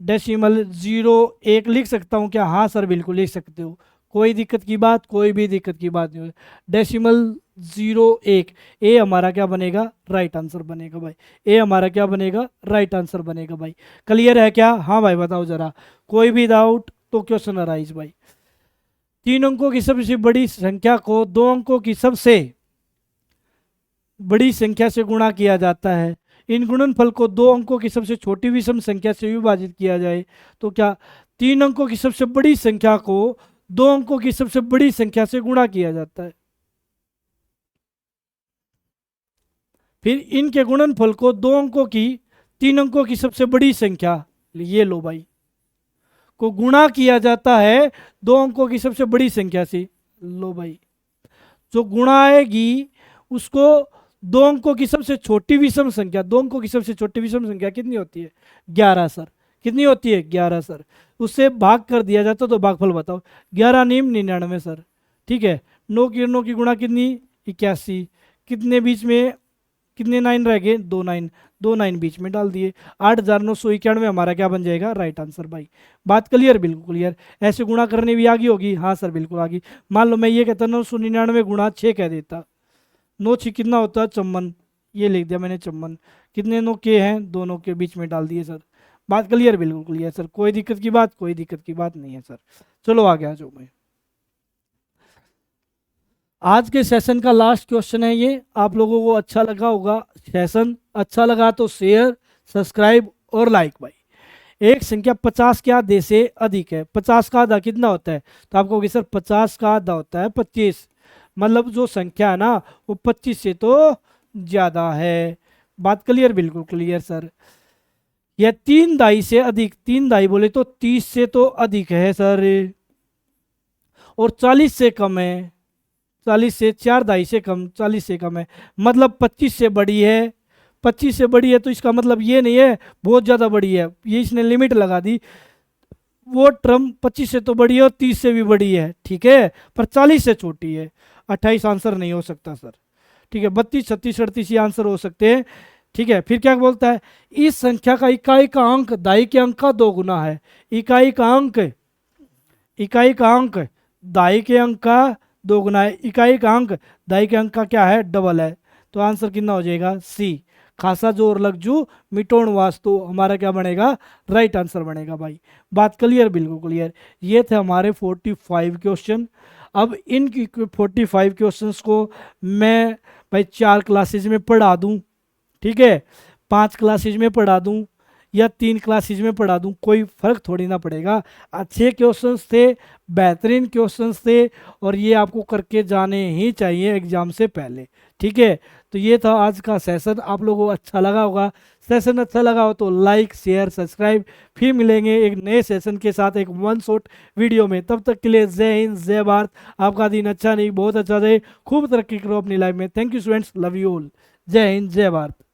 डेसिमल 0.1 लिख सकता हूँ क्या? हाँ सर बिल्कुल लिख सकते हो। कोई दिक्कत की बात? कोई भी दिक्कत की बात नहीं हो। डेसिमल 0.1। ए हमारा क्या बनेगा? राइट आंसर बनेगा भाई। ए हमारा क्या बनेगा? राइट आंसर बनेगा भाई। क्लियर है क्या? हाँ भाई बताओ जरा। कोई भी डाउट तो क्वेश्चन अराइज भाई। 3 अंकों की सबसे बड़ी संख्या को 2 अंकों की सबसे बड़ी संख्या से गुणा किया जाता है। इन गुणनफल को 2 अंकों की सबसे छोटी विषम संख्या से विभाजित किया जाए तो क्या? 3 अंकों की सबसे बड़ी संख्या को 2 अंकों की सबसे बड़ी संख्या से गुणा किया जाता है। फिर इनके गुणनफल को 2 अंकों की 3 अंकों की सबसे बड़ी संख्या, ये लो भाई, को गुणा किया जाता है 2 अंकों की सबसे बड़ी संख्या से। लो भाई, जो गुणा आएगी उसको 2 अंकों की सबसे छोटी विषम संख्या, 2 अंकों की सबसे छोटी विषम संख्या कितनी होती है? 11 सर। कितनी होती है? 11 सर। उससे भाग कर दिया जाता तो भागफल बताओ। 11 नीम 99 सर। ठीक है, 9 की गुणा कितनी? 81। कितने बीच में कितने 9 रह गए? 2 9। 2 9 बीच में डाल दिए। 8,991 हमारा क्या बन जाएगा? राइट आंसर भाई। बात क्लियर? बिल्कुल क्लियर। ऐसे गुणा करने भी आ गई होगी? हाँ सर बिल्कुल आ गई। मान लो मैं ये कहता 999 गुणा 6 कह देता, 9 6 कितना होता है? 54। ये लिख दिया मैंने 54। कितने 9 के हैं? 2 9 के बीच में डाल दिए सर। बात क्लियर? बिल्कुल क्लियर सर। कोई दिक्कत की बात? कोई दिक्कत की बात नहीं है सर। चलो आगे आ जाओ भाई। आज के सेशन का लास्ट क्वेश्चन है ये। आप लोगों को अच्छा लगा होगा सेशन। अच्छा लगा तो शेयर, सब्सक्राइब और लाइक भाई। एक संख्या 50 के आधे से अधिक है। 50 का आधा कितना होता है? तो आपको कहोगे सर 50 का आधा होता है 25। मतलब जो संख्या है ना वो 25 से तो ज्यादा है। बात क्लियर? बिल्कुल क्लियर सर। यह 3 दाई से अधिक, 3 दाई बोले तो 30 से तो अधिक है सर, और 40 से कम है। 40 से 4 दाई से कम, 40 से कम है, मतलब 25 से बड़ी है। 25 से बड़ी है तो इसका मतलब ये नहीं है बहुत ज़्यादा बड़ी है, ये इसने लिमिट लगा दी। वो टर्म 25 से तो बड़ी है और 30 से भी बड़ी है, ठीक है, पर 40 से छोटी है। 28 आंसर नहीं हो सकता सर, ठीक है। 32, 36, 38 ये आंसर हो सकते हैं, ठीक है। फिर क्या बोलता है, इस संख्या का इकाई का अंक दाई के अंक का 2 गुना है। इकाई का अंक, इकाई का अंक दाई के अंक का 2 गुना है। इकाई का अंक दाई के अंक का क्या है, डबल है। तो आंसर कितना हो जाएगा, सी। खासा जोर लग जू मिटोण वास्तु, हमारा क्या बनेगा, राइट आंसर बनेगा भाई। बात क्लियर, बिल्कुल क्लियर। ये थे हमारे 45 क्वेश्चन। अब इन 45 क्वेश्चंस को मैं भाई 4 क्लासेज में पढ़ा दूं, ठीक है, 5 क्लासेज में पढ़ा दूं या 3 क्लासेज में पढ़ा दूं, कोई फर्क थोड़ी ना पड़ेगा। अच्छे क्वेश्चंस थे, बेहतरीन क्वेश्चंस थे, और ये आपको करके जाने ही चाहिए एग्जाम से पहले, ठीक है। तो ये था आज का सेशन, आप लोगों को अच्छा लगा होगा। सेशन अच्छा लगा हो तो लाइक, शेयर, सब्सक्राइब। फिर मिलेंगे एक नए सेशन के साथ एक वन शॉट वीडियो में। तब तक के लिए जय हिंद, जय भारत। आपका दिन अच्छा नहीं बहुत अच्छा रहे, खूब तरक्की करो अपनी लाइफ में। Thank you students, love you all. जय हिंद, जय भारत।